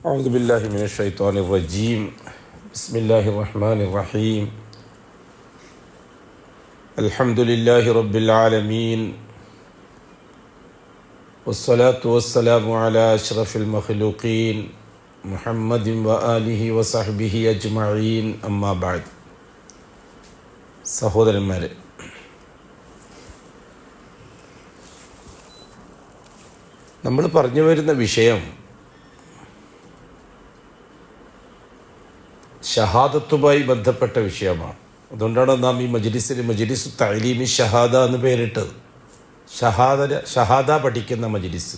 أعوذ بالله من الشيطان الرجيم بسم الله الرحمن الرحيم الحمد لله رب العالمين والصلاة والسلام على أشرف المخلوقين محمد وآله وصحبه أجمعين أما بعد സഹോദരന്മാരെ, നമ്മൾ പറഞ്ഞു വരുന്ന വിഷയം ഷഹാദത്തുമായി ബന്ധപ്പെട്ട വിഷയമാണ്. അതുകൊണ്ടാണ് നാം ഈ മജ്ലിസു തഅലീമി ഷഹാദ എന്ന് പേരിട്ടത്. ഷഹാദ പഠിക്കുന്ന മജ്ലിസ്,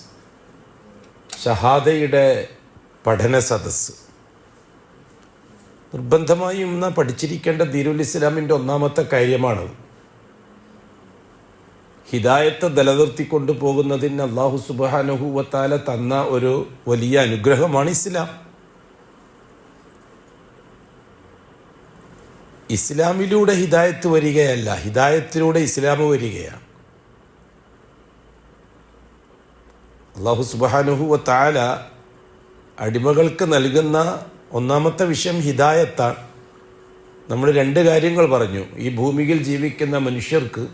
ഷഹാദയുടെ പഠന സദസ്സ്. നിർബന്ധമായും നാം പഠിച്ചിരിക്കേണ്ട ദീനുൽ ഇസ്ലാമിൻ്റെ ഒന്നാമത്തെ കാര്യമാണത്. ഹിദായത്ത് നിലനിർത്തിക്കൊണ്ടു പോകുന്നതിന് അല്ലാഹു സുബ്ഹാനഹു വ തആല തന്ന ഒരു വലിയ അനുഗ്രഹമാണ് ഇസ്ലാം. ഇസ്ലാമിലൂടെ ഹിദായത്ത് വരികയല്ല, ഹിദായത്തിലൂടെ ഇസ്ലാം വരികയാണ്. അല്ലാഹു സുബ്ഹാനഹു വ തആല അടിമകൾക്ക് നൽകുന്ന ഒന്നാമത്തെ വിഷയം ഹിദായത്താണ്. നമ്മൾ രണ്ട് കാര്യങ്ങൾ പറഞ്ഞു. ഈ ഭൂമിയിൽ ജീവിക്കുന്ന മനുഷ്യർക്ക്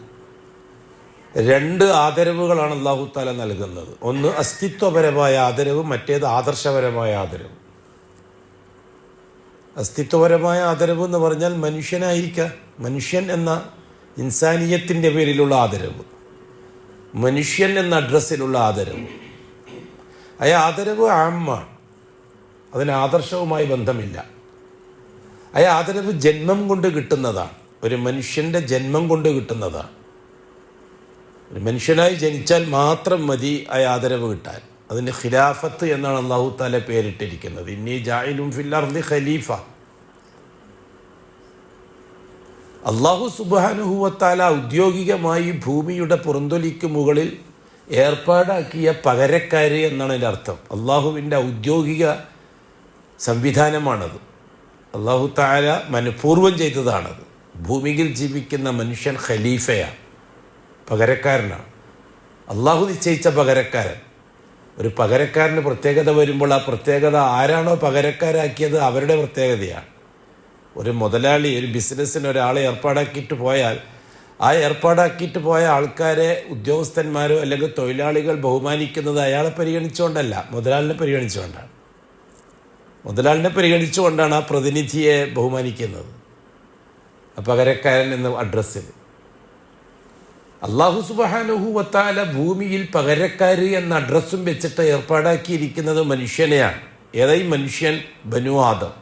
രണ്ട് ആദരവുകളാണ് അല്ലാഹു തആല നൽകുന്നത്. ഒന്ന് അസ്തിത്വപരമായ ആദരവ്, മറ്റേത് ആദർശപരമായ ആദരവ്. അസ്തിത്വപരമായ ആദരവ് എന്ന് പറഞ്ഞാൽ മനുഷ്യനായിരിക്കുക, മനുഷ്യൻ എന്ന ഇൻസാനിയത്തിൻ്റെ പേരിലുള്ള ആദരവ്, മനുഷ്യൻ എന്ന അഡ്രസ്സിലുള്ള ആദരവ്. ആ ആദരവ് ആമ്മാണ്, അതിന് ആദർശവുമായി ബന്ധമില്ല. ആ ആദരവ് ജന്മം കൊണ്ട് കിട്ടുന്നതാണ്, ഒരു മനുഷ്യൻ്റെ ജന്മം കൊണ്ട് കിട്ടുന്നതാണ്. ഒരു മനുഷ്യനായി ജനിച്ചാൽ മാത്രം മതി ആ ആദരവ് കിട്ടാൻ. അതിന് ഖിലാഫത്ത് എന്നാണ് അല്ലാഹു തആല പേരിട്ടിരിക്കുന്നത്. ഇന്നി ജാഇലുൻ ഫിൽ അർളി ഖലീഫ. അല്ലാഹു സുബ്ഹാനഹു വ തആല ഔദ്യോഗികമായി ഭൂമിയുടെ പുറന്തൊലിക്ക് മുകളിൽ ഏർപ്പാടാക്കിയ പകരക്കാര് എന്നാണ് അതിൻ്റെ അർത്ഥം. അള്ളാഹുവിൻ്റെ ഔദ്യോഗിക സംവിധാനമാണത്. അല്ലാഹു തആല മനഃപൂർവ്വം ചെയ്തതാണത്. ഭൂമിയിൽ ജീവിക്കുന്ന മനുഷ്യൻ ഖലീഫയാണ്, പകരക്കാരനാണ്. അള്ളാഹു നിശ്ചയിച്ച പകരക്കാരൻ. ഒരു പകരക്കാരന് പ്രത്യേകത വരുമ്പോൾ ആ പ്രത്യേകത ആരാണോ പകരക്കാരാക്കിയത് അവരുടെ പ്രത്യേകതയാണ്. ഒരു മുതലാളി ഒരു ബിസിനസ്സിന് ഒരാളെ ഏർപ്പാടാക്കിയിട്ട് പോയാൽ ആ ഏർപ്പാടാക്കിയിട്ട് പോയ ആൾക്കാരെ ഉദ്യോഗസ്ഥന്മാരോ അല്ലെങ്കിൽ തൊഴിലാളികൾ ബഹുമാനിക്കുന്നത് അയാളെ പരിഗണിച്ചുകൊണ്ടല്ല, മുതലാളിനെ പരിഗണിച്ചുകൊണ്ടാണ്. മുതലാളിനെ പരിഗണിച്ചുകൊണ്ടാണ് ആ പ്രതിനിധിയെ ബഹുമാനിക്കുന്നത്, ആ പകരക്കാരൻ എന്ന അഡ്രസ്സിൽ. അല്ലാഹു സുബ്ഹാനഹു വ തആല ഭൂമിയിൽ പകരക്കാര് എന്ന അഡ്രസ്സും വെച്ചിട്ട് ഏർപ്പാടാക്കിയിരിക്കുന്നത് മനുഷ്യനെയാണ്. ഏതായി മനുഷ്യൻ? ബനു ആദം.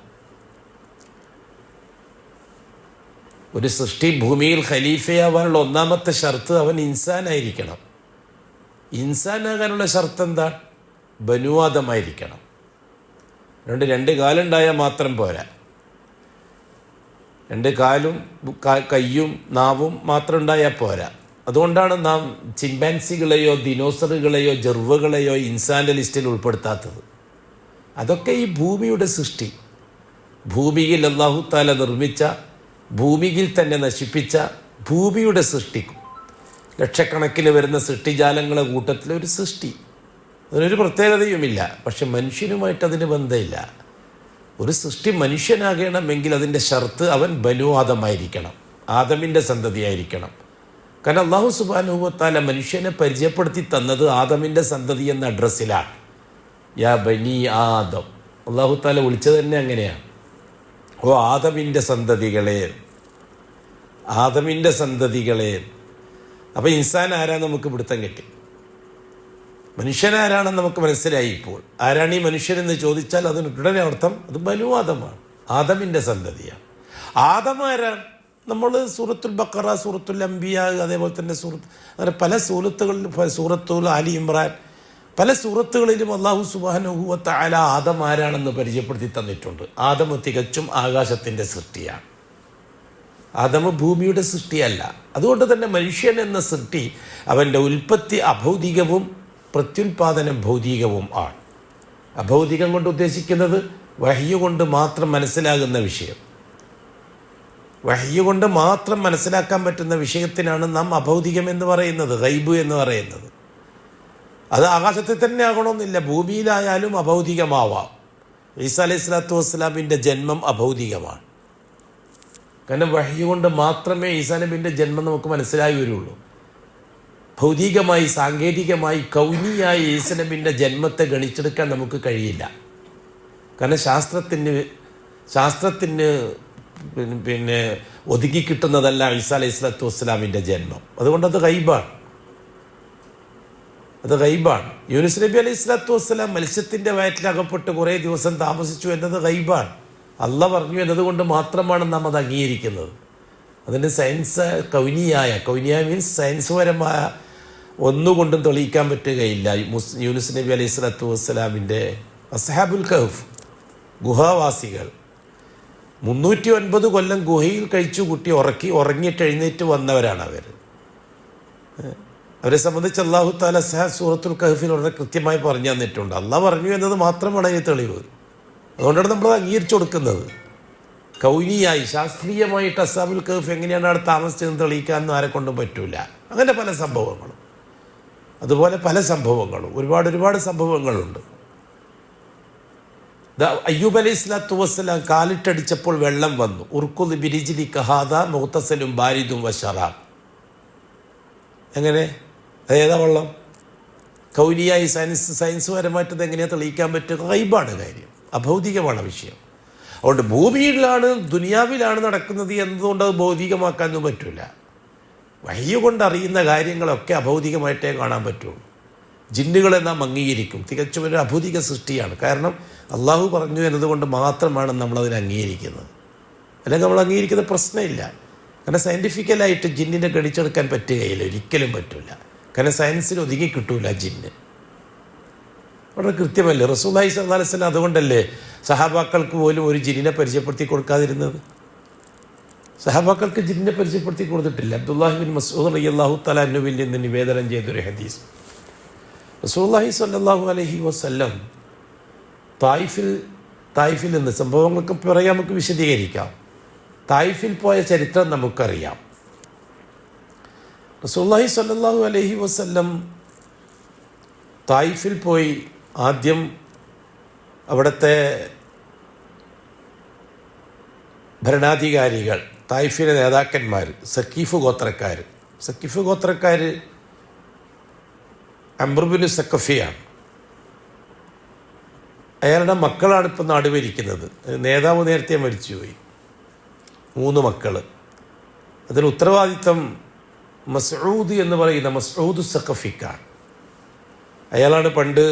ഒരു സൃഷ്ടി ഭൂമിയിൽ ഖലീഫയാവാനുള്ള ഒന്നാമത്തെ ഷർത്ത് അവൻ ഇൻസാനായിരിക്കണം. ഇൻസാനാകാനുള്ള ഷർത്ത് എന്താ? ബനു ആദമായിരിക്കണം. രണ്ട് കാലുണ്ടായാൽ മാത്രം പോരാ. രണ്ട് കാലും കയ്യും നാവും മാത്രം ഉണ്ടായാൽ പോരാ. അതുകൊണ്ടാണ് നാം ചിമ്പാൻസികളെയോ ദിനോസറുകളെയോ ജർവകളെയോ ഇൻസാൻ്റെ ലിസ്റ്റിൽ ഉൾപ്പെടുത്താത്തത്. അതൊക്കെ ഈ ഭൂമിയുടെ സൃഷ്ടി, ഭൂമിയിൽ അല്ലാഹു തആല നിർമ്മിച്ച, ഭൂമിയിൽ തന്നെ നശിപ്പിച്ച ഭൂമിയുടെ സൃഷ്ടിക്കും. ലക്ഷക്കണക്കിന് വരുന്ന സൃഷ്ടിജാലങ്ങളെ കൂട്ടത്തിലൊരു സൃഷ്ടി, അതിനൊരു പ്രത്യേകതയുമില്ല. പക്ഷെ മനുഷ്യനുമായിട്ട് അതിന് ബന്ധമില്ല. ഒരു സൃഷ്ടി മനുഷ്യനാകണമെങ്കിൽ അതിൻ്റെ ഷർത്ത് അവൻ ബനു ആദമായിരിക്കണം, ആദമിൻ്റെ സന്തതിയായിരിക്കണം. കാരണം അല്ലാഹു സുബ്ഹാനഹു വ തആല മനുഷ്യനെ പരിചയപ്പെടുത്തി തന്നത് ആദമിൻ്റെ സന്തതി എന്ന അഡ്രസ്സിലാണ്. യാ ബനി ആദം. അല്ലാഹു തആല വിളിച്ചത് തന്നെ അങ്ങനെയാണ്. ഓ ആദമിൻ്റെ സന്തതികളെ, ആദമിൻ്റെ സന്തതികളെ. അപ്പോൾ ഇൻസാൻ ആരാന്ന് നമുക്ക് പിടുത്തം കിട്ടി. മനുഷ്യനാരാണെന്ന് നമുക്ക് മനസ്സിലായി. ഇപ്പോൾ ആരാണ് ഈ മനുഷ്യനെന്ന് ചോദിച്ചാൽ അതിന് ഉടനെ അർത്ഥം അത് ബനു ആദമാണ്, ആദമിൻ്റെ സന്തതിയാണ്. ആദം ആരാണ്? നമ്മൾ സൂറത്തുൽ ബഖറ, സൂറത്തുൽ അംബിയ, അതേപോലെ തന്നെ അങ്ങനെ പല സൂറത്തുകളിലും, സൂറത്തുൽ ആലി ഇമ്രാൻ, പല സൂറത്തുകളിലും അല്ലാഹു സുബ്ഹാനഹു വ തആല ആദം ആരാണെന്ന് പരിചയപ്പെടുത്തി തന്നിട്ടുണ്ട്. ആദം തികച്ചും ആകാശത്തിൻ്റെ സൃഷ്ടിയാണ്. ആദം ഭൂമിയുടെ സൃഷ്ടിയല്ല. അതുകൊണ്ട് തന്നെ മനുഷ്യൻ എന്ന സൃഷ്ടി അവൻ്റെ ഉൽപ്പത്തി അഭൗതികവും പ്രത്യുൽപാദനം ഭൗതികവും ആണ്. അഭൗതികം കൊണ്ട് ഉദ്ദേശിക്കുന്നത് വഹ്യ് കൊണ്ട് മാത്രം മനസ്സിലാകുന്ന വിഷയം. വഹ്യ് കൊണ്ട് മാത്രം മനസ്സിലാക്കാൻ പറ്റുന്ന വിഷയത്തിനാണ് നാം അഭൗതികം എന്ന് പറയുന്നത്, ഗൈബ് എന്ന് പറയുന്നത്. അത് ആകാശത്തിൽ തന്നെ ആകണമെന്നില്ല, ഭൂമിയിലായാലും അഭൗതികമാവാം. ഈസാ അലൈഹി സ്വലാത്തു വസ്സലാമിൻ്റെ ജന്മം അഭൗതികമാണ്. കാരണം വഹ്യ് കൊണ്ട് മാത്രമേ ഈസാ നബിൻ്റെ ജന്മം നമുക്ക് മനസ്സിലായി വരുള്ളൂ. ഭൗതികമായി, സാങ്കേതികമായി, കൗനിയായി ഈസാ നബിൻ്റെ ജന്മത്തെ ഗണിച്ചെടുക്കാൻ നമുക്ക് കഴിയില്ല. കാരണം ശാസ്ത്രത്തിന് പിന്നെ ഒതുക്കി കിട്ടുന്നതല്ല ഈസാ അലൈഹി സ്വലാത്തു വസ്സലാമിൻ്റെ ജന്മം. അതുകൊണ്ടത് ഗൈബാണ്. യൂനുസ് നബി അലൈഹി സ്വലാത്തു വസ്സലാം മത്സ്യത്തിൻ്റെ വയറ്റിലകപ്പെട്ട് കുറേ ദിവസം താമസിച്ചു എന്നത് ഗൈബാണ്. അള്ളാഹ് പറഞ്ഞു എന്നതുകൊണ്ട് മാത്രമാണ് നാം അത് അംഗീകരിക്കുന്നത്. അതിൻ്റെ സയൻസ് കൗനിയായ മീൻസ് സയൻസ് പരമായ ഒന്നുകൊണ്ടും തെളിയിക്കാൻ പറ്റുകയില്ല. യൂനുസ് നബി അലൈഹി സ്വലാത്തു വസ്സലാമിൻ്റെ അസ്ഹാബുൽ കഹ്ഫ്, ഗുഹാവാസികൾ 309 കൊല്ലം ഗുഹയിൽ കഴിച്ചു കൂട്ടി ഉറങ്ങിയിട്ട് എഴുന്നേറ്റ് വന്നവരാണ് അവർ. അവരെ സംബന്ധിച്ച് അള്ളാഹു തആല സൂറത്തുൽ കഹ്ഫിൽ വളരെ കൃത്യമായി പറഞ്ഞു തന്നിട്ടുണ്ട്. അള്ളാഹ് പറഞ്ഞു എന്നത് മാത്രമാണ് ഈ തെളിവ്. അതുകൊണ്ടാണ് നമ്മൾ അംഗീകരിച്ചു കൊടുക്കുന്നത്. കൗനിയായി, ശാസ്ത്രീയമായിട്ട് അസ്ഹാബുൽ കഹ്ഫ് എങ്ങനെയാണ് അവിടെ താമസിച്ചതെന്ന് തെളിയിക്കാനൊന്നും ആരെ കൊണ്ടും പറ്റൂല. അങ്ങനെ പല സംഭവങ്ങളും, അതുപോലെ പല സംഭവങ്ങളും, ഒരുപാട് സംഭവങ്ങളുണ്ട്. അയ്യൂബ് അലൈഹി സ്വലാത്തു വസ്സലാം കാലിട്ടടിച്ചപ്പോൾ വെള്ളം വന്നു. ഉർക്കുദ് ബിരിജ്ലി കഹാദ മുഗ്തസലും ബാരിദും വശറാബ്. എങ്ങനെ? അതേതാ വെള്ളം? കൗനിയായി സയൻസ് പരമായിട്ടത് എങ്ങനെയാണ് തെളിയിക്കാൻ പറ്റുക? ഗൈബാണ് കാര്യം, അഭൗതികമാണ് വിഷയം. അതുകൊണ്ട് ഭൂമിയിലാണ്, ദുനിയാവിലാണ് നടക്കുന്നത് എന്നതുകൊണ്ട് അത് ഭൗതികമാക്കാനൊന്നും പറ്റില്ല. വഹ്യ് കൊണ്ട് അറിയുന്ന കാര്യങ്ങളൊക്കെ അഭൗതികമായിട്ടേ കാണാൻ പറ്റുള്ളൂ. ജിന്നുകളെ നാം അംഗീകരിക്കും. തികച്ചും ഒരു അഭൗതിക സൃഷ്ടിയാണ്. കാരണം അള്ളാഹു പറഞ്ഞു എന്നതുകൊണ്ട് മാത്രമാണ് നമ്മളതിനെ അംഗീകരിക്കുന്നത്. അല്ലെങ്കിൽ നമ്മൾ അംഗീകരിക്കുന്ന പ്രശ്നമില്ല. കാരണം സയൻറ്റിഫിക്കലായിട്ട് ജിന്നിനെ ഗണിച്ചെടുക്കാൻ പറ്റുകയില്ല, ഒരിക്കലും പറ്റില്ല. കാരണം സയൻസിൽ ഒതുങ്ങി കിട്ടൂല ജിന്ന്. വളരെ കൃത്യമല്ലേ റസൂലുള്ളാഹി സ്വല്ലല്ലാഹു അലൈഹി വസല്ലം? അതുകൊണ്ടല്ലേ സഹാബാക്കൾക്ക് പോലും ഒരു ജിന്നിനെ പരിചയപ്പെടുത്തി കൊടുക്കാതിരുന്നത്? സഹാബാക്കൾക്ക് ജിന്നിനെ പരിചയപ്പെടുത്തി കൊടുത്തിട്ടില്ല. അബ്ദുല്ലാഹി ബിൻ മസ്ഊദ് റളിയല്ലാഹു തആല അൻഹുവിൽ നിന്ന് നിവേദനം ചെയ്തൊരു ഹദീസ്, റസൂലുള്ളാഹി സ്വല്ലല്ലാഹു അലൈഹി വസല്ലം തായിഫിൽ നിന്ന്, സംഭവങ്ങൾക്ക് പിറകെ നമുക്ക് വിശദീകരിക്കാം. തായിഫിൽ പോയ ചരിത്രം നമുക്കറിയാം. റസൂലുള്ളാഹി സ്വല്ലല്ലാഹു അലൈഹി വസല്ലം തായിഫിൽ പോയി ആദ്യം അവിടുത്തെ ഭരണാധികാരികൾ, തായിഫിലെ നേതാക്കന്മാർ, സക്കീഫ് ഗോത്രക്കാർ അംർ ബിൻ സഖഫിയാണ്. അയാളുടെ മക്കളാണ് ഇപ്പം നാട് ഭരിക്കുന്നത്. നേതാവ് നേരത്തെ മരിച്ചുപോയി. 3 മക്കൾ. അതിന് ഉത്തരവാദിത്തം മസ്ഊദ് എന്ന് പറയുന്ന മസ്ഊദ് സഖഫിക്കാണ്. അയാളാണ് പണ്ട്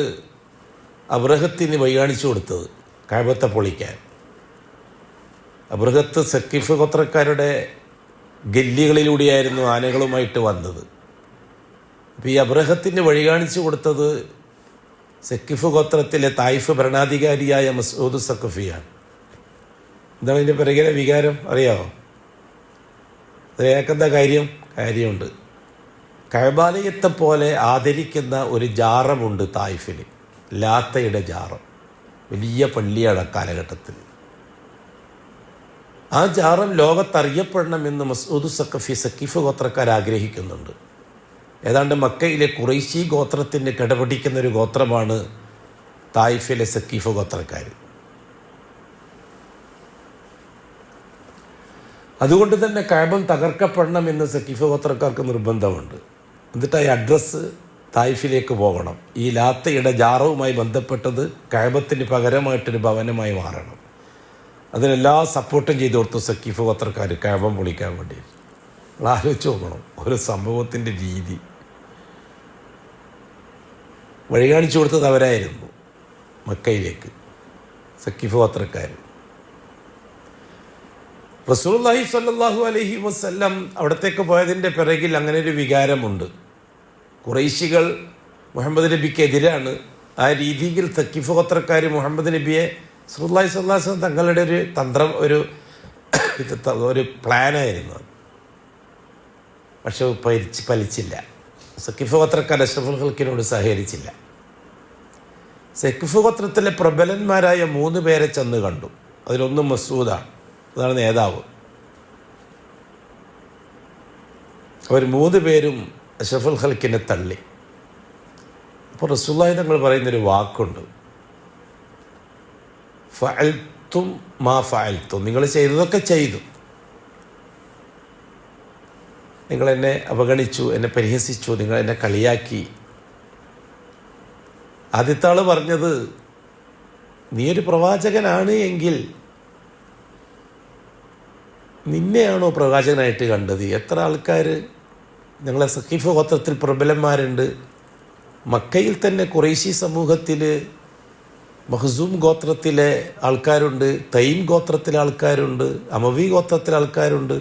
അബ്രഹത്തിന് വഴി കാണിച്ചു കൊടുത്തത് കഅബത്തെ പൊളിക്കാൻ. അബ്രഹത്ത് സഖീഫ് ഗോത്രക്കാരുടെ ഗല്ലികളിലൂടെയായിരുന്നു ആനകളുമായിട്ട് വന്നത്. അപ്പോൾ ഈ അബ്രഹത്തിന് വഴി കാണിച്ചു കൊടുത്തത് സഖീഫ് ഗോത്രത്തിലെ തായിഫ് ഭരണാധികാരിയായ മസ്ഊദ് സഖഫിയാണ്. എന്താണ് ഇതിൻ്റെ പിറകിലെ വികാരം അറിയാമോ? അതിനേക്കെന്താ കാര്യമുണ്ട്. കഅബാലയത്തെ പോലെ ആദരിക്കുന്ന ഒരു ജാറമുണ്ട് തായിഫിൽ, ലാത്തയുടെ ജാറം. വലിയ പള്ളിയാണ് കാലഘട്ടത്തിൽ. ആ ജാറം ലോകത്തറിയപ്പെടണമെന്ന് മസ്ഊദ് സഖീഫ് ഗോത്രക്കാർ ആഗ്രഹിക്കുന്നുണ്ട്. ഏതാണ്ട് മക്കയിലെ ഖുറൈശി ഗോത്രത്തിന് കിടപിടിക്കുന്ന ഒരു ഗോത്രമാണ് തായിഫിലെ സഖീഫ് ഗോത്രക്കാർ. അതുകൊണ്ട് തന്നെ കഅബം തകർക്കപ്പെടണമെന്ന് സഖീഫ് ഗോത്രക്കാർക്ക് നിർബന്ധമുണ്ട്. എന്നിട്ട് ഈ അഡ്രസ്സ് തായിഫിലേക്ക് പോകണം. ഈ ലാത്തയുടെ ജാറവുമായി ബന്ധപ്പെട്ടത് കഅബത്തിന് പകരമായിട്ടൊരു ഭവനമായി മാറണം. അതിനെല്ലാ സപ്പോർട്ടും ചെയ്ത് കൊടുത്തു സഖീഫ് ഗോത്രക്കാർ കഅബം പൊളിക്കാൻ വേണ്ടി. നമ്മൾ ആലോചിച്ച് നോക്കണം ഒരു സംഭവത്തിൻ്റെ രീതി. വഴി കാണിച്ചു കൊടുത്തത് അവരായിരുന്നു മക്കയിലേക്ക്, സഖീഫ് ഗോത്രക്കാർ. റസൂലുള്ളാഹി സ്വല്ലല്ലാഹു അലൈഹി വസല്ലം അവിടത്തേക്ക് പോയതിൻ്റെ പിറകിൽ അങ്ങനെ ഒരു വികാരമുണ്ട്. ഖുറൈശികൾ മുഹമ്മദ് നബിക്കെതിരാണ്. ആ രീതിയിൽ സഖീഫ് ഗോത്രക്കാർ മുഹമ്മദ് നബിയെ റസൂലുള്ളാഹി സ്വല്ലല്ലാഹു അലൈഹി വസല്ലം തങ്ങളുടെ ഒരു തന്ത്രം, ഒരു പ്ലാനായിരുന്നു. പക്ഷെ ഫലിച്ചില്ല. സഖീഫ് ഗോത്രക്കാർ അഷ്റഫുൽ ഖൽക്കിനോട് സഹകരിച്ചില്ല. സഖീഫ് ഗോത്രത്തിലെ പ്രബലന്മാരായ 3 പേരെ ചെന്ന് കണ്ടു. അതിലൊന്ന് മസ്ഊദാണ്, അതാണ് നേതാവ്. അവർ 3 പേരും അഷ്റഫുൽ ഖൽക്കിനെ തള്ളി. അപ്പോൾ റസൂലുള്ളാഹി തങ്ങൾ പറയുന്നൊരു വാക്കുണ്ട്, ഫഅൽത്തും മാ ഫഅൽത്തും, നിങ്ങൾ ചെയ്തതൊക്കെ ചെയ്തു. നിങ്ങൾ എന്നെ അവഗണിച്ചു, എന്നെ പരിഹസിച്ചു, നിങ്ങൾ എന്നെ കളിയാക്കി. ആദ്യത്തെ ആൾ പറഞ്ഞത്, നീ ഒരു പ്രവാചകനാണ് എങ്കിൽ നിന്നെയാണോ പ്രവാചകനായിട്ട് കണ്ടത്? എത്ര ആൾക്കാർ ഞങ്ങളെ സഖീഫ് ഗോത്രത്തിൽ പ്രബലന്മാരുണ്ട്. മക്കയിൽ തന്നെ ഖുറൈശി സമൂഹത്തിൽ മഖ്സൂം ഗോത്രത്തിലെ ആൾക്കാരുണ്ട്, തൈം ഗോത്രത്തിലെ ആൾക്കാരുണ്ട്, അമവി ഗോത്രത്തിലെ ആൾക്കാരുണ്ട്.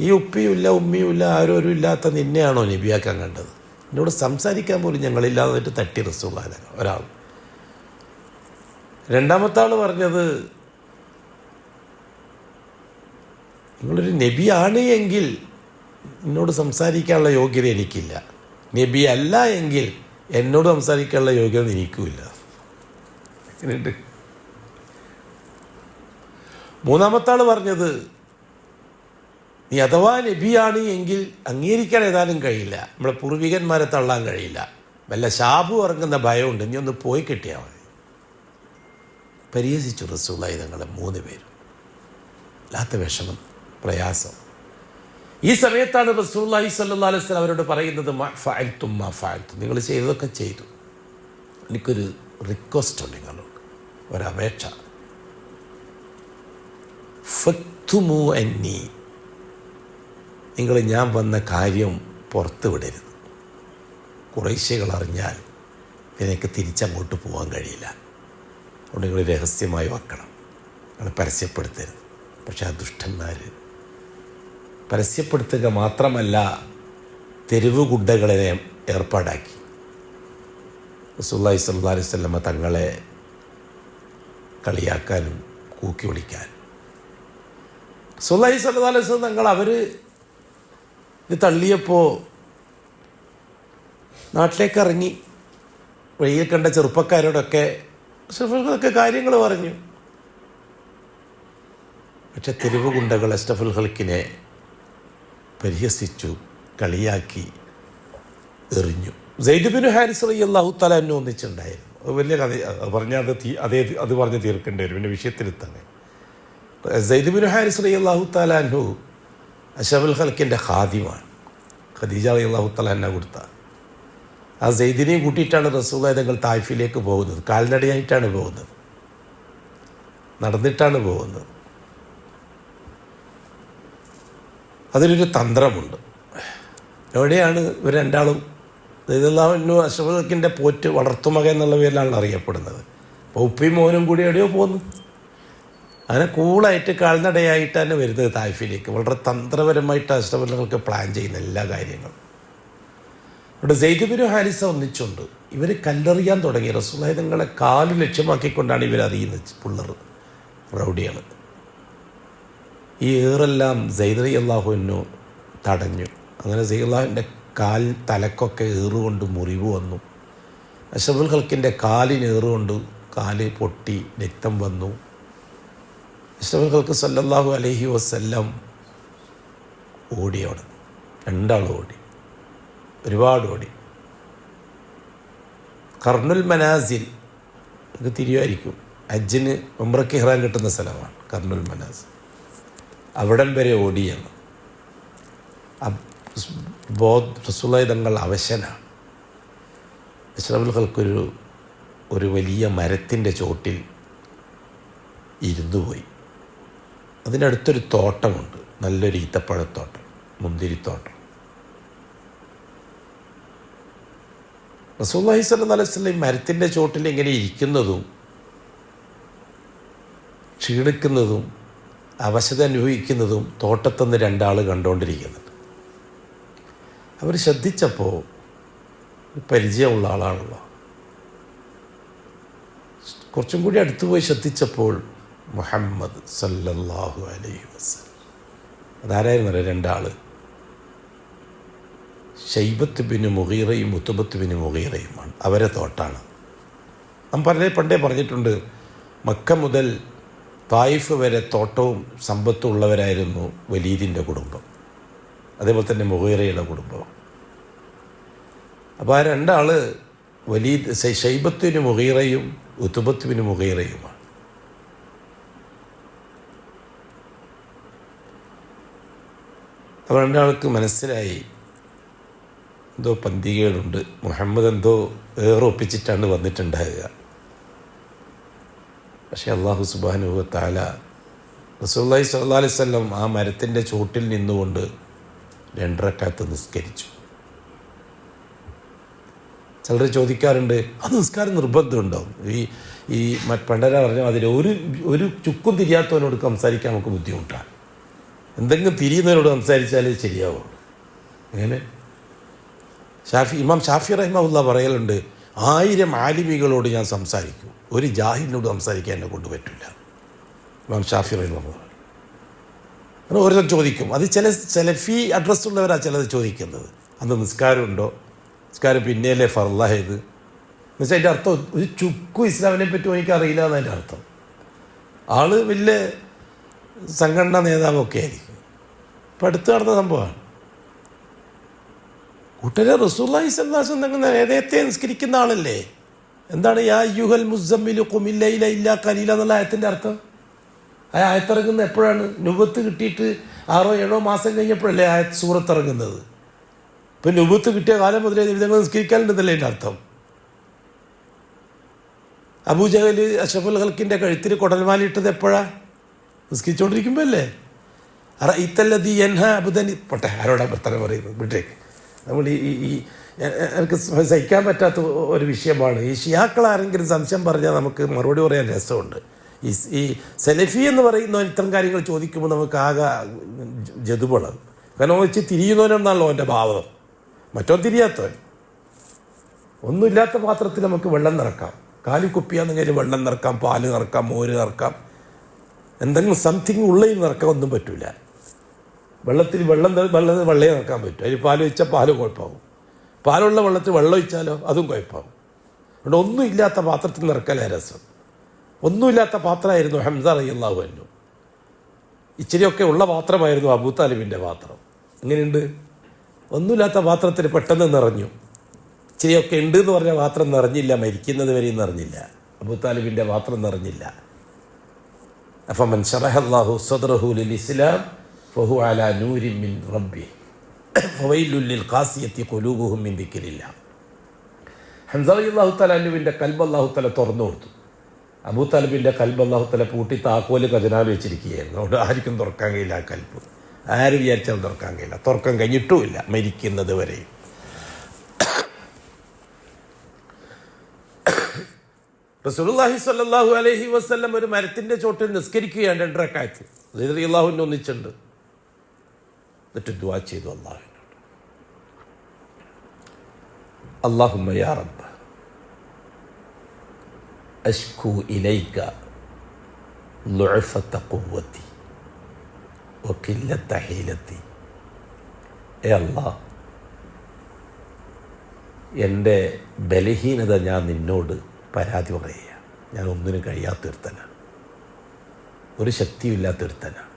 ഈ ഉപ്പിയുമില്ല ഉമ്മിയുമില്ല ആരോരും ഇല്ലാത്ത നിന്നെയാണോ നബിയാക്കാൻ കണ്ടത്? എന്നോട് സംസാരിക്കാൻ പോലും ഞങ്ങളില്ലാതെ തട്ടി റസൂലുള്ളാഹി ഒരാൾ. രണ്ടാമത്തെ ആൾ പറഞ്ഞത്, നിങ്ങളൊരു നബിയാണ് എങ്കിൽ എന്നോട് സംസാരിക്കാനുള്ള യോഗ്യത എനിക്കില്ല, നബി അല്ല എങ്കിൽ എന്നോട് സംസാരിക്കാനുള്ള യോഗ്യത എനിക്കുമില്ല. അങ്ങനെയുണ്ട്. മൂന്നാമത്തെ ആൾ പറഞ്ഞത്, നീ അഥവാ നബിയാണ് എങ്കിൽ അംഗീകരിക്കാൻ ഏതാനും കഴിയില്ല, നമ്മളെ പൂർവികന്മാരെ തള്ളാൻ കഴിയില്ല, വല്ല ശാപു ഇറങ്ങുന്ന ഭയമുണ്ട്, നീ ഒന്ന് പോയി കിട്ടിയാൽ മതി. പരിഹസിച്ചു റസൂലുള്ളാഹി തങ്ങളെ 3 പേരും. വല്ലാത്ത വിഷമം, പ്രയാസം. ഈ സമയത്താണ് റസൂലുള്ളാഹി സ്വല്ലല്ലാഹു അലൈഹി വസല്ലം അവരോട് പറയുന്നത്, മാ ഫഅൽതും മാ ഫഅൽതും, നിങ്ങൾ ചെയ്തതൊക്കെ ചെയ്തു. എനിക്കൊരു റിക്വസ്റ്റ് ഉണ്ട് നിങ്ങളോട്, ഒരപേക്ഷ. ഫക്തുമു അന്നി, നിങ്ങൾ ഞാൻ വന്ന കാര്യം പുറത്ത് വിടരുത്. ഖുറൈശികൾ അറിഞ്ഞാൽ എനിക്ക് തിരിച്ചങ്ങോട്ട് പോകാൻ കഴിയില്ല. അതുകൊണ്ട് നിങ്ങൾ രഹസ്യമായി വെക്കണം, നിങ്ങൾ പരസ്യപ്പെടുത്തരുത്. പക്ഷേ ആ ദുഷ്ടന്മാർ പരസ്യപ്പെടുത്തുക മാത്രമല്ല, തെരുവ് ഗുണ്ടകളെ ഏർപ്പാടാക്കി. റസൂലുള്ളാഹി സ്വല്ലല്ലാഹു അലൈഹി വസല്ലം തങ്ങളെ കളിയാക്കാനും കൂക്കി വിളിക്കാനും. റസൂലുള്ളാഹി സ്വല്ലല്ലാഹു അലൈഹി വസല്ലം തങ്ങൾ അവർ ഇത് തള്ളിയപ്പോൾ നാട്ടിലേക്ക് ഇറങ്ങി വഴിയിൽ കണ്ട ചെറുപ്പക്കാരോടൊക്കെ കാര്യങ്ങൾ പറഞ്ഞു. പക്ഷെ തെരുവ് ഗുണ്ടകൾ അഷ്റഫുൽ ഖൽക്കിനെ പരിഹസിച്ചു, കളിയാക്കി, എറിഞ്ഞു. സെയ്ദ് ബിൻ ഹാരിസ് റളിയല്ലാഹു തആല അൻഹു ഒന്നിച്ചുണ്ടായിരുന്നു. അത് വലിയ കഥ, പറഞ്ഞാൽ അത് പറഞ്ഞ് തീർക്കേണ്ടി വരും, പിന്നെ വിഷയത്തിലെത്തന്നെ. സെയ്ദ് ബിൻ ഹാരിസ് റളിയല്ലാഹു തആല അൻഹു അഷ്റഫുൽ ഖൽക്കിൻ്റെ ഖാദിമാണ്. ഖദീജ റളിയല്ലാഹു തആല അൻഹ കൊടുത്ത ആ സെയ്ദിനെയും കൂട്ടിയിട്ടാണ് റസൂലുള്ളാഹി തങ്ങൾ തായിഫിലേക്ക് പോകുന്നത്. കാൽനടയായിട്ടാണ് പോകുന്നത്, നടന്നിട്ടാണ് പോകുന്നത്. അതിലൊരു തന്ത്രമുണ്ട്. എവിടെയാണ് ഇവർ രണ്ടാളും? റളിയല്ലാഹു അഷ്റഫുൽ ഖൽക്കിൻ്റെ പോറ്റ് വളർത്തുമക എന്നുള്ള പേരിലാണ് അറിയപ്പെടുന്നത്. അപ്പോൾ ഉപ്പയും മോനും കൂടി എവിടെയോ പോകുന്നു. അങ്ങനെ കൂളായിട്ട് കാൽനടയായിട്ട് തന്നെ വരുന്നത് തായിഫിലേക്ക്. വളരെ തന്ത്രപരമായിട്ട് അഷ്റഫുൽ ഖൽക്ക് പ്ലാൻ ചെയ്യുന്ന എല്ലാ കാര്യങ്ങളും. ഇവിടെ സെയ്ദ് ബിൻ ഹാരിസ ഒന്നിച്ചുണ്ട്. ഇവർ കല്ലെറിയാൻ തുടങ്ങി. റസൂലുള്ളാഹി തങ്ങളെ കാല് ലക്ഷ്യമാക്കിക്കൊണ്ടാണ് ഇവർ അറിയുന്നത്. പിള്ളർ റൗഡികൾ. ഈ ഏറെല്ലാം സെയ്ദ് റളിയല്ലാഹു അൻഹു തടഞ്ഞു. അങ്ങനെ സെയ്ദ് അള്ളാഹുവിൻ്റെ കാൽ തലക്കൊക്കെ ഏറുകൊണ്ട് മുറിവ് വന്നു. അഷ്റഫുൽ ഖൽക്കിൻ്റെ കാലിന് ഏറുകൊണ്ട് കാല് പൊട്ടി രക്തം വന്നു. അഷ്റഫുൽ ഖൽക്ക് സല്ലല്ലാഹു അലൈഹി വസല്ലം ഓടിയോടെ, രണ്ടാളും ഓടി, ഒരുപാട് ഓടി. കർണുൽ മനാസിൽ, ഇത് തിരിയുമായിരിക്കും, ഹജ്ജിന് ഉംറയ്ക്ക് ഇഹ്റാം കിട്ടുന്ന സ്ഥലമാണ് കർണുൽ മനാസിൽ. അവിടം വരെ ഓടിയാണ്. റസൂലുള്ളാഹി തങ്ങൾ അവശനാണ്. അഷ്റഫുൽ ഖൽക്ക് ഒരു വലിയ മരത്തിൻ്റെ ചോട്ടിൽ ഇരുന്നു പോയി. അതിനടുത്തൊരു തോട്ടമുണ്ട്, നല്ലൊരു ഈത്തപ്പഴത്തോട്ടം, മുന്തിരിത്തോട്ടം. റസൂലുള്ളാഹി സ്വല്ലല്ലാഹു അലൈഹി വസല്ലം മരത്തിൻ്റെ ചോട്ടിൽ ഇങ്ങനെ ഇരിക്കുന്നതും ക്ഷീണിക്കുന്നതും അവശത അനുഭവിക്കുന്നതും തോട്ടത്തുനിന്ന് രണ്ടാൾ കണ്ടുകൊണ്ടിരിക്കുന്നുണ്ട്. അവർ ശ്രദ്ധിച്ചപ്പോൾ, പരിചയമുള്ള ആളാണല്ലോ, കുറച്ചും കൂടി അടുത്ത് പോയി ശ്രദ്ധിച്ചപ്പോൾ മുഹമ്മദ് സല്ലല്ലാഹു അലൈഹി വസല്ലം. അതാരായിരുന്നല്ലോ രണ്ടാൾ? ഷൈബത്ത് ബിൻ മുഗീറയും ഉത്ബത്ത് ബിൻ മുഗീറയുമാണ്. അവരെ തോട്ടാണ്. നാം പണ്ടേ പറഞ്ഞിട്ടുണ്ട്, മക്ക മുതൽ തായിഫ് വരെ തോട്ടവും സമ്പത്തും ഉള്ളവരായിരുന്നു വലീദിൻ്റെ കുടുംബം, അതേപോലെ തന്നെ മുഗീറയുടെ കുടുംബം. അപ്പോൾ ആ രണ്ടാൾ ഷൈബത്ത് ബിൻ മുഗീറയും ഉത്ബത്ത് ബിൻ മുഗീറയുമാണ്. അപ്പോൾ രണ്ടാൾക്ക് മനസ്സിലായി എന്തോ പന്തികേടുണ്ട്, മുഹമ്മദ് എന്തോ ഏറൊപ്പിച്ചിട്ടാണ് വന്നിട്ടുണ്ടാകുക. പക്ഷേ അള്ളാഹു സുബ്ഹാനഹു വ തആല റസൂലുള്ളാഹി സ്വല്ലല്ലാഹു അലൈഹി വസല്ലം ആ മരത്തിൻ്റെ ചോട്ടിൽ നിന്നുകൊണ്ട് 2 റക്അത്ത് നിസ്കരിച്ചു. ചിലർ ചോദിക്കാറുണ്ട്, അത് നിസ്കാരം നിർബന്ധമുണ്ടോ? ഈ പണ്ടര പറഞ്ഞ അതിൽ ഒരു ചുക്കും തിരിയാത്തവനോട് സംസാരിക്കാൻ നമുക്ക് ബുദ്ധിമുട്ടാണ്. എന്തെങ്കിലും തിരിയുന്നവരോട് സംസാരിച്ചാലേ ശരിയാവുള്ളൂ. അങ്ങനെ ഇമാം ഷാഫി റഹിമഹുല്ലാഹ് പറയലുണ്ട്, 1000 ആലിമികളോട് ഞാൻ സംസാരിക്കും, ഒരു ജാഹിലിനോട് സംസാരിക്കാൻ എന്നെ കൊണ്ട് പറ്റില്ല. ഇമാം ഷാഫി റഹിമഹുല്ലാഹ് അങ്ങനെ ഓരോരുത്തർ ചോദിക്കും. അത് ചില സെലഫി അഡ്രസ്സുള്ളവരാണ് ചിലത് ചോദിക്കുന്നത്, അന്ന് നിസ്കാരമുണ്ടോ, നിസ്കാരം പിന്നെയല്ലേ ഫർളായത് എന്നുവെച്ചാൽ അതിൻ്റെ അർത്ഥം ഒരു ചുക്കും ഇസ്ലാമിനെ പറ്റി എനിക്ക് അറിയില്ല എന്നതിൻ്റെ അർത്ഥം. ആള് വലിയ സംഘടനാ നേതാവൊക്കെ ആയിരിക്കും. ഇപ്പം അടുത്ത് നടന്ന സംഭവമാണ്. കൂട്ടരെ റസൂലുള്ളാഹി സ്വല്ലല്ലാഹു അലൈഹി വസല്ലം നേരത്തെ നിസ്കരിക്കുന്ന ആളല്ലേ. എന്താണ് യാ അയ്യുഹൽ മുസമ്മിലു ഖുമിൽ ലൈല ഇല്ലാ ഖലീല എന്നുള്ള ആയത്തിൻ്റെ അർത്ഥം? ആ ആയത്തിറങ്ങുന്നത് എപ്പോഴാണ്? നുബുവത്ത് കിട്ടിയിട്ട് 6-7 മാസം കഴിഞ്ഞപ്പോഴല്ലേ സൂറത്ത് ഇറങ്ങുന്നത്. ഇപ്പം നുബുവത്ത് കിട്ടിയ കാലം മുതലേ നിങ്ങൾ നിസ്കരിക്കാനുണ്ടെന്നല്ലേ എൻ്റെ അർത്ഥം. അബൂജഹൽ അഷ്റഫുൽ ഖൽക്കിൻ്റെ കഴുത്തിൽ കുടൽമാലിട്ടത് എപ്പോഴാണ്? നിസ്കരിച്ചുകൊണ്ടിരിക്കുമ്പോൾ അല്ലേ. ഇത്തല്ലതി എൻഹ അബുദനി പൊട്ടെ, ആരോടാ വർത്തനം പറയുന്നത്, വിട്ടേക്ക്. നമ്മൾ എനിക്ക് സഹിക്കാൻ പറ്റാത്ത ഒരു വിഷയമാണ്. ഈ ഷിയാക്കൾ ആരെങ്കിലും സംശയം പറഞ്ഞാൽ നമുക്ക് മറുപടി പറയാൻ രസമുണ്ട്. ഈ സെലഫി എന്ന് പറയുന്ന ഇത്തരം കാര്യങ്ങൾ ചോദിക്കുമ്പോൾ നമുക്ക് ആകെ ജതുപളാണ്. കാരണം വെച്ച് തിരിയുന്നവനെന്നാണല്ലോ അവൻ്റെ ഭാവം, മറ്റോ തിരിയാത്തവൻ. ഒന്നുമില്ലാത്ത പാത്രത്തിൽ നമുക്ക് വെള്ളം നിറക്കാം, കാലി കുപ്പിയാണെങ്കിൽ വെള്ളം നിറക്കാം, പാല് നിറക്കാം, മോര് നിറക്കാം, എന്തെങ്കിലും സംതിങ് ഉള്ളിൽ നിറക്കാൻ ഒന്നും പറ്റില്ല. വെള്ളത്തിൽ വെള്ളയെ നിറക്കാൻ പറ്റും. അതിൽ പാൽ ഒഴിച്ചാൽ പാല് കുഴപ്പമാവും. പാലുള്ള വെള്ളത്തിൽ വെള്ളം ഒഴിച്ചാലോ അതും കുഴപ്പമാവും. അതുകൊണ്ട് ഒന്നും ഇല്ലാത്ത പാത്രത്തിൽ നിറക്കലേ രസം. ഒന്നുമില്ലാത്ത പാത്രമായിരുന്നു ഹംസ റളിയല്ലാഹു അൻഹു. ഇച്ചിരിയൊക്കെ ഉള്ള പാത്രമായിരുന്നു അബൂ താലിബിൻ്റെ പാത്രം. എങ്ങനെയുണ്ട്? ഒന്നുമില്ലാത്ത പാത്രത്തിൽ പെട്ടെന്ന് നിറഞ്ഞു. ഇച്ചിരിയൊക്കെ ഉണ്ട് എന്ന് പറഞ്ഞ പാത്രം നിറഞ്ഞില്ല, മരിക്കുന്നത് വരെയും നിറഞ്ഞില്ല. അബൂ താലിബിൻ്റെ പാത്രം നിറഞ്ഞില്ല. അഫമൻ ശറഹല്ലാഹു സദ്റഹു ലിൽ ഇസ്ലാം ഫഹു അലാ നൂരിൻ മിൻ റബ്ബി ഫവൈലുൽ ലിൽ ഖാസിയത്തി ഖുലൂബുഹും മിൻ ദിക്രില്ലാഹ്. ഹംസ റളിയല്ലാഹു തആല അൻഹുവിൻ്റെ കൽബ് അല്ലാഹു തആല തുറന്നു കൊടുത്തു. അബൂ താലിബിൻ്റെ കൽബ് അല്ലാഹു തആല പൂട്ടി താക്കോല് ഖജനാവിൽ വെച്ചിരിക്കുകയായിരുന്നു. അതുകൊണ്ട് ആർക്കും തുറക്കാൻ കഴിയില്ല. ആ കൽബ് ആര് വിചാരിച്ചാലും തുറക്കാൻ കഴിയില്ല. തുറക്കാൻ കഴിഞ്ഞിട്ടുമില്ല മരിക്കുന്നത് വരെയും. റസൂലുള്ളാഹി സ്വല്ലല്ലാഹു അലൈഹി വസല്ലം ഒരു മരത്തിൻ്റെ ചോട്ടിൽ നിസ്കരിക്കുകയാണ് 2 റക്അത്ത്. റളിയല്ലാഹുവിനെ ഒന്നിച്ചുണ്ട്. എന്നിട്ട് ദുആ ചെയ്തു അല്ലാഹുവിനോട്, അല്ലാഹുമ്മ യാ റബ്ബ് അശ്കു ഇലൈക ളുഅഫത ഖുവ്വതി വഖില്ലത ഹീലതി. അല്ലാഹ്, എൻ്റെ ബലഹീനത ഞാൻ നിന്നോട് പരാതി പറയുക. ഞാൻ ഒന്നിനും കഴിയാത്തൊരുത്തനാണ്, ഒരു ശക്തിയില്ലാത്തൊരുത്തനാണ്.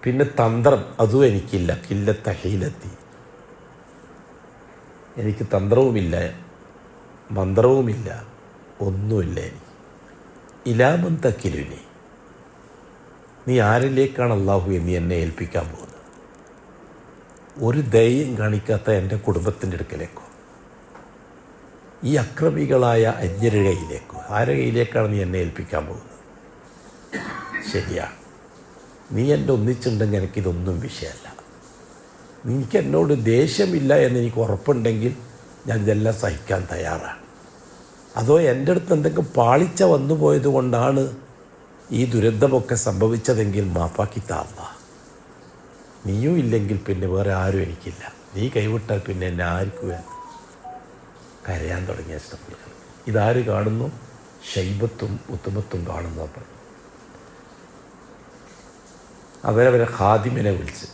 പിന്നെ തന്ത്രം അതും എനിക്കില്ല. കില്ലത്ത ഹീലത്തി, എനിക്ക് തന്ത്രവുമില്ല, മന്ത്രവുമില്ല, ഒന്നുമില്ല എനിക്ക്. ഇലാമൻ തക്കിലുനി, നീ ആരിലേക്കാണ് അല്ലാഹു നീ എന്നെ ഏൽപ്പിക്കാൻ പോകുന്നത്? ഒരു ദയയും കാണിക്കാത്ത എൻ്റെ കുടുംബത്തിൻ്റെ അടുക്കലേക്കോ, ഈ അക്രമികളായ അന്യരുടെ കയ്യിലേക്കോ, ആരുടെ കയ്യിലേക്കാണ് നീ എന്നെ ഏൽപ്പിക്കാൻ പോകുന്നത്? ശരിയാണ്, നീ എൻ്റെ ഒന്നിച്ചുണ്ടെങ്കിൽ എനിക്കിതൊന്നും വിഷയമല്ല. എനിക്ക് എന്നോട് ദേഷ്യമില്ല എന്നെനിക്ക് ഉറപ്പുണ്ടെങ്കിൽ ഞാൻ ഇതെല്ലാം സഹിക്കാൻ തയ്യാറാണ്. അതോ എൻ്റെ അടുത്ത് എന്തെങ്കിലും പാളിച്ച വന്നു പോയത് കൊണ്ടാണ് ഈ ദുരന്തമൊക്കെ സംഭവിച്ചതെങ്കിൽ മാപ്പാക്കി താന്ന. നീയും ഇല്ലെങ്കിൽ പിന്നെ വേറെ ആരും എനിക്കില്ല. നീ കൈവിട്ടാൽ പിന്നെ എന്നെ ആർക്കും വേണം. കരയാൻ തുടങ്ങിയ ഇഷ്ടപ്പെടുക. ഇതാര് കാണുന്നു? ശൈബത്തും ഉത്തമത്തും കാണുന്നു. അപ്പം അവരവരെ ഖാദിമിനെ വിളിച്ച്,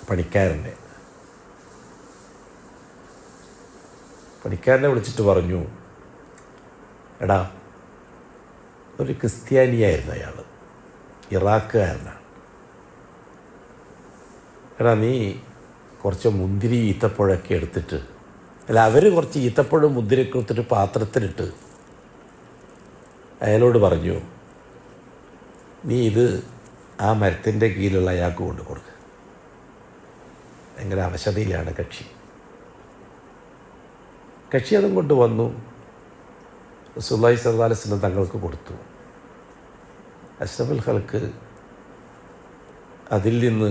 പണിക്കാരനെ വിളിച്ചിട്ട് പറഞ്ഞു, എടാ, ഒരു ക്രിസ്ത്യാനിയായിരുന്നു അയാൾ, ഇറാഖുകാരനാണ്. എടാ, നീ കുറച്ച് മുന്തിരി ഈത്തപ്പഴമൊക്കെ എടുത്തിട്ട്, അല്ല അവർ കുറച്ച് ഈത്തപ്പഴം മുന്തിരിയൊക്കെ എടുത്തിട്ട് പാത്രത്തിലിട്ട് അയാളോട് പറഞ്ഞു, നീ ഇത് ആ മരത്തിൻ്റെ കീഴിലുള്ള അയാൾക്ക് കൊണ്ടു കൊടുക്കുക. ഭയങ്കര അവശതയിലാണ് കക്ഷി അതും കൊണ്ടുവന്നു. റസൂലുള്ളാഹി സ്വല്ലല്ലാഹു അലൈഹി വസല്ലം തങ്ങൾക്ക് കൊടുത്തു. അഷ്റഫുൽ ഖൽക്ക് അതിൽ നിന്ന്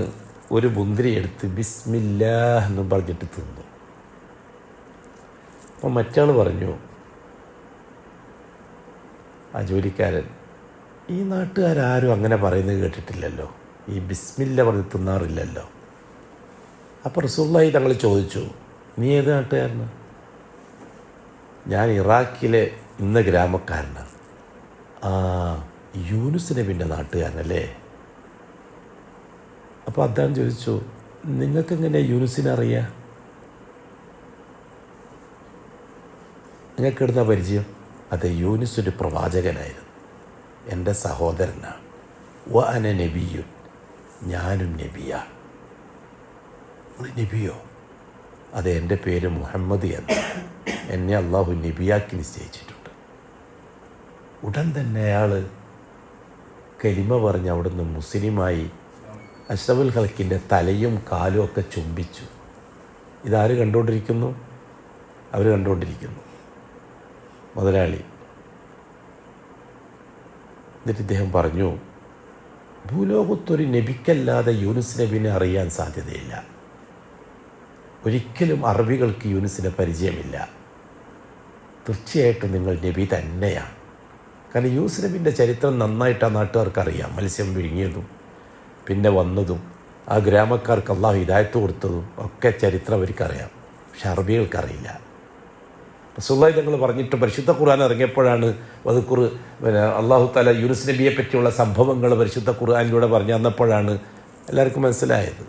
ഒരു മുന്തിരി എടുത്ത് ബിസ്മില്ലാഹ് എന്നും പറഞ്ഞിട്ട് തിന്നു. അപ്പോൾ മറ്റാൾ പറഞ്ഞു, ആ ജോലിക്കാരൻ, ഈ നാട്ടുകാരും അങ്ങനെ പറയുന്നത് കേട്ടിട്ടില്ലല്ലോ, ഈ ബിസ്മില്ല പറഞ്ഞ് തിന്നാറില്ലല്ലോ. അപ്പോൾ റസൂലുള്ളാഹി തങ്ങൾ ചോദിച്ചു, നീ ഏത് നാട്ടുകാരനാണ്? ഞാൻ ഇറാഖിലെ ഇന്ന ഗ്രാമക്കാരനാണ്. ആ, യൂനുസ് നബിൻ്റെ നാട്ടുകാരനല്ലേ? അപ്പോൾ അദ്ദേഹം ചോദിച്ചു, നിങ്ങൾക്കെങ്ങനെ യൂനുസിനെ അറിയാം? നിങ്ങൾക്ക് എടുത്ത പരിചയം? അതെ, യൂനുസ് ഒരു പ്രവാചകനായിരുന്നു, എൻ്റെ സഹോദരനാണ്. വ അന നബിയുൻ, ഞാനും നബിയാണ്. നബിയോ? അതെ, എൻ്റെ പേര് മുഹമ്മദ് എന്ന്. എന്നെ അള്ളാഹു നബിയാക്കി നിശ്ചയിച്ചിട്ടുണ്ട്. ഉടൻ തന്നെ അയാൾ കലിമ പറഞ്ഞ് അവിടുന്ന് മുസ്ലിമായി അഷ്റഫുൽ ഖൽക്കിൻ്റെ തലയും കാലും ഒക്കെ ചുംബിച്ചു. ഇതാര് കണ്ടുകൊണ്ടിരിക്കുന്നു? അവർ കണ്ടുകൊണ്ടിരിക്കുന്നു, മുതലാളി. എന്നിട്ട് ഇദ്ദേഹം പറഞ്ഞു, ഭൂലോകത്തൊരു നബിക്കല്ലാതെ യൂനുസ് നബിനെ അറിയാൻ സാധ്യതയില്ല. ഒരിക്കലും അറബികൾക്ക് യൂനുസിനെ പരിചയമില്ല. തീർച്ചയായിട്ടും നിങ്ങൾ നബി തന്നെയാണ്. കാരണം യൂനുസ് നബിൻ്റെ ചരിത്രം നന്നായിട്ട് ആ നാട്ടുകാർക്ക് അറിയാം. മത്സ്യം വിഴുങ്ങിയതും പിന്നെ വന്നതും ആ ഗ്രാമക്കാർക്ക് അള്ളാഹു ഹിദായത്ത് കൊടുത്തതും ഒക്കെ ചരിത്രം അവർക്കറിയാം. പക്ഷെ അറബികൾക്കറിയില്ല. റസൂലുള്ളാഹി തങ്ങൾ പറഞ്ഞിട്ട് പരിശുദ്ധ ഖുർആൻ ഇറങ്ങിയപ്പോഴാണ് വദ്കുർ അള്ളാഹു തആല യൂനുസ് നബിയെ പറ്റിയുള്ള സംഭവങ്ങൾ പരിശുദ്ധ ഖുർആനിലൂടെ പറഞ്ഞു തന്നപ്പോഴാണ് എല്ലാവർക്കും മനസ്സിലായത്.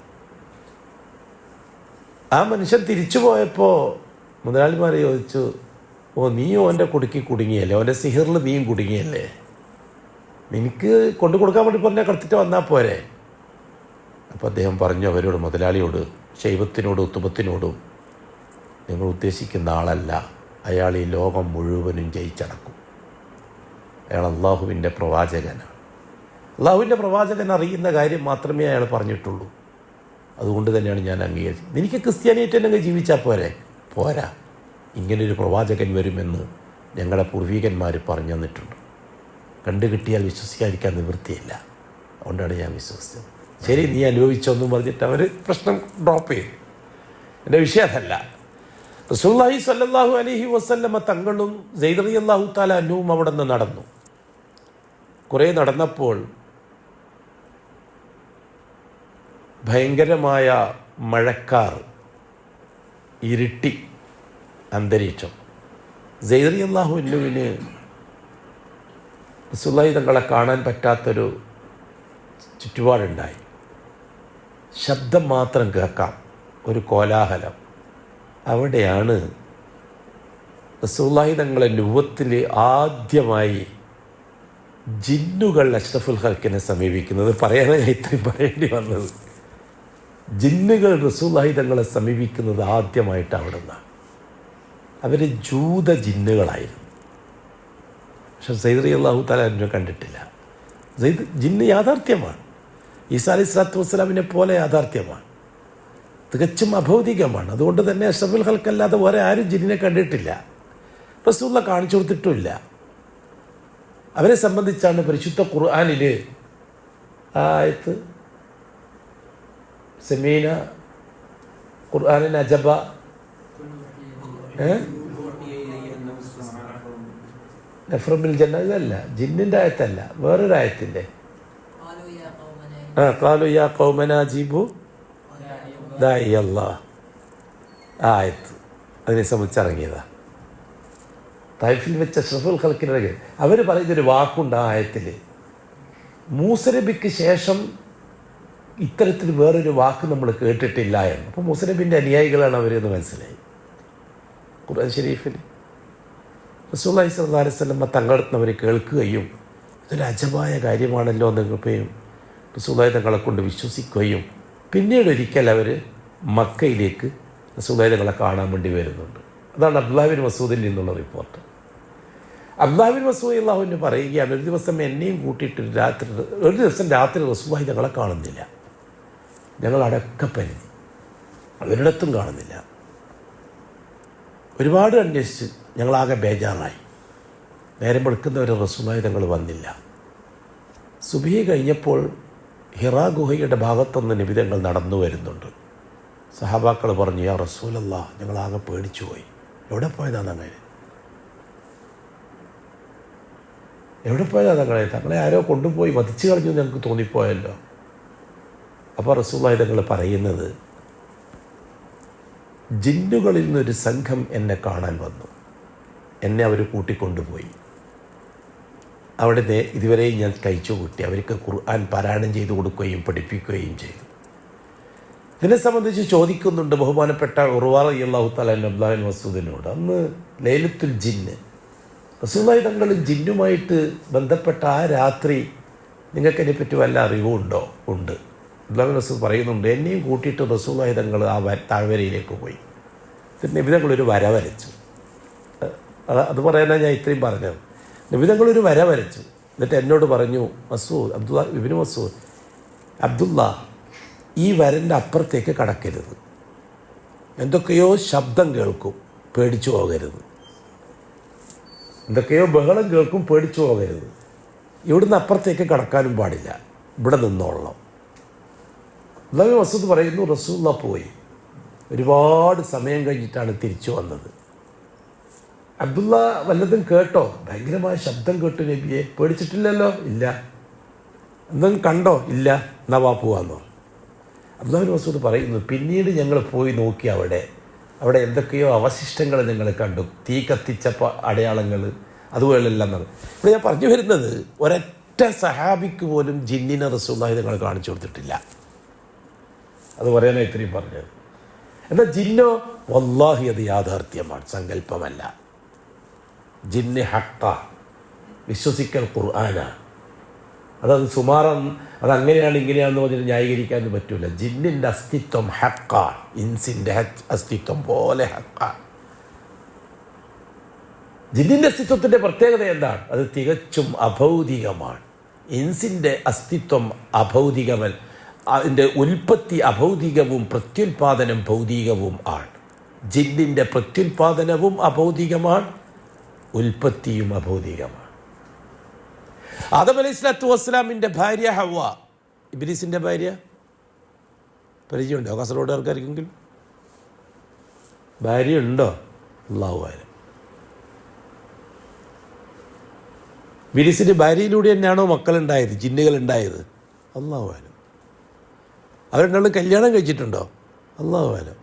ആ മനുഷ്യൻ തിരിച്ചു പോയപ്പോൾ മുതലാളിമാർ ചോദിച്ചു, ഓ, നീ ഓൻ്റെ കുടുക്കി കുടുങ്ങിയല്ലേ, ഓൻ്റെ സിഹിറിൽ നീയും കുടുങ്ങിയല്ലേ, നിനക്ക് കൊണ്ടു കൊടുക്കാൻ വേണ്ടി പറഞ്ഞാൽ കടത്തിട്ട് വന്നാൽ പോരെ? അപ്പോൾ അദ്ദേഹം പറഞ്ഞു അവരോട്, മുതലാളിയോട്, ശൈബത്തിനോടും ഉത്തുബത്തിനോടും, നിങ്ങൾ ഉദ്ദേശിക്കുന്ന ആളല്ല, അയാൾ ഈ ലോകം മുഴുവനും ജയിച്ചടക്കും. അയാൾ അള്ളാഹുവിൻ്റെ പ്രവാചകനാണ്. അള്ളാഹുവിൻ്റെ പ്രവാചകൻ അറിയുന്ന കാര്യം മാത്രമേ അയാൾ പറഞ്ഞിട്ടുള്ളൂ. അതുകൊണ്ട് തന്നെയാണ് ഞാൻ അംഗീകരിച്ചത്. എനിക്ക് ക്രിസ്ത്യാനിയായിട്ട് തന്നെ ജീവിച്ചാൽ പോരാ, ഇങ്ങനൊരു പ്രവാചകൻ വരുമെന്ന് ഞങ്ങളുടെ പൂർവികന്മാർ പറഞ്ഞു തന്നിട്ടുണ്ട്. കണ്ടു കിട്ടിയാൽ വിശ്വസിക്കാതിരിക്കാൻ നിവൃത്തിയില്ല. അതുകൊണ്ടാണ് ഞാൻ വിശ്വസിച്ചത്. ശരി, നീ അനുഭവിച്ചൊന്നും പറഞ്ഞിട്ട് അവർ പ്രശ്നം ഡ്രോപ്പ് ചെയ്തു. എൻ്റെ വിഷയം അതല്ല. റസൂലുള്ളാഹി സ്വല്ലല്ലാഹു അലൈഹി വസല്ലമ തങ്ങളും സെയ്ദ് റളിയല്ലാഹു തആല അൻഹുവും അവിടെ നിന്ന് നടന്നു. കുറേ നടന്നപ്പോൾ ഭയങ്കരമായ മഴക്കാർ, ഇരുട്ടി അന്തരീക്ഷം. സെയ്ദ് റളിയല്ലാഹു അൻഹുവിന് റസൂലുള്ളാഹി തങ്ങളെ കാണാൻ പറ്റാത്തൊരു ചുറ്റുപാടുണ്ടായി. ശബ്ദം മാത്രം കേൾക്കാം, ഒരു കോലാഹലം. അവിടെയാണ് റസൂലുള്ളാഹി തങ്ങളെ നുബുവത്തിൽ ആദ്യമായി ജിന്നുകൾ അഷ്റഫുൽ ഖൽക്കിനെ സമീപിക്കുന്നത്. പറയാനാണ് ഇത്രയും പറയേണ്ടി വന്നത്. ജിന്നുകൾ റസൂലുള്ളാഹി തങ്ങളെ സമീപിക്കുന്നത് ആദ്യമായിട്ട് അവിടെ നിന്നാണ്. അവർ ജൂത ജിന്നുകളായിരുന്നു. പക്ഷെ സെയ്ദ് റളിയല്ലാഹു തആല അൻഹു കണ്ടിട്ടില്ല. ജിന്ന് യാഥാർത്ഥ്യമാണ്. ഈസാ അലൈഹി സ്വലാത്തു വസ്സലാമിനെ പോലെ യാഥാർത്ഥ്യമാണ്, തികച്ചും അഭൗതികമാണ്. അതുകൊണ്ട് തന്നെ അഷ്റഫുൽ ഖൽക്കല്ലാതെ വേറെ ആരും ജിന്നിനെ കണ്ടിട്ടില്ല, റസൂലുള്ളാഹി കാണിച്ചു കൊടുത്തിട്ടുമില്ല. അവരെ സംബന്ധിച്ചാണ് പരിശുദ്ധ ഖുർആനിൽ ആയത്ത് സമീന ഖുർആനിൻ അജബ, നഫ്റുമിൽ ജന്ന, ഇതല്ല ജിന്നിൻ്റെ ആയത്തല്ല, വേറൊരു ആയത്തിൻ്റെ ഖാലു യാ ഖൗമനാ അജീബു ദാഇ അല്ലാഹ്, ആ ആയത്ത് അതിനെ സംബന്ധിച്ചിറങ്ങിയതാണ്. തൈഫിൽ വെച്ച അഷ്റഫുൽ ഖൽക്കിനിടയിൽ അവർ പറയുന്നൊരു വാക്കുണ്ട് ആ ആയത്തിൽ. മൂസ നബിക്ക് ശേഷം ഇത്തരത്തിൽ വേറൊരു വാക്ക് നമ്മൾ കേട്ടിട്ടില്ല എന്ന്. അപ്പോൾ മൂസ നബിൻ്റെ അനുയായികളാണ് അവരെന്ന് മനസ്സിലായി. ഖുർആൻ ഷരീഫിൽ റസൂലുള്ളാഹി സ്വല്ലല്ലാഹു അലൈഹി വസല്ലം തങ്ങളടുത്ത് അവർ കേൾക്കുകയും ഇതൊരു അജബായ കാര്യമാണല്ലോ എന്ന് കേൾക്കുകയും റസൂലുള്ളാഹി തങ്ങളെ കൊണ്ട് വിശ്വസിക്കുകയും പിന്നീട് ഒരിക്കൽ അവർ മക്കയിലേക്ക് റസൂലുള്ളാഹി തങ്ങളെ കാണാൻ വേണ്ടി വരുന്നുണ്ട്. അതാണ് അബ്ദുല്ലാഹി ബിൻ മസ്ഊദിൽ നിന്നുള്ള റിപ്പോർട്ട്. അബ്ദുല്ലാഹ് ബിൻ മസ്ഊദ് റളിയല്ലാഹു അൻഹു പറയുകയാണ്, ഒരു ദിവസം എന്നെയും കൂട്ടിയിട്ട് രാത്രി റസൂലുള്ളാഹി ഞങ്ങളെ കാണുന്നില്ല. ഞങ്ങൾ അടക്കപ്പരുതി, ഒരിടത്തും കാണുന്നില്ല. ഒരുപാട് അന്വേഷിച്ച് ഞങ്ങളാകെ ബേജാറായി. നേരം വെളുക്കുന്നവരെ റസൂലുള്ളാഹി തങ്ങൾ വന്നില്ല. സുബഹി കഴിഞ്ഞപ്പോൾ ഹിറാ ഗുഹയുടെ ഭാഗത്തൊന്ന് നബി തങ്ങൾ നടന്നു വരുന്നുണ്ട്. സഹാബാക്കൾ പറഞ്ഞു, യാ റസൂലല്ലാഹ്, ഞങ്ങളാകെ പേടിച്ചു പോയി. എവിടെ പോയതാണ് അങ്ങനെ? എവിടെ പോയതാണ് തങ്ങളെ? തങ്ങളെ ആരോ കൊണ്ടുപോയി വധിച്ചു കളഞ്ഞു ഞങ്ങൾക്ക് തോന്നിപ്പോയല്ലോ. അപ്പോൾ റസൂലുള്ളാഹി തങ്ങൾ പറയുന്നത്, ജിന്നുകളിൽ നിന്നൊരു സംഘം എന്നെ കാണാൻ വന്നു. എന്നെ അവർ കൂട്ടിക്കൊണ്ടുപോയി. അവിടെ ഇതുവരെയും ഞാൻ കഴിച്ചു കൂട്ടി. അവർക്ക് ഖുർആൻ പാരായണം ചെയ്തു കൊടുക്കുകയും പഠിപ്പിക്കുകയും ചെയ്തു. ഇതിനെ സംബന്ധിച്ച് ചോദിക്കുന്നുണ്ട് ബഹുമാനപ്പെട്ട ഉർവ റളിയല്ലാഹു തആല അബ്ദുല്ലാഹ് ബിൻ മസ്ഊദിനോട്. അന്ന് ലൈലത്തുൽ ജിന്ന്, റസൂലുള്ളാഹി തങ്ങൾ ജിന്നുമായിട്ട് ബന്ധപ്പെട്ട ആ രാത്രി നിങ്ങൾക്കതിനെപ്പറ്റി വല്ല അറിവുണ്ടോ? ഉണ്ട്. അബ്ദുല്ലാഹ് ബിൻ മസ്ഊദ് പറയുന്നുണ്ട്, എന്നെയും കൂട്ടിയിട്ട് റസൂലുള്ളാഹി തങ്ങൾ ആ താഴ്വരയിലേക്ക് പോയി. നബി തങ്ങളൊരു വര വരച്ചു. അത് പറയാനാണ് ഞാൻ ഇത്രയും പറഞ്ഞത്. നബി തങ്ങളൊരു വര വരച്ചു. എന്നിട്ട് എന്നോട് പറഞ്ഞു, മസ്ഊദ്, ഇബ്നു മസ്ഊദ്, അബ്ദുള്ള, ഈ വരൻ്റെ അപ്പുറത്തേക്ക് കടക്കരുത്. എന്തൊക്കെയോ ശബ്ദം കേൾക്കും, പേടിച്ചു പോകരുത്. എന്തൊക്കെയോ ബഹളം കേൾക്കും, പേടിച്ചു പോകരുത്. ഇവിടുന്ന് അപ്പുറത്തേക്ക് കടക്കാനും പാടില്ല, ഇവിടെ നിന്നോളണം. അബ്ദുല്ലാഹ് ബിൻ മസ്ഊദ് പറയുന്നു, റസൂലുള്ളാഹി പോയി. ഒരുപാട് സമയം കഴിഞ്ഞിട്ടാണ് തിരിച്ചു വന്നത്. അബ്ദുള്ള വല്ലതും കേട്ടോ? ഭയങ്കരമായ ശബ്ദം കേട്ടു നബിയെ. പേടിച്ചിട്ടില്ലല്ലോ? ഇല്ല. എന്തെങ്കിലും കണ്ടോ? ഇല്ല. എന്നാ വാ പോവാന്നോ? അബ്ദുല്ലാഹ് ബിൻ മസ്ഊദ് പറയുന്നു, പിന്നീട് ഞങ്ങൾ പോയി നോക്കി. അവിടെ എന്തൊക്കെയോ അവശിഷ്ടങ്ങൾ ഞങ്ങൾ കണ്ടു, തീ കത്തിച്ച അടയാളങ്ങൾ, അതുപോലെല്ലാം. ഇവിടെ ഞാൻ പറഞ്ഞു വരുന്നത്, ഒരൊറ്റ സഹാബിക്ക് പോലും ജിന്നിനെ റസൂലുള്ളാഹി തങ്ങൾ കാണിച്ചു കൊടുത്തിട്ടില്ല. അത് പറയാനാണ് ഇത്രയും പറഞ്ഞത്. എന്നാൽ ജിന്നോ, വല്ലാഹി അത് യാഥാർത്ഥ്യമാണ്, സങ്കല്പമല്ല. ജിന്ന് ഹക്ക, വിശ്വസിക്കൽ ഖുർആനാണ്. അതത് സുമാറം, അതങ്ങനെയാണ് ഇങ്ങനെയാണെന്ന് പറഞ്ഞിട്ട് ന്യായീകരിക്കാനൊന്നും പറ്റില്ല. ജിന്നിൻ്റെ അസ്തിത്വം ഹക്കാണ്, ഇൻസിൻ്റെ അസ്തിത്വം പോലെ ഹക്കാണ്. ജിന്നിൻ്റെ അസ്തിത്വത്തിൻ്റെ പ്രത്യേകത എന്താണ്? അത് തികച്ചും അഭൗതികമാണ്. ഇൻസിൻ്റെ അസ്തിത്വം അഭൗതികമൽ, അതിൻ്റെ ഉൽപ്പത്തി അഭൗതികവും പ്രത്യുൽപാദനം ഭൗതികവും ആണ്. ജിന്നിൻ്റെ പ്രത്യുൽപാദനവും അഭൗതികമാണ്, ഉൽപ്പത്തിയും അഭൗതികമാണ്. ആദം അലൈഹിസ്സലാത്തു വസ്സലാമിൻ്റെ ഭാര്യ ഹവ്വ, ഇബ്ലീസിൻ്റെ ഭാര്യ, പരിചയമുണ്ടോ? കാസർഗോഡുകാർക്കാർക്കെങ്കിലും ഭാര്യ ഉണ്ടോ? അല്ലാഹു അലം. ഇബ്ലീസിൻ്റെ ഭാര്യയിലൂടെ തന്നെയാണോ മക്കളുണ്ടായത്, ജിന്നുകളുണ്ടായത്? അല്ലാഹു അലം. അവരെന്നാളും കല്യാണം കഴിച്ചിട്ടുണ്ടോ? അല്ലാഹു അലം.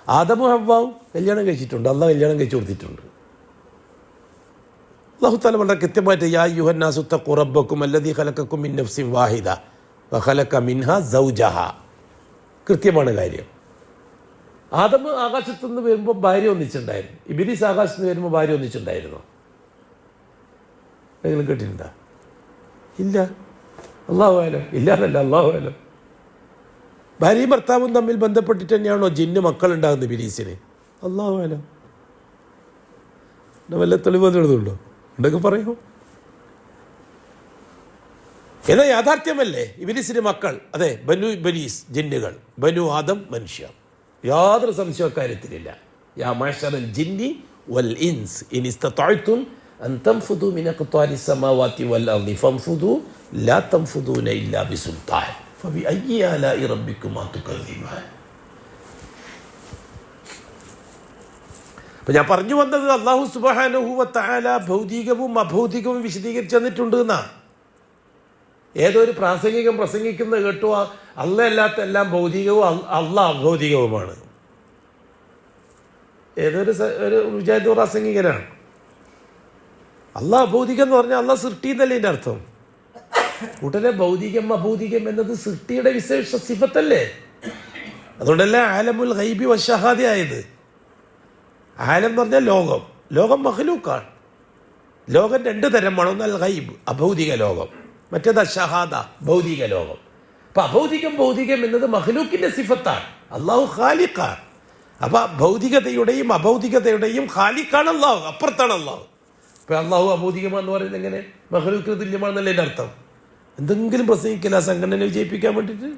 ആദമും ഹവ്വാവും കല്യാണം കഴിച്ചിട്ടുണ്ട്. അല്ലാഹു കല്യാണം കഴിച്ചു കൊടുത്തിട്ടുണ്ട്. അല്ലാഹു തആല വളരെ കൃത്യമായിട്ട്, യാ അയ്യുഹന്നാസു തഖൂ റബ്ബക്കും അല്ലദീ ഖലഖക്കും മിൻ നഫ്സിൻ വാഹിദ വഖലഖ മിൻഹാ സൗജഹ. കൃത്യമാണ് കാര്യം. ആദം ആകാശത്തു നിന്ന് വരുമ്പോൾ ഭാര്യ ഒന്നിച്ചുണ്ടായിരുന്നു. ഇബ്ലീസ് ആകാശത്ത് നിന്ന് വരുമ്പോൾ ഭാര്യ ഒന്നിച്ചുണ്ടായിരുന്നോ? നിങ്ങൾ കേട്ടിട്ടുണ്ടോ? ഇല്ല. അല്ലാഹു അലം. ഇല്ലാന്നല്ല, അല്ലാഹു അലം. ഭാര്യയും ഭർത്താവും തമ്മിൽ ബന്ധപ്പെട്ടിട്ട് തന്നെയാണോ ജിന്ന് മക്കളുണ്ടാകുന്നത് ഇബ്ലീസിന്? അല്ലാഹു അലം. വല്ല തെളിവെടുത്തുണ്ടോ? ഉണ്ടൊക്കെ പറയൂ. എന്നാൽ യാഥാർത്ഥ്യമല്ലേ ഇബ്ലീസിന് മക്കൾ? അതെ, ബനു ഇബ്ലീസ് ജിന്നുകൾ, ബനു ആദം മനുഷ്യർ. യാതൊരു സംശയ കാര്യത്തിലില്ല. യാ മഅ്ശറൽ ജിന്നി വൽ ഇൻസ് ഇൻ ഇസ്തതഅ്തും അൻ തൻഫുദു മിൻ അഖ്താരി സമാവാതി വൽ അർളി ഫൻഫുദു ലാ തൻഫുദൂന ഇല്ലാ ബിസുൽത്താൻ ഫബിഅയ്യി ആലാഇ റബ്ബിക്കുമാ തുകദ്ദിബാൻ. അപ്പം ഞാൻ പറഞ്ഞു വന്നത്, അല്ലാഹു സുബ്ഹാനഹു വ തആല ഭൗതികവും അഭൗതികവും വിശദീകരിച്ചു തന്നിട്ടുണ്ട് എന്നാ. ഏതൊരു പ്രാസംഗികം പ്രസംഗിക്കുന്നത് കേട്ടു, അല്ലാഹ് അല്ലാത്ത എല്ലാം ഭൗതികവും അല്ലാഹ് അഭൗതികവുമാണ്. ഏതൊരു മുജാഹിദ് പ്രാസംഗികനാണ്. അല്ലാഹ് അഭൗതികം എന്ന് പറഞ്ഞാൽ അല്ലാഹ് സൃഷ്ടി എന്നല്ലേ എൻ്റെ അർത്ഥം. കൂട്ടലെ ഭൗതികം അഭൗതികം എന്നത് സൃഷ്ടിയുടെ വിശേഷ സിഫത്തല്ലേ. അതുകൊണ്ടല്ലേ ആലമുൽ ഗൈബി വശഹാദ ആയത്. ആലം എന്ന് പറഞ്ഞാൽ ലോകം, ലോകം മഖ്ലൂക്കാണ്. ലോകം രണ്ട് തരമാണ്. ഒന്ന് അൽ ഗൈബ്, അഭൗതിക ലോകം, മറ്റേത് ഷഹാദ, ഭൗതിക ലോകം. അപ്പം അഭൗതികം ഭൗതികം എന്നത് മഖ്ലൂക്കിൻ്റെ സിഫത്താണ്. അള്ളാഹു ഖാലിഖാണ്. അപ്പം ഭൗതികതയുടെയും അഭൗതികതയുടെയും ഖാലിഖാണ് അള്ളാഹു, അപ്പുറത്താണ് അള്ളാഹു. ഇപ്പം അള്ളാഹു അഭൗതികമാണെന്ന് പറയുന്നത് എങ്ങനെ? മഖ്ലൂക്കിന് തുല്യമാണെന്നല്ലേ എൻ്റെ അർത്ഥം? എന്തെങ്കിലും പ്രസംഗിക്കില്ല ആ സംഘടനയെ വിജയിപ്പിക്കാൻ വേണ്ടിയിട്ട്.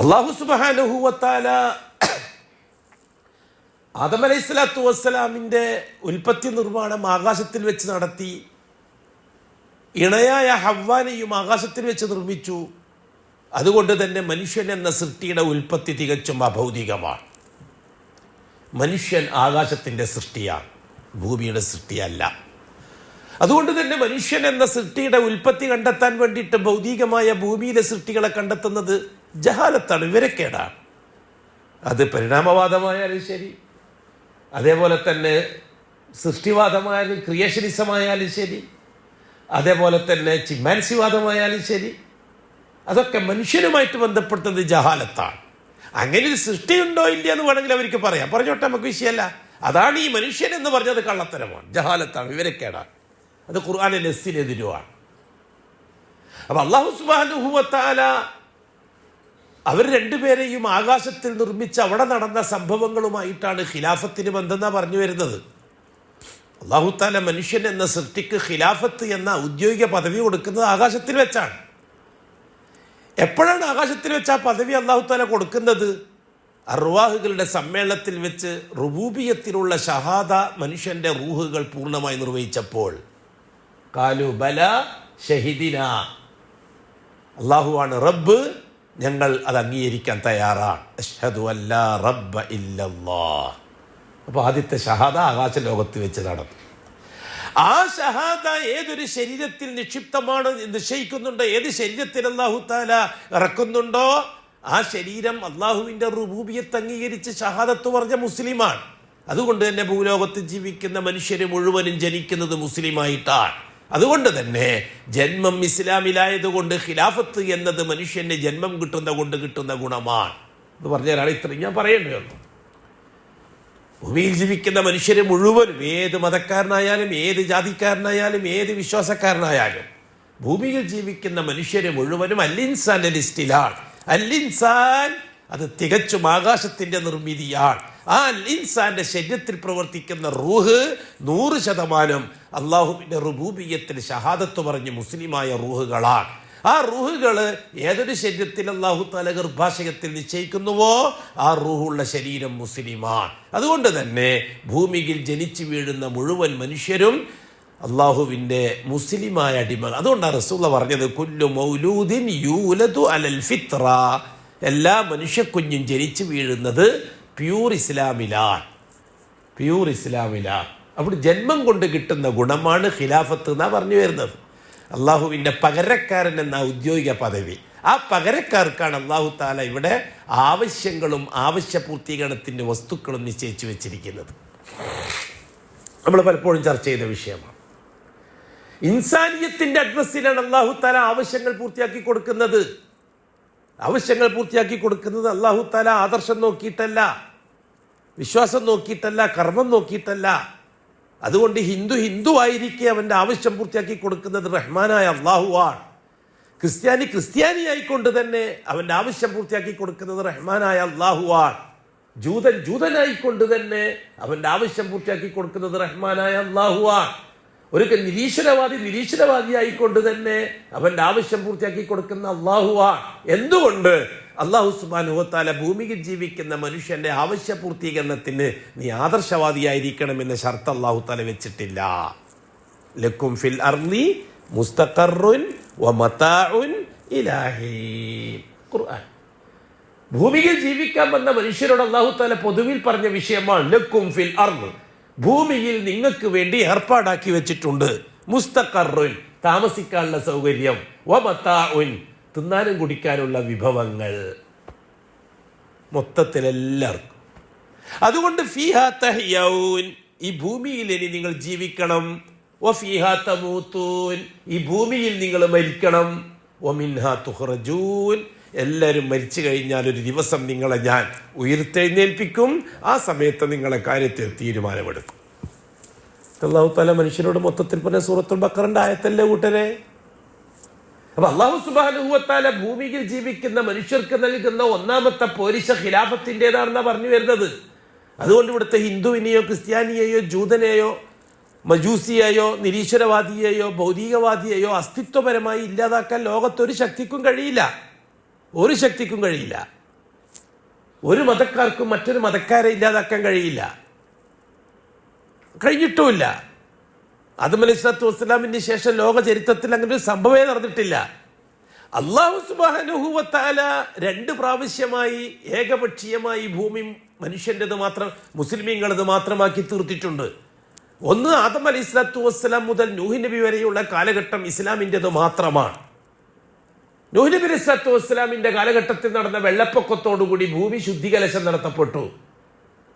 അള്ളാഹു സുബ്ഹാനഹു വ തആല ആദം അലൈഹിസ്സലാത്തു വസ്സലാമിൻ്റെ ഉൽപ്പത്തി നിർമ്മാണം ആകാശത്തിൽ വെച്ച് നടത്തി. ഇണയായ ഹവ്വാനെയും ആകാശത്തിൽ വെച്ച് നിർമ്മിച്ചു. അതുകൊണ്ട് തന്നെ മനുഷ്യൻ എന്ന സൃഷ്ടിയുടെ ഉൽപ്പത്തി തികച്ചും അഭൗതികമാണ്. മനുഷ്യൻ ആകാശത്തിൻ്റെ സൃഷ്ടിയാണ്, ഭൂമിയുടെ സൃഷ്ടിയല്ല. അതുകൊണ്ട് തന്നെ മനുഷ്യൻ എന്ന സൃഷ്ടിയുടെ ഉൽപ്പത്തി കണ്ടെത്താൻ വേണ്ടിയിട്ട് ഭൗതികമായ ഭൂമിയിലെ സൃഷ്ടികളെ കണ്ടെത്തുന്നത് ജഹാലത്താണ്, വിവരക്കേടാണ്. അത് പരിണാമവാദമായാലും ശരി, അതേപോലെ തന്നെ സൃഷ്ടിവാദമായാലും ക്രിയേഷനിസമായാലും ശരി, അതേപോലെ തന്നെ ചിമ്പാൻസിവാദമായാലും ശരി, അതൊക്കെ മനുഷ്യനുമായിട്ട് ബന്ധപ്പെട്ടത് ജഹാലത്താണ്. അങ്ങനെ ഒരു സൃഷ്ടിയുണ്ടോ ഇല്ല എന്ന് വേണമെങ്കിൽ അവർക്ക് പറയാം, പറഞ്ഞോട്ടെ, നമുക്ക് വിഷയമല്ല. അതാണ് ഈ മനുഷ്യൻ എന്ന് പറഞ്ഞത് കള്ളത്തരമാണ്, ജഹാലത്താണ്, വിവരക്കേടാണ്. അത് ഖുർആനിലെ നെസ്സിനെതിരുമാണ്. അപ്പം അല്ലാഹു സുബ്ഹാനഹു വ തആല അവർ രണ്ടുപേരെയും ആകാശത്തിൽ നിർമ്മിച്ച് അവിടെ നടന്ന സംഭവങ്ങളുമായിട്ടാണ് ഖിലാഫത്തിന് ബന്ധം പറഞ്ഞു വരുന്നത്. അല്ലാഹു തആല മനുഷ്യൻ എന്ന സൃഷ്ടിക്ക് ഖിലാഫത്ത് എന്ന ഔദ്യോഗിക പദവി കൊടുക്കുന്നത് ആകാശത്തിൽ വെച്ചാണ്. എപ്പോഴാണ് ആകാശത്തിൽ വെച്ച് ആ പദവി അല്ലാഹു തആല കൊടുക്കുന്നത്? അർവാഹുകളുടെ സമ്മേളനത്തിൽ വെച്ച് റുബൂബിയത്തിലുള്ള ഷഹാദ മനുഷ്യന്റെ റൂഹുകൾ പൂർണ്ണമായി നിർവഹിച്ചപ്പോൾ കാലു ബല ഷഹിദിന, അല്ലാഹുവാണ് റബ്ബ്, ഞങ്ങൾ അത് അംഗീകരിക്കാൻ തയ്യാറാണ്. അഷ്ഹദു അല്ലാ റബ്ബ ഇല്ലല്ലാഹ്. അപ്പോൾ ആദ്യത്തെ ഷഹാദ ആകാശ ലോകത്ത് വെച്ച് നടന്നു. ആ ഷഹാദ ഏതൊരു ശരീരത്തിൽ നിക്ഷിപ്തമാണ് നിശ്ചയിക്കുന്നുണ്ടോ, ഏത് ശരീരത്തിൽ അല്ലാഹു തആല ഇറക്കുന്നുണ്ടോ ആ ശരീരം അള്ളാഹുവിൻ്റെ റുബൂബിയത്ത് അംഗീകരിച്ച് ഷഹാദത്ത് പറഞ്ഞ മുസ്ലിമാണ്. അതുകൊണ്ട് തന്നെ ഭൂലോകത്ത് ജീവിക്കുന്ന മനുഷ്യർ മുഴുവനും ജനിക്കുന്നത് മുസ്ലിമായിട്ടാണ്. അതുകൊണ്ട് തന്നെ ജന്മം ഇസ്ലാമിലായതുകൊണ്ട് ഖിലാഫത്ത് എന്നത് മനുഷ്യന് ജന്മം കിട്ടുന്ന ഗുണമാണ് എന്ന് പറഞ്ഞാലാണ് ഇത്രയും ഞാൻ പറയേണ്ടതുള്ളൂ. ഭൂമിയിൽ ജീവിക്കുന്ന മനുഷ്യരെ മുഴുവനും, ഏത് മതക്കാരനായാലും ഏത് ജാതിക്കാരനായാലും ഏത് വിശ്വാസക്കാരനായാലും, ഭൂമിയിൽ ജീവിക്കുന്ന മനുഷ്യരെ മുഴുവനും അൽ-ഇൻസാന്റെ ലിസ്റ്റിലാണ്. അൽ-ഇൻസാൻ അത് തികച്ചും ആകാശത്തിന്റെ നിർമ്മിതിയാണ്. ആ അൽ-ഇൻസാന്റെ ശരീരത്തിൽ പ്രവർത്തിക്കുന്ന റൂഹ് 100% അള്ളാഹുവിന്റെ റുബൂബിയത്തിൽ ഷഹാദത്ത് പറഞ്ഞ് മുസ്ലിമായ റൂഹുകളാണ്. ആ റൂഹുകൾ ഏതൊരു ശരീരത്തിൽ അല്ലാഹു തആല ഗർഭാശയത്തിൽ നിശ്ചയിക്കുന്നുവോ ആ റൂഹുള്ള ശരീരം മുസ്ലിമാണ്. അതുകൊണ്ട് തന്നെ ഭൂമിയിൽ ജനിച്ചു വീഴുന്ന മുഴുവൻ മനുഷ്യരും അള്ളാഹുവിൻ്റെ മുസ്ലിമായ അടിമകൾ. അതുകൊണ്ടാണ് റസൂലുള്ളാഹി പറഞ്ഞത് കുല്ലു മൗലൂദിൻ യൂലദു അലൽ ഫിത്ര, എല്ലാ മനുഷ്യക്കുഞ്ഞും ജനിച്ചു വീഴുന്നത് പ്യൂർ ഇസ്ലാമിലാണ്. അവിടെ ജന്മം കൊണ്ട് കിട്ടുന്ന ഗുണമാണ് ഖിലാഫത്ത് എന്നാണ് പറഞ്ഞു വരുന്നത്. അള്ളാഹുവിൻ്റെ പകരക്കാരൻ എന്ന ഔദ്യോഗിക പദവി, ആ പകരക്കാർക്കാണ് അല്ലാഹു തആല ഇവിടെ ആവശ്യങ്ങളും ആവശ്യ പൂർത്തീകരണത്തിൻ്റെ വസ്തുക്കളും നിശ്ചയിച്ചു വെച്ചിരിക്കുന്നത്. നമ്മൾ പലപ്പോഴും ചർച്ച ചെയ്ത വിഷയമാണ്. ഇൻസാനിയത്തിൻ്റെ അഡ്രസ്സിലാണ് അല്ലാഹു തആല ആവശ്യങ്ങൾ പൂർത്തിയാക്കി കൊടുക്കുന്നത്. അല്ലാഹു തആല ആദർശം നോക്കിയിട്ടല്ല, വിശ്വാസം നോക്കിയിട്ടല്ല, കർമ്മം നോക്കിയിട്ടല്ല. അതുകൊണ്ട് ഹിന്ദു ആയിരിക്കെ അവൻ്റെ ആവശ്യം പൂർത്തിയാക്കി കൊടുക്കുന്നത് റഹ്മാനായ അള്ളാഹുവാണ്. ക്രിസ്ത്യാനി ആയിക്കൊണ്ട് തന്നെ അവൻ്റെ ആവശ്യം പൂർത്തിയാക്കി കൊടുക്കുന്നത് റഹ്മാനായ അള്ളാഹുവാണ്. ജൂതനായിക്കൊണ്ട് തന്നെ അവൻ്റെ ആവശ്യം പൂർത്തിയാക്കി കൊടുക്കുന്നത് റഹ്മാനായ അള്ളാഹുവാണ്. ഒരു നിരീശ്വരവാദി ആയിക്കൊണ്ട് തന്നെ അവൻ്റെ ആവശ്യം പൂർത്തിയാക്കി കൊടുക്കുന്ന അള്ളാഹുവാണ്. എന്തുകൊണ്ട്? അല്ലാഹു സുബ്ഹാനഹു വ തആല ഭൂമിയിൽ ജീവിക്കുന്ന മനുഷ്യന്റെ ആവശ്യ പൂർത്തീകരണത്തിന് നീ ആദർശവാദിയായിരിക്കണമെന്ന ഷർത്ത് അല്ലാഹു തആല വെച്ചിട്ടില്ല. ലക്കും ഫിൽ അർളി മുസ്തഖറുൻ വ മതാഉൻ ഇലാഹി. ഖുർആൻ. ഭൂമിയിൽ ജീവിക്കാൻ വന്ന മനുഷ്യരോട് അല്ലാഹു തആല പൊതുവിൽ പറഞ്ഞ വിഷയമാണ് ലക്കും ഫിൽ അർള്, ഭൂമിയിൽ നിങ്ങൾക്ക് വേണ്ടി ഏർപ്പാടാക്കി വെച്ചിട്ടുണ്ട്. മുസ്തഖറുൻ, താമസിക്കാനുള്ള സൗകര്യം, വ മതാഉൻ, തിന്നാനും കുടിക്കാനുള്ള വിഭവങ്ങൾ, മൊത്തത്തിലെല്ലാവർക്കും. അതുകൊണ്ട് ഫീഹാ തഹ്യൗൻ, ഈ ഭൂമിയിൽ ഇനി നിങ്ങൾ ജീവിക്കണം. വ ഫീഹാ തമൂതൂൻ, ഈ ഭൂമിയിൽ നിങ്ങൾ മരിക്കണം. വ മിൻഹാ തുഖ്റജൂൻ, എല്ലാവരും മരിച്ചു കഴിഞ്ഞാൽ ഒരു ദിവസം നിങ്ങളെ ഞാൻ ഉയർത്തെഴുന്നേൽപ്പിക്കും. ആ സമയത്ത് നിങ്ങളെ കാര്യത്തിൽ തീരുമാനമെടുക്കും. അല്ലാഹു തആല മനുഷ്യരോട് മൊത്തത്തിൽ പറഞ്ഞ സൂറത്തുൽ ബഖറയുടെ ആയത്തല്ലേ കൂട്ടരെ. അപ്പൊ അല്ലാഹു സുബ്ഹാനഹു വ തആല ഭൂമിയിൽ ജീവിക്കുന്ന മനുഷ്യർക്ക് നൽകുന്ന ഒന്നാമത്തെ പോരിശ ഖിലാഫത്തിൻ്റെതാണെന്നാണ് പറഞ്ഞു വരുന്നത്. അതുകൊണ്ട് ഇവിടുത്തെ ഹിന്ദുവിനെയോ ക്രിസ്ത്യാനിയെയോ ജൂതനെയോ മജൂസിയെയോ നിരീശ്വരവാദിയെയോ ഭൗതികവാദിയെയോ അസ്തിത്വപരമായി ഇല്ലാതാക്കാൻ ലോകത്തൊരു ശക്തിക്കും കഴിയില്ല. ഒരു ശക്തിക്കും കഴിയില്ല. ഒരു മതക്കാർക്കും മറ്റൊരു മതക്കാരെ ഇല്ലാതാക്കാൻ കഴിയില്ല, കഴിഞ്ഞിട്ടുമില്ല. ആദം അലൈഹിസ്സലാത്തു വസ്സലാമിന് ശേഷം ലോക ചരിത്രത്തിൽ അങ്ങനെ ഒരു സംഭവമേ നടന്നിട്ടില്ല. അല്ലാഹു സുബ്ഹാനഹു വ തആല 2 പ്രാവശ്യമായി ഏകപക്ഷീയമായി ഭൂമി മനുഷ്യൻ്റെത് മാത്രം, മുസ്ലിമീങ്ങളത് മാത്രമാക്കി തീർത്തിട്ടുണ്ട്. ഒന്ന് ആദം അലൈഹിസ്സലാത്തു വസ്സലാം മുതൽ നൂഹ് നബി വരെയുള്ള കാലഘട്ടം ഇസ്ലാമിൻ്റെത് മാത്രമാണ്. നൂഹ് നബി അലൈഹിസ്സലാത്തു വസ്സലാമിൻ്റെ കാലഘട്ടത്തിൽ നടന്ന വെള്ളപ്പൊക്കത്തോടുകൂടി ഭൂമി ശുദ്ധികലശം നടത്തപ്പെട്ടു.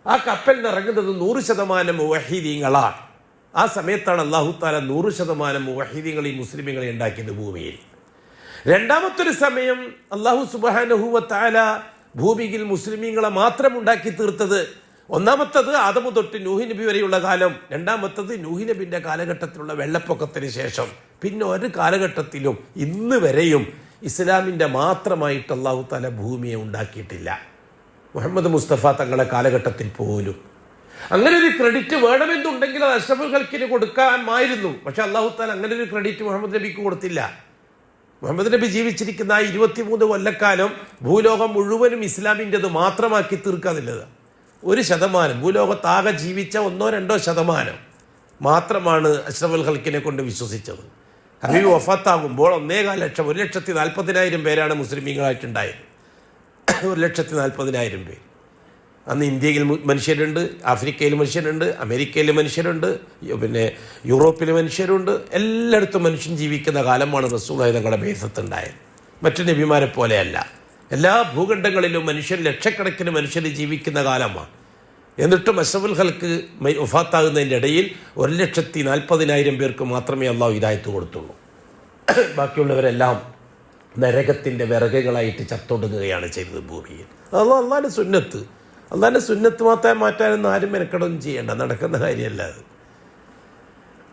ആ കപ്പൽ നിറങ്ങുന്നത് 100% മുവഹ്ഹിദീങ്ങളാണ്. ആ സമയത്താണ് അല്ലാഹു തആല 100% മുവഹ്ഹിദീങ്ങളെ മുസ്ലിമീങ്ങളെ ഉണ്ടാക്കിയത് ഭൂമിയിൽ. രണ്ടാമത്തൊരു സമയം അല്ലാഹു സുബ്ഹാനഹു വ തആല ഭൂമിയിൽ മുസ്ലിമീങ്ങളെ മാത്രം ഉണ്ടാക്കി തീർത്തത്. ഒന്നാമത്തത് ആദമു തൊട്ട് നൂഹ് നബി വരെയുള്ള കാലം, രണ്ടാമത്തത് നൂഹ് നബിൻ്റെ കാലഘട്ടത്തിലുള്ള വെള്ളപ്പൊക്കത്തിന് ശേഷം. പിന്നെ ഒരു കാലഘട്ടത്തിലും ഇന്ന് വരെയും ഇസ്ലാമിൻ്റെ മാത്രമായിട്ട് അല്ലാഹു തആല ഭൂമിയെ ഉണ്ടാക്കിയിട്ടില്ല. മുഹമ്മദ് മുസ്തഫ തങ്ങളുടെ കാലഘട്ടത്തിൽ പോലും. അങ്ങനെ ഒരു ക്രെഡിറ്റ് വേണമെന്നുണ്ടെങ്കിൽ അത് അഷ്റഫുൽ ഖൽക്കിന് കൊടുക്കാമായിരുന്നു. പക്ഷെ അല്ലാഹു തആല അങ്ങനെ ഒരു ക്രെഡിറ്റ് മുഹമ്മദ് നബിക്ക് കൊടുത്തില്ല. മുഹമ്മദ് നബി ജീവിച്ചിരിക്കുന്ന 23 കൊല്ലക്കാലം ഭൂലോകം മുഴുവനും ഇസ്ലാമിൻ്റെത് മാത്രമാക്കി തീർക്കാതില്ലത്. 1% ഭൂലോകത്താകെ ജീവിച്ച 1-2% മാത്രമാണ് അഷ്റഫുൽ ഖൽക്കിനെ കൊണ്ട് വിശ്വസിച്ചത്. ഹബീബ് വഫാത്താകുമ്പോൾ 1,400,000 1,40,000 പേരാണ് മുസ്ലിമീങ്ങളായിട്ടുണ്ടായത്. 1,40,000 പേര്. അന്ന് ഇന്ത്യയിൽ മനുഷ്യരുണ്ട്, ആഫ്രിക്കയിൽ മനുഷ്യരുണ്ട്, അമേരിക്കയിൽ മനുഷ്യരുണ്ട്, പിന്നെ യൂറോപ്പിൽ മനുഷ്യരുണ്ട്. എല്ലായിടത്തും മനുഷ്യൻ ജീവിക്കുന്ന കാലമാണ് റസൂലുള്ളാഹി തങ്ങളുടെ ബൈഅത്തുണ്ടായത്. മറ്റു നബിമാരെ പോലെയല്ല. എല്ലാ ഭൂഖണ്ഡങ്ങളിലും മനുഷ്യൻ ലക്ഷക്കണക്കിന് മനുഷ്യർ ജീവിക്കുന്ന കാലമാണ്. എന്നിട്ടും അഷ്റഫുൽ ഖൽക്ക് വഫാത്താകുന്നതിൻ്റെ ഇടയിൽ 1,40,000 പേർക്ക് മാത്രമേ അല്ലാഹു ഹിദായത്ത് കൊടുത്തുള്ളൂ. ബാക്കിയുള്ളവരെല്ലാം നരകത്തിൻ്റെ വിറകുകളായിട്ട് ചത്തൊടുങ്ങുകയാണ് ചെയ്തത് ഭൂമിയിൽ. അള്ളാഹിൻ്റെ സുന്നത്ത്. അള്ളാഹിൻ്റെ സുന്നത്ത് മാറ്റാനൊന്നും ആരും മെനക്കെടൊന്നും ചെയ്യേണ്ട, നടക്കുന്ന കാര്യമല്ല അത്.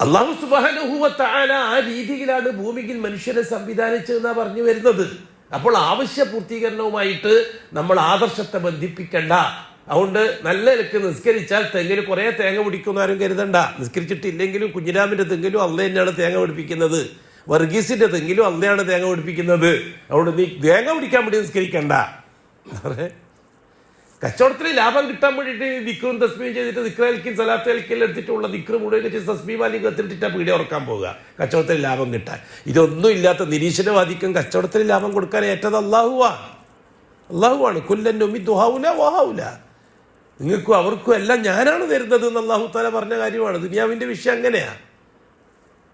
അല്ലാഹു സുബ്ഹാനഹു വ തആല ആ രീതിയിലാണ് ഭൂമിയിൽ മനുഷ്യരെ സംവിധാനിച്ചതെന്നാണ് പറഞ്ഞു വരുന്നത്. അപ്പോൾ ആവശ്യ പൂർത്തീകരണവുമായിട്ട് നമ്മൾ ആദർശത്തെ ബന്ധിപ്പിക്കണ്ട. അതുകൊണ്ട് നല്ല നിലക്ക് നിസ്കരിച്ചാൽ തെങ്ങിൽ കുറേ തേങ്ങ പിടിക്കുന്ന ആരും കരുതണ്ട. നിസ്കരിച്ചിട്ടില്ലെങ്കിലും കുഞ്ഞിരാമിൻ്റെ തെങ്ങിലും അള്ള തന്നെയാണ് തേങ്ങ പിടിപ്പിക്കുന്നത്, വർഗീസിൻ്റെ തെങ്ങിലും അള്ളയാണ് തേങ്ങ പിടിപ്പിക്കുന്നത്. അതുകൊണ്ട് നീ തേങ്ങ പിടിക്കാൻ വേണ്ടി നിസ്കരിക്കണ്ട. കച്ചവടത്തിൽ ലാഭം കിട്ടാൻ വേണ്ടിയിട്ട് ദിക്റും തസ്ബീഹും ചെയ്തിട്ട് ദിക്റൽക്കും സലാത്തൽക്കും എടുത്തിട്ടുള്ള ദിക്റ് മുഴുവൻ വെച്ച് തസ്ബീഹ് മാലിക്ക് എത്തിയിട്ടാണ് പീടിക ഉറക്കാൻ പോവുക കച്ചവടത്തിൽ ലാഭം കിട്ടാൻ. ഇതൊന്നും ഇല്ലാത്ത നിരീശ്വരവാദിക്കും കച്ചവടത്തിൽ ലാഭം കൊടുക്കാൻ ഏറ്റത് അള്ളാഹുവാണ്. കുല്ലൻ ഉമ്മിദു ഹൗല വഹൗല, നിങ്ങൾക്കും അവർക്കും എല്ലാം ഞാനാണ് തരുന്നത് എന്ന് അല്ലാഹു തആല പറഞ്ഞ കാര്യമാണ്. ദുനിയാവിൻ്റെ വിഷയം അങ്ങനെയാണ്.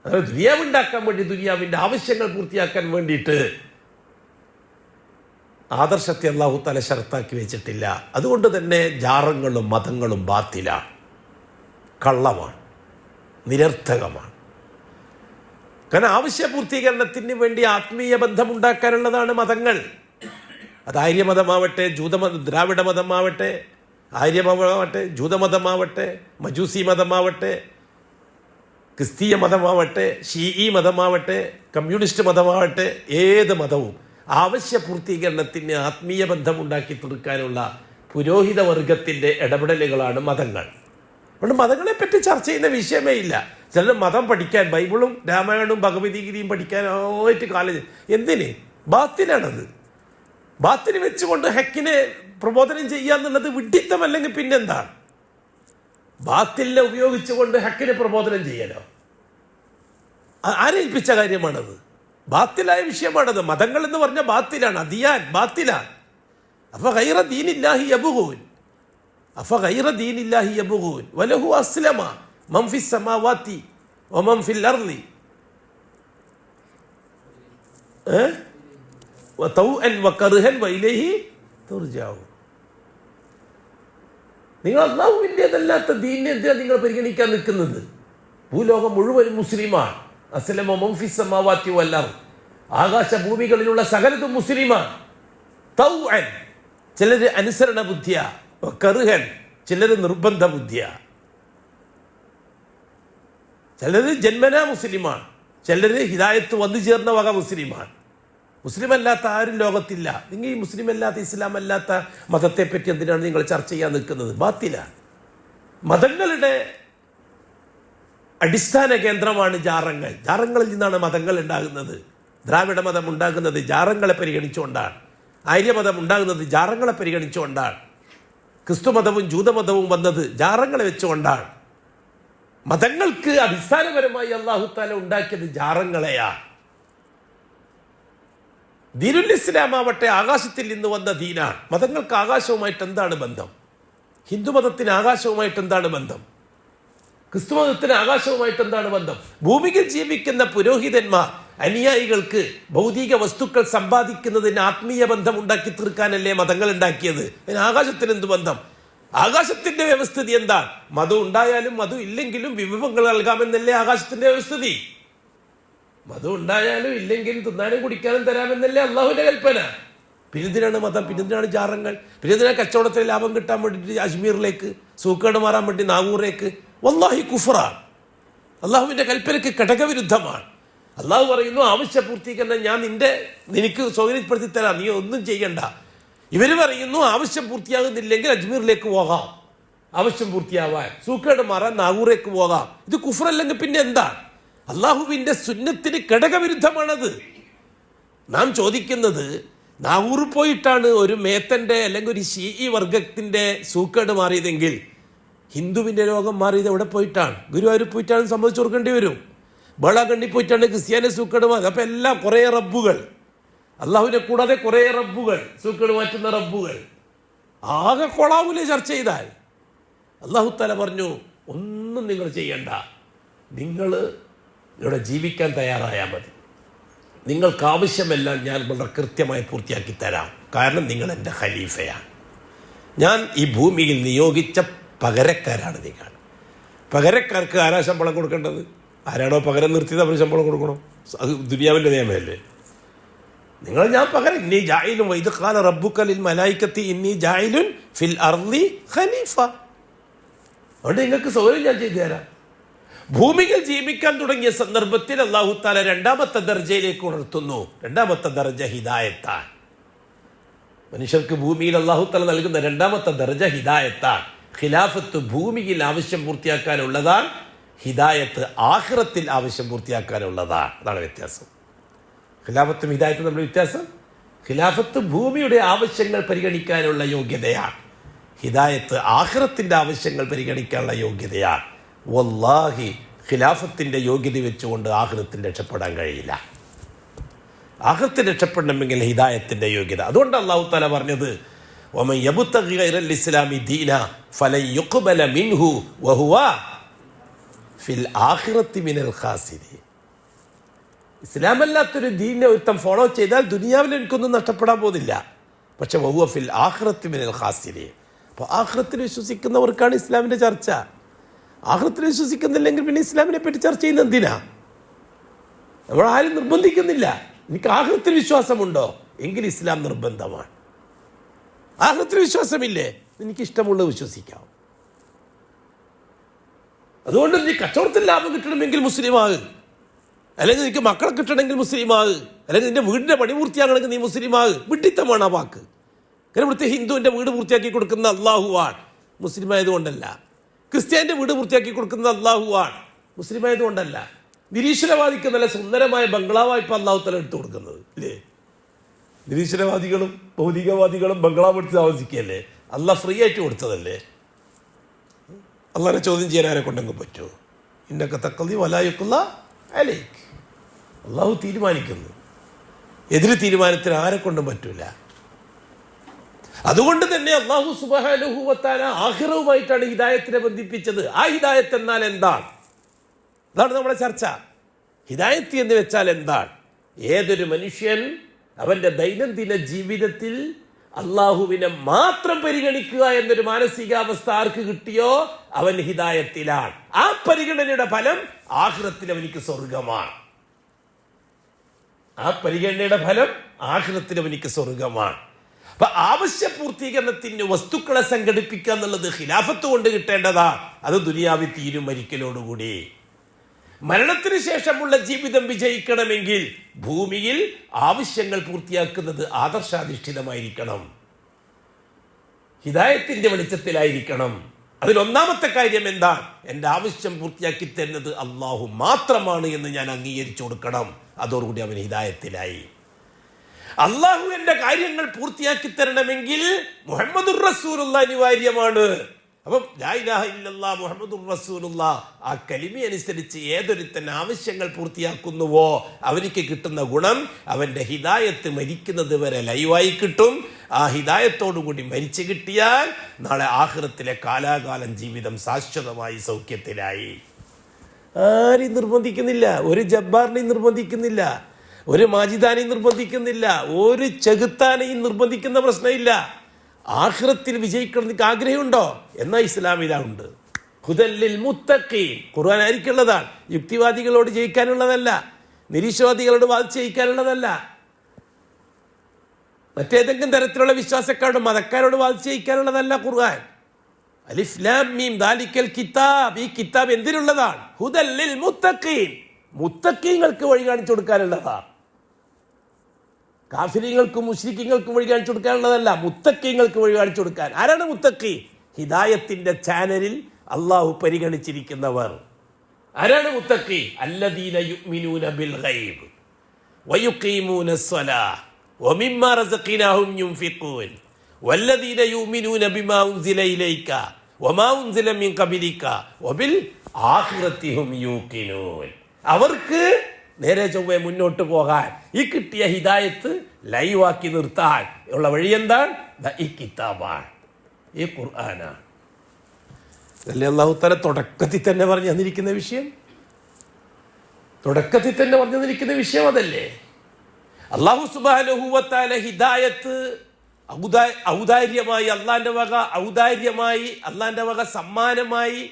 അതായത് ദുനിയാവുണ്ടാക്കാൻ വേണ്ടി, ദുനിയാവിൻ്റെ ആവശ്യങ്ങൾ പൂർത്തിയാക്കാൻ വേണ്ടിയിട്ട് ആദർശത്തെ അല്ലാഹു തആല ശർത്താക്കി വെച്ചിട്ടില്ല. അതുകൊണ്ട് തന്നെ ജാറങ്ങളും മതങ്ങളും ബാത്തിലാണ്, കള്ളമാണ്, നിരർത്ഥകമാണ്. കാരണം ആവശ്യ പൂർത്തീകരണത്തിന് വേണ്ടി ആത്മീയ ബന്ധമുണ്ടാക്കാനുള്ളതാണ് മതങ്ങൾ. അത് ആര്യമതമാവട്ടെ, ദ്രാവിഡ മതമാവട്ടെ, ആര്യമതമാവട്ടെ, ജൂതമതമാവട്ടെ, മജൂസി മതമാവട്ടെ, ക്രിസ്തീയ മതമാവട്ടെ, ഷീഈ മതമാവട്ടെ, കമ്മ്യൂണിസ്റ്റ് മതമാവട്ടെ, ഏത് മതവും ആവശ്യ പൂർത്തീകരണത്തിന് ആത്മീയ ബന്ധമുണ്ടാക്കി തീർക്കാനുള്ള പുരോഹിത വർഗത്തിൻ്റെ ഇടപെടലുകളാണ് മതങ്ങൾ. അതുകൊണ്ട് മതങ്ങളെപ്പറ്റി ചർച്ച ചെയ്യുന്ന വിഷയമേ ഇല്ല. ചിലർ മതം പഠിക്കാൻ ബൈബിളും രാമായണവും ഭഗവത്ഗീതയും പഠിക്കാനായിട്ട് കാലേജ് എന്തിന്? ബാത്തിലാണത്. ബാത്തിന് വെച്ചുകൊണ്ട് ഹക്കിനെ പ്രബോധനം ചെയ്യുക എന്നുള്ളത് വിഡ്ഢിത്തമല്ലെങ്കിൽ പിന്നെന്താണ്? ബാത്തിലിനെ ഉപയോഗിച്ചുകൊണ്ട് ഹക്കിനെ പ്രബോധനം ചെയ്യാനോ? ആരേൽപ്പിച്ച കാര്യമാണത്? ബാത്തിലായ വിഷയമാണത്. മതങ്ങൾ എന്ന് പറഞ്ഞാൽ ബാത്തിലാണ്, അതിയാൻ ബാത്തിലാണ്. അഫ ഗൈറ ദീനില്ലാഹി യബ്ഗൂൻ വലഹു അസ്ലമ മൻ ഫിസ് സമാവാതി വമൻ ഫിൽ അർളി വതൗഅൻ വകർഹൻ വഇലൈഹി തുർജഊൻ. നിങ്ങൾ അല്ലാഹുവിൻ്റെതല്ലാത്ത ദീനിനെ എന്തിനാണ് നിങ്ങൾ പരിഗണിക്കാൻ നിൽക്കുന്നത്? ഭൂലോകം മുഴുവൻ മുസ്ലിമാണ്. അസ്ലമ മൻ ഫിസ് സമാവാതി വൽ അർള്, ആകാശ ഭൂമികളിലുള്ള സകലതും മുസ്ലിമാണ്. തൗഅൻ, ചിലർ അനുസരണ ബുദ്ധിയ, കറുഹൻ, ചിലർ നിർബന്ധ ബുദ്ധിയ. ചിലർ ജന്മനാ മുസ്ലിമാണ്, ചിലർ ഹിദായത്ത് വന്നു ചേർന്ന വക മുസ്ലിമാണ്. മുസ്ലിം അല്ലാത്ത ആരും ലോകത്തില്ല. നിങ്ങൾ ഈ മുസ്ലിം അല്ലാത്ത ഇസ്ലാം അല്ലാത്ത മതത്തെപ്പറ്റി എന്തിനാണ് നിങ്ങൾ ചർച്ച ചെയ്യാൻ നിൽക്കുന്നത്? ബാത്തിലാണ്. മതങ്ങളുടെ അടിസ്ഥാന കേന്ദ്രമാണ് ജാറങ്ങൾ. ജാറങ്ങളിൽ നിന്നാണ് മതങ്ങൾ ഉണ്ടാകുന്നത്. ദ്രാവിഡ മതം ഉണ്ടാകുന്നത് ജാറങ്ങളെ പരിഗണിച്ചുകൊണ്ടാണ്. ആര്യമതം ഉണ്ടാകുന്നത് ജാറങ്ങളെ പരിഗണിച്ചുകൊണ്ടാണ്. ക്രിസ്തുമതവും ജൂതമതവും വന്നത് ജാറങ്ങളെ വെച്ചുകൊണ്ടാണ്. മതങ്ങൾക്ക് അടിസ്ഥാനപരമായി അല്ലാഹു തആല ഉണ്ടാക്കിയത് ജാറങ്ങളെയാണ്. ദീനുൽ ഇസ്ലാം ആവട്ടെ ആകാശത്തിൽ നിന്ന് വന്ന ദീനാണ്. മതങ്ങൾക്ക് ആകാശവുമായിട്ട് എന്താണ് ബന്ധം? ഹിന്ദുമതത്തിന് ആകാശവുമായിട്ട് എന്താണ് ബന്ധം? ക്രിസ്തുമതത്തിന് ആകാശവുമായിട്ട് എന്താണ് ബന്ധം? ഭൂമിയിൽ ജീവിക്കുന്ന പുരോഹിതന്മാർ അനുയായികൾക്ക് ഭൗതിക വസ്തുക്കൾ സമ്പാദിക്കുന്നതിന് ആത്മീയ ബന്ധം ഉണ്ടാക്കി തീർക്കാനല്ലേ മതങ്ങൾ ഉണ്ടാക്കിയത്? അതിന് ആകാശത്തിന് എന്ത് ബന്ധം? ആകാശത്തിന്റെ വ്യവസ്ഥിതി എന്താണ്? മതം ഉണ്ടായാലും മതം ഇല്ലെങ്കിലും വിഭവങ്ങൾ നൽകാമെന്നല്ലേ ആകാശത്തിന്റെ വ്യവസ്ഥിതി? മതം ഉണ്ടായാലും ഇല്ലെങ്കിലും തിന്നാനും കുടിക്കാനും തരാമെന്നല്ലേ അള്ളാഹുവിന്റെ കൽപ്പന. പിന്നെന്തിനാണ് മതം? പിന്നെന്തിനാണ് ജാറങ്ങൾ? പിന്നെന്തിനാണ് കച്ചവടത്തിൽ ലാഭം കിട്ടാൻ വേണ്ടിയിട്ട് അജ്മീറിലേക്ക്, സൂക്കേട് മാറാൻ വേണ്ടി നാഗൂറിലേക്ക്? വല്ലാഹി കുഫറാണ്. അള്ളാഹുവിന്റെ കൽപ്പനയ്ക്ക് ഘടകവിരുദ്ധമാണ്. അള്ളാഹു പറയുന്നു ആവശ്യപൂർത്തീകരണം ഞാൻ നിനക്ക് സൗകര്യപ്പെടുത്തി തരാം, നീ ഒന്നും ചെയ്യണ്ട. ഇവര് പറയുന്നു ആവശ്യം പൂർത്തിയാകുന്നില്ലെങ്കിൽ അജ്മീറിലേക്ക് പോകാം, ആവശ്യം പൂർത്തിയാവാൻ സൂക്കേട് മാറാൻ നാഗൂറേക്ക് പോകാം. ഇത് കുഫറല്ലെങ്കിൽ പിന്നെ എന്താ? അള്ളാഹുവിന്റെ സുന്നത്തിന് ഘടകവിരുദ്ധമാണത്. നാം ചോദിക്കുന്നത്, നാഗൂർ പോയിട്ടാണ് ഒരു മേത്തന്റെ അല്ലെങ്കിൽ ഒരു ഷീഇ വർഗത്തിന്റെ സൂക്കേട് മാറിയതെങ്കിൽ ഹിന്ദുവിന്റെ രോഗം മാറിയത് എവിടെ പോയിട്ടാണ്? ഗുരുവായൂർ പോയിട്ടാണ് സംബന്ധിച്ചു കൊടുക്കേണ്ടി വരും. ബളാഗണ്ണി പോയിട്ടാണ് ക്രിസ്ത്യാനി സൂക്കേട് മാറി. അപ്പൊ എല്ലാം കുറേ റബ്ബുകൾ, അള്ളാഹുവിനെ കൂടാതെ കുറേ റബ്ബുകൾ, സൂക്കേട് മാറ്റുന്ന റബ്ബുകൾ. ആകെ കൊളാവൂലെ ചർച്ച ചെയ്താൽ. അള്ളാഹു തആല പറഞ്ഞു, ഒന്നും നിങ്ങൾ ചെയ്യണ്ട, നിങ്ങൾ ഇവിടെ ജീവിക്കാൻ തയ്യാറായാൽ മതി. നിങ്ങൾക്ക് ആവശ്യമെല്ലാം ഞാൻ വളരെ കൃത്യമായി പൂർത്തിയാക്കി തരാം. കാരണം നിങ്ങൾ എൻ്റെ ഖലീഫയാണ്. ഞാൻ ഈ ഭൂമിയിൽ നിയോഗിച്ച പകരക്കാരാണ് നിങ്ങൾ. പകരക്കാർക്ക് ആരാ ശമ്പളം കൊടുക്കേണ്ടത്? ആരാണോ പകരം നിർത്തിയത് അവർ ശമ്പളം കൊടുക്കണം. അത് ദുനിയാവിൻ്റെ നിയമമല്ലേ? നിങ്ങൾ ഞാൻ പകരം ഇന്നി ജായിലും വൈദ് ഖാല റബ്ബുക ലിൽ മലായികത്തി ഇന്നി ജായിലുൻ ഫിൽ അർളി ഖലീഫ. അതുകൊണ്ട് നിങ്ങൾക്ക് സൗകര്യം ഞാൻ ചെയ്തു തരാം. ഭൂമിയിൽ ജീവിക്കാൻ തുടങ്ങിയ സന്ദർഭത്തിൽ അല്ലാഹു തആല രണ്ടാമത്തെ ദർജയിലേക്ക് ഉണർത്തുന്നു. രണ്ടാമത്തെ ദർജ ഹിദായത്താണ്. മനുഷ്യർക്ക് ഭൂമിയിൽ അല്ലാഹു തആല നൽകുന്ന രണ്ടാമത്തെ ദർജ ഹിദായത്താണ്. ഖിലാഫത്ത് ഭൂമിയിൽ ആവശ്യം പൂർത്തിയാക്കാനുള്ളതാണ്, ഹിദായത്ത് ആഖിറത്തിൽ ആവശ്യം പൂർത്തിയാക്കാനുള്ളതാണ്. അതാണ് വ്യത്യാസം. ഖിലാഫത്തും ഹിദായത്തും തമ്മിൽ വ്യത്യാസം. ഖിലാഫത്ത് ഭൂമിയുടെ ആവശ്യങ്ങൾ പരിഗണിക്കാനുള്ള യോഗ്യതയാണ്, ഹിദായത്ത് ആഖിറത്തിന്റെ ആവശ്യങ്ങൾ പരിഗണിക്കാനുള്ള യോഗ്യതയാണ്. വല്ലാഹി ഖിലാഫത്തിന്റെ യോഗ്യത വെച്ചുകൊണ്ട് ആഖിറത്തിൽ രക്ഷപ്പെടാൻ കഴിയില്ല. ആഖിറത്തിൽ രക്ഷപ്പെടണമെങ്കിൽ ഹിദായത്തിന്റെ യോഗ്യത. അതുകൊണ്ട് അല്ലാഹു തആല പറഞ്ഞത്, വമൻ യബ്തഗി ഗൈറൽ ഇസ്ലാമി ദീന ഫലൻ യുഖ്ബല മിൻഹു വഹുവ ഫിൽ ആഖിറത്തി മിനൽ ഖാസിരീൻ. ഇസ്ലാമല്ലാത്തൊരു ദീനിനെ ഒരുത്തം ഫോളോ ചെയ്താൽ ദുനിയാവിൽ എനിക്കൊന്നും നഷ്ടപ്പെടാൻ പോകുന്നില്ല. പക്ഷെ വഹുവ ഫിൽ ആഖിറത്തി മിനൽ ഖാസിരീൻ. അപ്പോൾ ആഖിറത്തിൽ വിശ്വസിക്കുന്നവർക്കാണ് ഇസ്ലാമിൻ്റെ ചർച്ച. ആഖിറത്തിൽ വിശ്വസിക്കുന്നില്ലെങ്കിൽ പിന്നെ ഇസ്ലാമിനെ പറ്റി ചർച്ച ചെയ്യുന്ന എന്തിനാ? നമ്മൾ ആരും നിർബന്ധിക്കുന്നില്ല. എനിക്ക് ആഖിറത്തിൽ വിശ്വാസമുണ്ടോ എങ്കിൽ ഇസ്ലാം നിർബന്ധമാണ്. ആഖിറത്തിൽ വിശ്വാസമില്ലേ, എനിക്കിഷ്ടമുള്ളത് വിശ്വസിക്കാം. അതുകൊണ്ട് നീ കച്ചവടത്തിൽ ലാഭം കിട്ടണമെങ്കിൽ മുസ്ലിമാകും, അല്ലെങ്കിൽ നിനക്ക് മക്കളെ കിട്ടണമെങ്കിൽ മുസ്ലിമാകും, അല്ലെങ്കിൽ നിന്റെ വീടിൻ്റെ പണി പൂർത്തിയാകണമെങ്കിൽ നീ മുസ്ലിമാകും. വിഡിത്തമാണ് ആ വാക്ക്. കാരണം ഇവിടുത്തെ ഹിന്ദുവിൻ്റെ വീട് പൂർത്തിയാക്കി കൊടുക്കുന്ന അള്ളാഹുവാണ്, മുസ്ലിം ആയതുകൊണ്ടല്ല. ക്രിസ്ത്യാനിൻ്റെ വീട് പൂർത്തിയാക്കി കൊടുക്കുന്നത് അള്ളാഹുവാണ്, മുസ്ലിം ആയതുകൊണ്ടല്ല. നിരീശ്വരവാദിക്ക് നല്ല സുന്ദരമായ ബംഗ്ലാവായിപ്പോൾ അള്ളാഹു തആല എടുത്തു കൊടുക്കുന്നത് ഇല്ലേ? നിരീശ്വരവാദികളും ഭൗതികവാദികളും ബംഗ്ലാവ് എടുത്ത് താമസിക്കുകയല്ലേ? അള്ളാഹ് ഫ്രീ ആയിട്ട് കൊടുത്തതല്ലേ? അള്ളാഹിനെ ചോദ്യം ചെയ്യാൻ ആരെ കൊണ്ടെങ്കിൽ പറ്റുമോ? ഇന്നക തഖ്ളി വലാ യുഖ്ളാ അലൈക്. അള്ളാഹു തീരുമാനിക്കുന്നു, എതിര് തീരുമാനത്തിന് ആരെ കൊണ്ടും പറ്റൂല. അതുകൊണ്ട് തന്നെ അല്ലാഹു സുബ്ഹാനഹു വ തആല ആഖിറവുമായിട്ടാണ് ഹിദായത്തിനെ ബന്ധിപ്പിച്ചത്. ആ ഹിദായത്ത് എന്നാൽ എന്താണ്? അതാണ് നമ്മുടെ ചർച്ച. ഹിദായത്ത് എന്ന് വെച്ചാൽ എന്താണ്? ഏതൊരു മനുഷ്യൻ അവൻ്റെ ദൈനംദിന ജീവിതത്തിൽ അള്ളാഹുവിനെ മാത്രം പരിഗണിക്കുക എന്നൊരു മാനസികാവസ്ഥ ആർക്ക് കിട്ടിയോ അവൻ ഹിദായത്തിലാണ്. ആ പരിഗണനയുടെ ഫലം ആഖിറത്തിൽ അവനിക്ക് സ്വർഗമാണ്. ആ പരിഗണനയുടെ ഫലം ആഖിറത്തിൽ അവനിക്ക് സ്വർഗമാണ്. അപ്പൊ ആവശ്യ പൂർത്തീകരണത്തിന് വസ്തുക്കളെ സംഘടിപ്പിക്കുക എന്നുള്ളത് ഖിലാഫത്ത് കൊണ്ട് കിട്ടേണ്ടതാണ്. അത് ദുനിയാവി തീരും മരിക്കലോടുകൂടി. മരണത്തിന് ശേഷമുള്ള ജീവിതം വിജയിക്കണമെങ്കിൽ ഭൂമിയിൽ ആവശ്യങ്ങൾ പൂർത്തിയാക്കുന്നത് ആദർശാധിഷ്ഠിതമായിരിക്കണം, ഹിദായത്തിന്റെ വെളിച്ചത്തിലായിരിക്കണം. അതിലൊന്നാമത്തെ കാര്യം എന്താ? എൻ്റെ ആവശ്യം പൂർത്തിയാക്കി തരുന്നത് അള്ളാഹു മാത്രമാണ് എന്ന് ഞാൻ അംഗീകരിച്ചു കൊടുക്കണം. അതോടുകൂടി അവൻ ഹിദായത്തിലായി. അള്ളാഹു എൻ്റെ കാര്യങ്ങൾ പൂർത്തിയാക്കി തരണമെങ്കിൽ മുഹമ്മദുർ റസൂലുള്ളാഹി അനിവാര്യമാണ്. അപ്പം ലാ ഇലാഹ ഇല്ലല്ലാഹ് മുഹമ്മദുർ റസൂലുള്ളാഹ് ആ കലിമ അനുസരിച്ച് ഏതൊരുത്തൻ ആവശ്യങ്ങൾ പൂർത്തിയാക്കുന്നുവോ അവനിക്ക് കിട്ടുന്ന ഗുണം അവൻ്റെ ഹിദായത്ത് മരിക്കുന്നത് വരെ ലൈവായി കിട്ടും. ആ ഹിദായത്തോടുകൂടി മരിച്ചു കിട്ടിയാൽ നാളെ ആഖിറത്തിലെ കാലാകാലം ജീവിതം ശാശ്വതമായി സൗഖ്യത്തിലായി. ആരെയും നിർബന്ധിക്കുന്നില്ല, ഒരു ജബ്ബാറിനെയും നിർബന്ധിക്കുന്നില്ല, ഒരു മാജിദാനെയും നിർബന്ധിക്കുന്നില്ല, ഒരു ചെകുത്താനെയും നിർബന്ധിക്കുന്ന പ്രശ്നമില്ല. ആഖിറത്തിൽ വിജയിക്കണം നിങ്ങൾക്ക് ആഗ്രഹമുണ്ടോ? എന്നാൽ ഇസ്ലാമിലുണ്ട്. ഹുദല്ലിൽ മുത്തഖീൻ, ഖുർആൻ ആയിരിക്കുള്ളതാണ്. യുക്തിവാദികളോട് ജയിക്കാനുള്ളതല്ല, നിരീശ്വരവാദികളോട് വാദിച്ച് ജയിക്കാനുള്ളതല്ല, മറ്റേതെങ്കിലും തരത്തിലുള്ള വിശ്വാസക്കാരോട് മതക്കാരോട് വാദിച്ച് ജയിക്കാനുള്ളതല്ല ഖുർആൻ. അലിഫ് ലാം മീം ദാലിക്കൽ കിതാബ്, ഈ കിതാബ് എന്തിനുള്ളതാണ്? ഹുദല്ലിൽ മുത്തഖീൻ, മുത്തഖീങ്ങൾക്ക് വഴി കാണിച്ചു കൊടുക്കാനുള്ളതാണ്. കാഫിരീങ്ങൾക്കും മുശ്രിക്കീങ്ങൾക്കും വഴി കാണിച്ചു കൊടുക്കാനുള്ളതല്ല, മുത്തഖീങ്ങൾക്ക് വഴി കാണിച്ചു കൊടുക്കാൻ. ആരാണ് മുത്തഖി? ഹിദായത്തിന്റെ ചാനലിൽ അള്ളാഹു പരിഗണിച്ചിരിക്കുന്നവർ. ആരാണ് മുത്തഖി? അല്ലദീന യുഅ്മിനൂന ബിൽ ഗൈബ് വയുഖീമൂനസ് സ്വലാഹ് വമിമ്മാ റസഖ്നാഹും യുൻഫിഖൂൻ വല്ലദീന യുഅ്മിനൂന ബിമാ ഉൻസില ഇലൈക വമാ ഉൻസില മിൻ ഖബലിക വബിൽ ആഖിറതി ഹും യൂഖിനൂൻ. അവർക്ക് നേരെ ചൊവ്വേ മുന്നോട്ട് പോകാൻ ഈ കിട്ടിയ ഹിദായത്ത് ലൈവാക്കി നിർത്താൻ ഉള്ള വഴി എന്താണ്? ഈ കിതാബാണ്, ഈ ഖുർആനാണ്. അല്ലേ അല്ലാഹു തആല തുടക്കത്തിൽ തന്നെ പറഞ്ഞു തന്നിരിക്കുന്ന വിഷയം, തുടക്കത്തിൽ തന്നെ പറഞ്ഞു തന്നിരിക്കുന്ന വിഷയം അതല്ലേ. അല്ലാഹു സുബ്ഹാനഹു വ തആല ഹിദായത്ത് ഔദാര്യമായി അള്ളാന്റെ വക, ഔദാര്യമായി അള്ളാന്റെ വക സമ്മാനമായി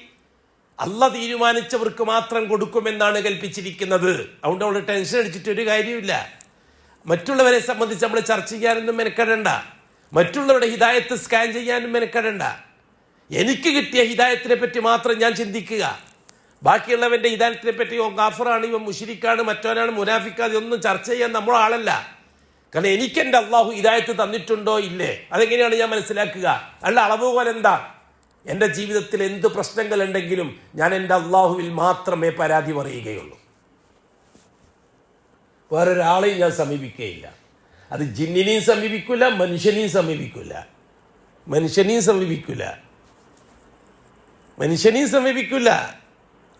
അള്ളാഹ് തീരുമാനിച്ചവർക്ക് മാത്രം കൊടുക്കുമെന്നാണ് കൽപ്പിച്ചിരിക്കുന്നത്. അതുകൊണ്ട് അവിടെ ടെൻഷൻ അടിച്ചിട്ടൊരു കാര്യമില്ല. മറ്റുള്ളവരെ സംബന്ധിച്ച് നമ്മൾ ചർച്ച ചെയ്യാനൊന്നും മെനക്കെടണ്ട, മറ്റുള്ളവരുടെ ഹിദായത്ത് സ്കാൻ ചെയ്യാനും മെനക്കെടണ്ട. എനിക്ക് കിട്ടിയ ഹിദായത്തിനെ പറ്റി മാത്രം ഞാൻ ചിന്തിക്കുക. ബാക്കിയുള്ളവൻ്റെ ഹിദായത്തിനെ പറ്റി ഇവൻ കാഫറാണ്, ഇവൻ മുശ്രിക്കാണ്, മറ്റവനാണ് മുനാഫിക്കാതെ ഒന്നും ചർച്ച ചെയ്യാൻ നമ്മളെ ആളല്ല. കാരണം എനിക്ക് എൻ്റെ അള്ളാഹു ഹിദായത്ത് തന്നിട്ടുണ്ടോ ഇല്ലേ, അതെങ്ങനെയാണ് ഞാൻ മനസ്സിലാക്കുക? അല്ല അളവുപോലെ എന്താ? എൻ്റെ ജീവിതത്തിൽ എന്ത് പ്രശ്നങ്ങളുണ്ടെങ്കിലും ഞാൻ എൻ്റെ അള്ളാഹുവിൽ മാത്രമേ പരാതി പറയുകയുള്ളൂ, വേറൊരാളെയും ഞാൻ സമീപിക്കുകയില്ല. അത് ജിന്നിനെയും സമീപിക്കില്ല, മനുഷ്യനെയും സമീപിക്കില്ല, മനുഷ്യനെയും സമീപിക്കില്ല.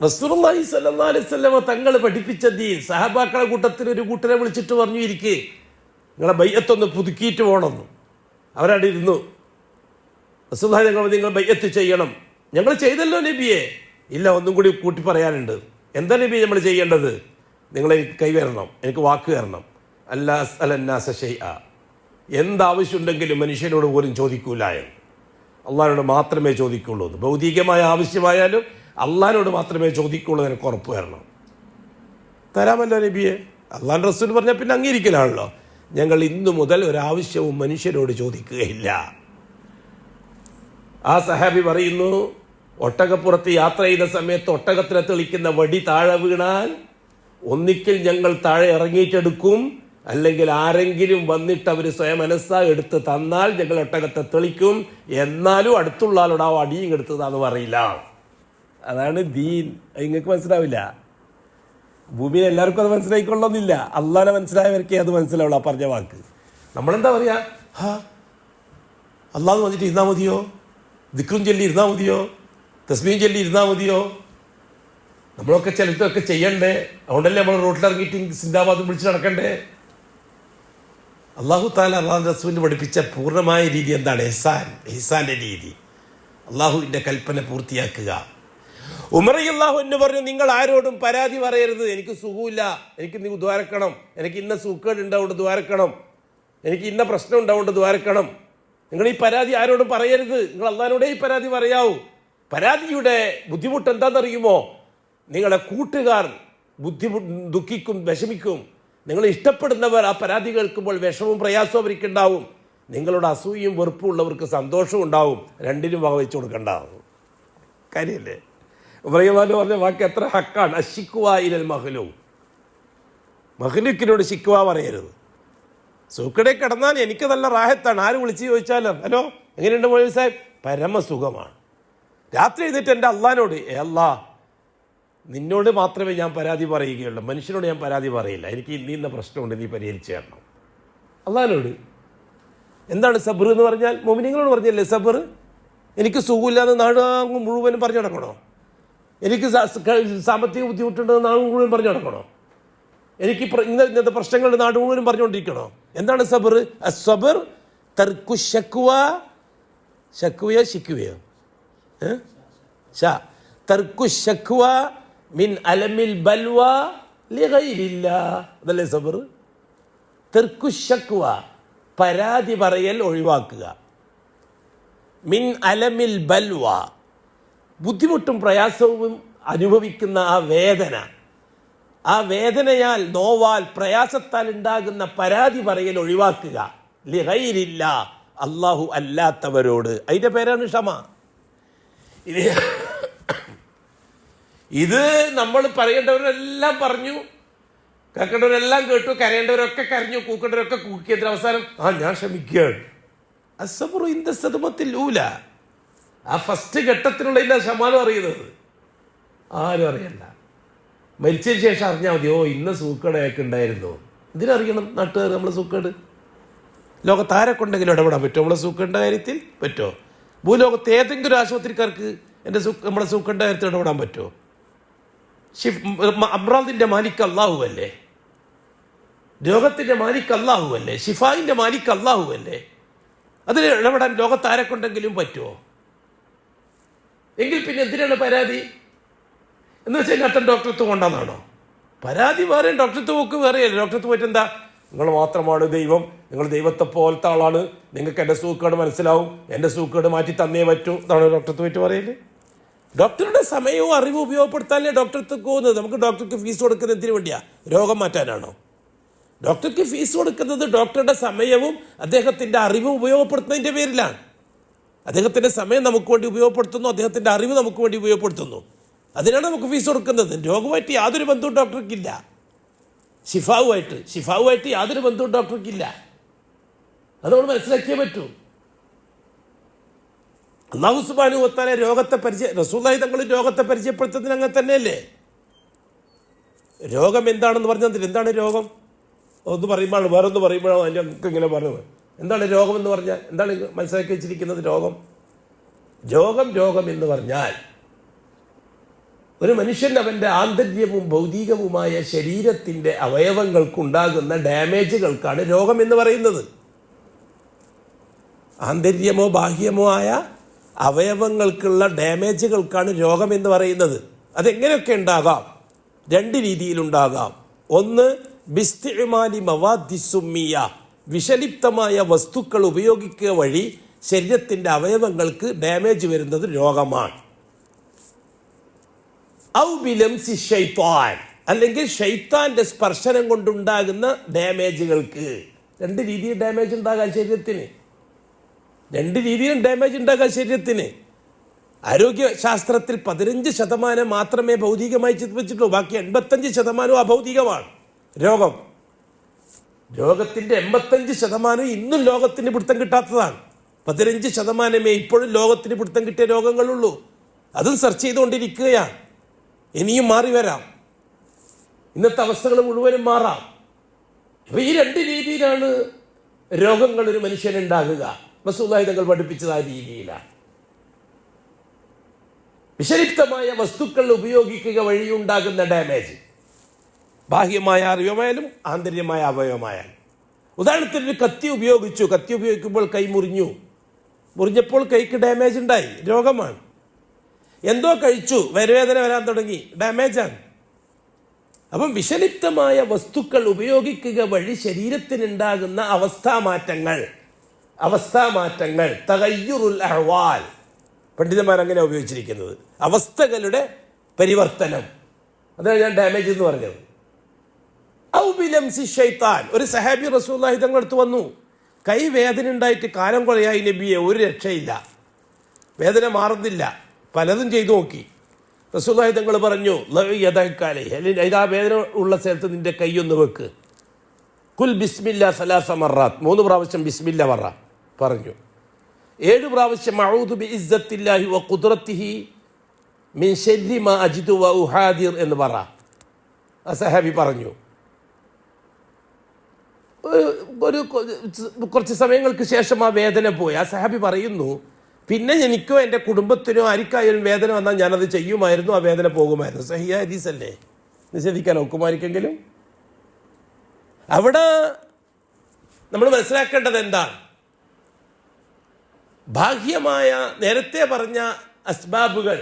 റസൂലുള്ളാഹി സ്വല്ലല്ലാഹു അലൈഹി വസല്ലം തങ്ങൾ പഠിപ്പിച്ച ദീൻ സഹാബാക്കളെ കൂട്ടത്തിൽ ഒരു കൂട്ടരെ വിളിച്ചിട്ട് പറഞ്ഞു, ഇരിക്ക്, നിങ്ങളെ ബൈഅത്തൊന്ന് പുതുക്കിയിട്ട് പോകണമെന്ന്. അവരവിടെ ഇരുന്നു. റസൂലുള്ളാഹി നിങ്ങൾ ബൈഅത്ത് ചെയ്യണം. ഞങ്ങൾ ചെയ്തല്ലോ നബിയെ. ഇല്ല, ഒന്നും കൂടി കൂട്ടി പറയാനുണ്ട്. എന്താ നബി നമ്മൾ ചെയ്യേണ്ടത്? നിങ്ങളെ കൈവരണം, എനിക്ക് വാക്ക് തരണം. അല്ലാ അസ്അലന്നാസ ശൈഅ, എന്താവശ്യമുണ്ടെങ്കിലും മനുഷ്യനോട് പോലും ചോദിക്കൂല, അള്ളാഹിനോട് മാത്രമേ ചോദിക്കുള്ളൂ. ഭൗതികമായ ആവശ്യമായാലും അള്ളാഹിനോട് മാത്രമേ ചോദിക്കുള്ളൂ, എനിക്ക് ഉറപ്പ് തരണം. തരാമല്ലോ നബിയെ. അള്ളാഹ് റസൂൽ പറഞ്ഞാൽ പിന്നെ അംഗീകരിക്കലാണല്ലോ. ഞങ്ങൾ ഇന്നു മുതൽ ഒരാവശ്യവും മനുഷ്യരോട് ചോദിക്കുകയില്ല. ആ സഹാബി പറയുന്നു, ഒട്ടകപ്പുറത്ത് യാത്ര ചെയ്ത സമയത്ത് ഒട്ടകത്തിനെ തെളിക്കുന്ന വടി താഴെ വീണാൽ ഒന്നിക്കൽ ഞങ്ങൾ താഴെ ഇറങ്ങിയിട്ടെടുക്കും, അല്ലെങ്കിൽ ആരെങ്കിലും വന്നിട്ട് അവർ സ്വയം മനസ്സാ എടുത്ത് തന്നാൽ ഞങ്ങൾ ഒട്ടകത്തെ തെളിക്കും. എന്നാലും അടുത്തുള്ള ആളോട് ആ വടിയും എടുത്തതാന്ന് പറയില്ല. അതാണ് ദീൻ. നിങ്ങൾക്ക് മനസ്സിലാവില്ല. ഭൂമിയിൽ എല്ലാവർക്കും അത് മനസ്സിലായിക്കൊള്ളുന്നില്ല. അള്ളാനെ മനസ്സിലായവർക്കേ അത് മനസ്സിലാവുള്ളൂ. ആ പറഞ്ഞ വാക്ക് നമ്മളെന്താ പറയാ? അള്ളാഹ് വന്നിട്ട് ഇരുന്നാൽ മതിയോ? ദിക്റും ചൊല്ലി ഇരുന്നാൽ മതിയോ? തസ്ബീഹും ചൊല്ലി ഇരുന്നാൽ മതിയോ? നമ്മളൊക്കെ ചിലതൊക്കെ ചെയ്യണ്ടേ? അതുകൊണ്ടല്ലേ നമ്മൾ റോട്ടിലിറങ്ങിയിട്ട് സിന്ദാബാദ് വിളിച്ച് നടക്കണ്ടേ? അള്ളാഹു താല അള്ളാഹു റസൂലിന് പഠിപ്പിച്ച പൂർണ്ണമായ രീതി എന്താണ്? ഇഹ്സാന്റെ രീതി. അള്ളാഹുവിൻ്റെ കൽപ്പന പൂർത്തിയാക്കുക. ഉമർ റളിയല്ലാഹു അൻഹു പറഞ്ഞു, നിങ്ങൾ ആരോടും പരാതി പറയരുത്. എനിക്ക് സുഖമില്ല, എനിക്ക് നീ ദ്വാരക്കണം, എനിക്ക് ഇന്ന സൂക്കേട് ഉണ്ടാവുകൊണ്ട് ദ്വാരക്കണം, എനിക്ക് ഇന്ന പ്രശ്നം ഉണ്ടാവുകൊണ്ട് ദ്വാരക്കണം. നിങ്ങൾ ഈ പരാതി ആരോടും പറയരുത്. നിങ്ങൾ അള്ളാഹിനോടേ ഈ പരാതി പറയാവൂ. പരാതിയുടെ ബുദ്ധിമുട്ട് എന്താണെന്നറിയുമോ? നിങ്ങളുടെ കൂട്ടുകാർ ദുഃഖിക്കും, വിഷമിക്കും. നിങ്ങൾ ഇഷ്ടപ്പെടുന്നവർ ആ പരാതി കേൾക്കുമ്പോൾ വിഷമവും പ്രയാസവും അവർക്കുണ്ടാവും. നിങ്ങളുടെ അസൂയയും വെറുപ്പും ഉള്ളവർക്ക് സന്തോഷവും ഉണ്ടാവും. രണ്ടിനും വക വെച്ച് കൊടുക്കണ്ടാവും. കാര്യമല്ലേ? ഉമറയ്യല്ലാഹു പറഞ്ഞ വാക്ക് എത്ര ഹക്കാണ്. അശിക്കുവ ഇലൽ മഹ്ലൂ, മഹ്ലൂക്കിനോട് ശിക്കുവ പറയരുത്. സൂക്കടെ കിടന്നാൽ എനിക്ക് നല്ല റാഹത്താണ്. ആര് വിളിച്ച് ചോദിച്ചാലും ഹലോ എങ്ങനെയുണ്ട് മൗലവി സാഹിബ്, പരമസുഖമാണ്. രാത്രി എഴുന്നേറ്റ് എൻ്റെ അള്ളാഹിനോട്, അല്ലാ നിന്നോട് മാത്രമേ ഞാൻ പരാതി പറയുകയുള്ളൂ, മനുഷ്യനോട് ഞാൻ പരാതി പറയില്ല, എനിക്ക് ഇന്ന പ്രശ്നമുണ്ട്, നീ പരിഹരിച്ചു തരണം. അള്ളാഹിനോട്. എന്താണ് സബർ എന്ന് പറഞ്ഞാൽ? മോമിനിങ്ങളോട് പറഞ്ഞല്ലേ സബർ? എനിക്ക് സുഖമില്ലാതെ നാട് മുഴുവനും പറഞ്ഞു നടക്കണോ? എനിക്ക് സാമ്പത്തിക ബുദ്ധിമുട്ടുണ്ടെന്ന് നാട് മുഴുവൻ പറഞ്ഞു നടക്കണോ? എനിക്ക് ഇന്നത്തെ പ്രശ്നങ്ങളുടെ നാട് മുഴുവനും പറഞ്ഞുകൊണ്ടിരിക്കണോ? എന്താണ് സബർ? അസ്സബർ തർക്കു ശക്വ, ശക്വയോ ശിക്കുവയോ? തർക്കു ശക്വ മിൻ അലമിൽ ബൽവ ലിഗൈരില്ലാ. അതല്ലേ സബർ? തർക്കു ശക്വ, പരാതി പറയൽ ഒഴിവാക്കുക. മിൻ അലമിൽ ബൽവ, ബുദ്ധിമുട്ടും പ്രയാസവും അനുഭവിക്കുന്ന ആ വേദനയാൽ നോവാൽ പ്രയാസത്താൽ ഉണ്ടാകുന്ന പരാതി പറയൽ ഒഴിവാക്കുക. ലിഗൈരില്ല, അല്ലാഹു അല്ലാത്തവരോട്. അതിൻ്റെ പേരാണ് ക്ഷമ. ഇത് നമ്മൾ പറയേണ്ടവരെല്ലാം പറഞ്ഞു, കേൾക്കേണ്ടവരെല്ലാം കേട്ടു, കരയേണ്ടവരൊക്കെ കരഞ്ഞു, കൂക്കേണ്ടവരൊക്കെ കൂക്കിയതിന് അവസാനം ഞാൻ ക്ഷമിക്കുകയാണ്. അസ്സബ്റു ഇൻദ സദ്മത്തിൽ ഊല, ആ ഫസ്റ്റ് ഘട്ടത്തിലുള്ള ഇതിൻ്റെ ക്ഷമാനം അറിയുന്നത് ആരും അറിയണ്ട. മരിച്ചതിന് ശേഷം അറിഞ്ഞാൽ മതി, ഇന്ന് സൂക്കേടൊക്കെ ഉണ്ടായിരുന്നു. ഇതിനറിയണം നാട്ടുകാർ നമ്മളെ സൂക്കേട്. ലോകത്ത് ആരെക്കൊണ്ടെങ്കിലും ഇടപെടാൻ പറ്റുമോ നമ്മളെ സൂക്കേണ്ട കാര്യത്തിൽ? പറ്റുമോ? ഭൂലോകത്ത് ഏതെങ്കിലും ആശുപത്രിക്കാർക്ക് നമ്മളെ സൂക്കേണ്ട കാര്യത്തിൽ ഇടപെടാൻ പറ്റുമോ? അമ്രാദിൻ്റെ മാലിക് അല്ലാഹു അല്ലേ? രോഗത്തിൻ്റെ മാലിക് അല്ലാഹു അല്ലേ? ഷിഫായിൻ്റെ മാലിക് അല്ലാഹു അല്ലേ? അതിൽ ഇടപെടാൻ ലോകത്ത് ആരെക്കൊണ്ടെങ്കിലും പറ്റുമോ? എങ്കിൽ പിന്നെ എന്തിനാണ് പരാതി? എന്ന് വെച്ചാൽ അത്തരം ഡോക്ടറത്ത് കൊണ്ടാന്നാണോ? പരാതി വേറെ, ഡോക്ടറത്ത് പോക്ക് വേറെയല്ലേ. ഡോക്ടറത്ത് പോയിട്ട് എന്താ, നിങ്ങൾ മാത്രമാണ് ദൈവം, നിങ്ങൾ ദൈവത്തെ പോലത്തെ ആളാണ്, നിങ്ങൾക്ക് എൻ്റെ സൂക്കേട് മനസ്സിലാവും, എൻ്റെ സൂക്കേട് മാറ്റി തന്നേ പറ്റൂ, അതാണ് ഡോക്ടറത്ത് പോയിട്ട് പറയല്. ഡോക്ടറുടെ സമയവും അറിവും ഉപയോഗപ്പെടുത്താനല്ലേ ഡോക്ടർക്ക് പോകുന്നത്. നമുക്ക് ഡോക്ടർക്ക് ഫീസ് കൊടുക്കുന്നത് എന്തിനു വേണ്ടിയാ? രോഗം മാറ്റാനാണോ? ഡോക്ടർക്ക് ഫീസ് കൊടുക്കുന്നത് ഡോക്ടറുടെ സമയവും അദ്ദേഹത്തിൻ്റെ അറിവും ഉപയോഗപ്പെടുത്തുന്നതിൻ്റെ പേരിലാണ്. അദ്ദേഹത്തിൻ്റെ സമയം നമുക്ക് വേണ്ടി ഉപയോഗപ്പെടുത്തുന്നു, അദ്ദേഹത്തിൻ്റെ അറിവ് നമുക്ക് വേണ്ടി ഉപയോഗപ്പെടുത്തുന്നു, അതിനാണ് നമുക്ക് ഫീസ് കൊടുക്കുന്നത്. രോഗമായിട്ട് യാതൊരു ബന്ധവും ഡോക്ടർക്കില്ല. ഷിഫാവുമായിട്ട് യാതൊരു ബന്ധവും ഡോക്ടർക്കില്ല. അതുകൊണ്ട് മനസ്സിലാക്കിയേ പറ്റൂ. അല്ലാഹു സുബ്ഹാനഹു വ തആല റസൂലുള്ളാഹി തങ്ങൾ രോഗത്തെ പരിചയപ്പെടുത്തുന്നതിന് അങ്ങനെ തന്നെയല്ലേ? രോഗം എന്താണെന്ന് പറഞ്ഞാൽ എന്താണ് രോഗം? ഒന്ന് പറയുമ്പോഴാണ് വേറൊന്ന് പറയുമ്പോഴാണ് അതിൻ്റെ നമുക്ക് ഇങ്ങനെ പറയുന്നത്. എന്താണ് രോഗം എന്ന് പറഞ്ഞാൽ? എന്താണ് മനസ്സിലാക്കി വെച്ചിരിക്കുന്നത്? രോഗം എന്ന് പറഞ്ഞാൽ ഒരു മനുഷ്യൻ അവൻ്റെ ആന്തര്യവും ഭൗതികവുമായ ശരീരത്തിൻ്റെ അവയവങ്ങൾക്കുണ്ടാകുന്ന ഡാമേജുകൾക്കാണ് രോഗം എന്ന് പറയുന്നത്. ആന്തര്യമോ ബാഹ്യമോ ആയ അവയവങ്ങൾക്കുള്ള ഡാമേജുകൾക്കാണ് രോഗം എന്ന് പറയുന്നത്. അതെങ്ങനെയൊക്കെ ഉണ്ടാകാം? രണ്ട് രീതിയിലുണ്ടാകാം. ഒന്ന്, ബിസ്തിഇമാലി മവാദി സുമ്മിയ, വിഷലിപ്തമായ വസ്തുക്കൾ ഉപയോഗിക്കുക വഴി ശരീരത്തിൻ്റെ അവയവങ്ങൾക്ക് ഡാമേജ് വരുന്നത് രോഗമാണ്. ഔ ബിലംസി ശൈത്താൻ, അല്ലെങ്കിൽ ശൈത്താൻ്റെ സ്പർശനം കൊണ്ടുണ്ടാകുന്ന ഡാമേജുകൾക്ക്. രണ്ട് രീതിയിൽ ഡാമേജ് ഉണ്ടാകാൻ ശരീരത്തിന്, രണ്ട് രീതിയിലും ഡാമേജ് ഉണ്ടാകാൻ ശരീരത്തിന്. ആരോഗ്യശാസ്ത്രത്തിൽ 15% മാത്രമേ ഭൗതികമായി ചിത്രിച്ചിട്ടുള്ളൂ, ബാക്കി 85% അഭൗതികമാണ്. രോഗത്തിൻ്റെ 85% ഇന്നും ലോകത്തിന് പിടുത്തം കിട്ടാത്തതാണ്. 15% ഇപ്പോഴും ലോകത്തിന് പിടുത്തം കിട്ടിയ രോഗങ്ങളുള്ളൂ. അതും സെർച്ച് ചെയ്തുകൊണ്ടിരിക്കുകയാണ്. ഇനിയും മാറി വരാം, ഇന്നത്തെ അവസ്ഥകൾ മുഴുവനും മാറാം. അപ്പോൾ ഈ രണ്ട് രീതിയിലാണ് രോഗങ്ങൾ ഒരു മനുഷ്യനുണ്ടാകുക. റസൂലുള്ളാഹി തങ്ങൾ പഠിപ്പിച്ചത് ആ രീതിയിലാണ്. വിഷലിപ്തമായ വസ്തുക്കൾ ഉപയോഗിക്കുക വഴിയുണ്ടാകുന്ന ഡാമേജ്, ബാഹ്യമായ അവയവമായാലും ആന്തരികമായ അവയവമായാലും. ഉദാഹരണത്തിന് ഒരു കത്തി ഉപയോഗിക്കുമ്പോൾ കൈ മുറിഞ്ഞപ്പോൾ കൈക്ക് ഡാമേജ് ഉണ്ടായി, രോഗമാണ്. എന്തോ കഴിച്ചു, വരവേദന വരാൻ തുടങ്ങി, ഡാമേജാണ്. അപ്പം വിഷലിപ്തമായ വസ്തുക്കൾ ഉപയോഗിക്കുക വഴി ശരീരത്തിനുണ്ടാകുന്ന അവസ്ഥാമാറ്റങ്ങൾ തഗയ്യുറുൽ അഹ്വാൽ, പണ്ഡിതന്മാർ അങ്ങനെ ഉപയോഗിച്ചിരിക്കുന്നത്. അവസ്ഥകളുടെ പരിവർത്തനം, അതാണ് ഞാൻ ഡാമേജ് എന്ന് പറഞ്ഞത്. ഔ ബിലംസി ശൈത്താൻ, ഒരു സഹാബി റസൂലുള്ളാഹി തങ്ങളുടെ അടുത്ത് വന്നു, കൈ വേദന ഉണ്ടായിട്ട് കാലം കൊളയായി നബിയെ, ഒരു രക്ഷയില്ല, വേദന മാറുന്നില്ല, പലതും ചെയ്തു നോക്കി. റസൂലുള്ളാഹി തങ്ങൾ പറഞ്ഞു, അല്ലെങ്കിൽ ആ വേദന ഉള്ള സ്ഥലത്ത് നിന്റെ കൈയൊന്ന് വെക്ക്, കുൽ ബിസ്മില്ലാ സലാസ മറാത്ത്, 3 പ്രാവശ്യം ബിസ്മില്ല പറഞ്ഞു. 7 പ്രാവശ്യം അഊദു ബി ഇസ്സത്തില്ലാഹി വ ഖുദ്റത്തിഹി മിൻ ശർരി മാ അജിദു വ ഉഹാദിർ എന്ന് പറ. ആ സഹാബി പറഞ്ഞു. ഒരു കുറച്ച് സമയങ്ങൾക്ക് ശേഷം ആ വേദന പോയി. ആ സഹാബി പറയുന്നു, പിന്നെ എനിക്കോ എൻ്റെ കുടുംബത്തിനോ ആർക്കായാലും വേദന വന്നാൽ ഞാനത് ചെയ്യുമായിരുന്നു, ആ വേദന പോകുമായിരുന്നു. സഹിയ ഹദീസല്ലേ, നിഷേധിക്കാൻ ഒക്കുമായിരിക്കെങ്കിലും. അവിടെ നമ്മൾ മനസ്സിലാക്കേണ്ടത് എന്താണ്? ബാഹ്യമായ നേരത്തെ പറഞ്ഞ അസ്ബാബുകൾ,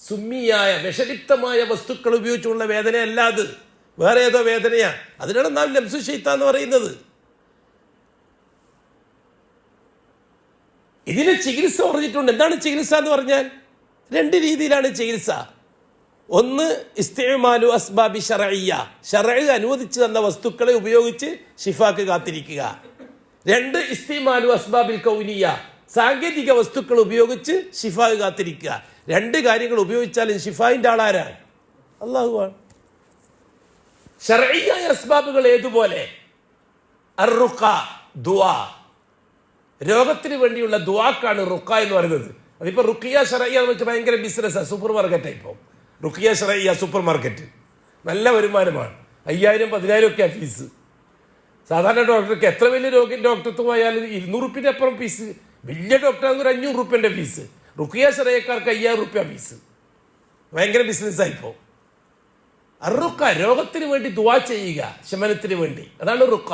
സുമ്മിയായ വിഷലിപ്തമായ വസ്തുക്കൾ ഉപയോഗിച്ചുള്ള വേദനയല്ല, അത് വേറെ ഏതോ വേദനയാണ്. അതിനാണ് നാം ലംസു ശൈത്താൻ എന്ന് പറയുന്നത്. ഇതിന് ചികിത്സ പറഞ്ഞിട്ടുണ്ട്. എന്താണ് ചികിത്സ എന്ന് പറഞ്ഞാൽ? 2 രീതിയിലാണ് ചികിത്സ. ഒന്ന്, ഇസ്തിഅമാലു അസ്ബാബി ശർഇയ്യ, ശർഇ അനുവദിച്ചു തന്ന വസ്തുക്കളെ ഉപയോഗിച്ച് ഷിഫാക്ക് കാത്തിരിക്കുക. 2, ഇസ്തിഅമാലു അസ്ബാബിൽ കൗനിയ്യ, സാങ്കേതിക വസ്തുക്കൾ ഉപയോഗിച്ച് ഷിഫാക്ക് കാത്തിരിക്കുക. 2 കാര്യങ്ങൾ ഉപയോഗിച്ചാലും ഷിഫായിൻ്റെ ആളാരാണ്? അല്ലാഹുവാണ്. ശർഇയ്യായ അസ്ബാബുകൾ ഏതുപോലെ? അർറുഖ, ദുആ, രോഗത്തിന് വേണ്ടിയുള്ള ദുആക്കാണ് റുഖ എന്ന് പറയുന്നത്. അതിപ്പോൾ റുഖിയ ശർഇയ്യ എന്ന് വെച്ചാൽ ഭയങ്കര ബിസിനസ്സാണ്, സൂപ്പർ മാർക്കറ്റാണ്. ഇപ്പോൾ റുഖിയ ശർഇയ്യ സൂപ്പർ മാർക്കറ്റ്, നല്ല വരുമാനമാണ്. 5000 10,000 ഒക്കെയാണ് ഫീസ്. സാധാരണ ഡോക്ടർക്ക് എത്ര വലിയ ഡോക്ടർക്ക് പോയാലും 200 റുപ്യൻ്റെ അപ്പുറം ഫീസ്. വലിയ ഡോക്ടറാണെങ്കിൽ 500 റുപ്യൻ്റെ ഫീസ്. റുഖിയ ശർഇയ്യക്കാർക്ക് 5000 റുപ്യ ഫീസ്. ഭയങ്കര ബിസിനസ്സാണ് ഇപ്പോൾ. അറുഖ, രോഗത്തിന് വേണ്ടി ദുആ ചെയ്യുക, ശമനത്തിന് വേണ്ടി, അതാണ് റുഖ.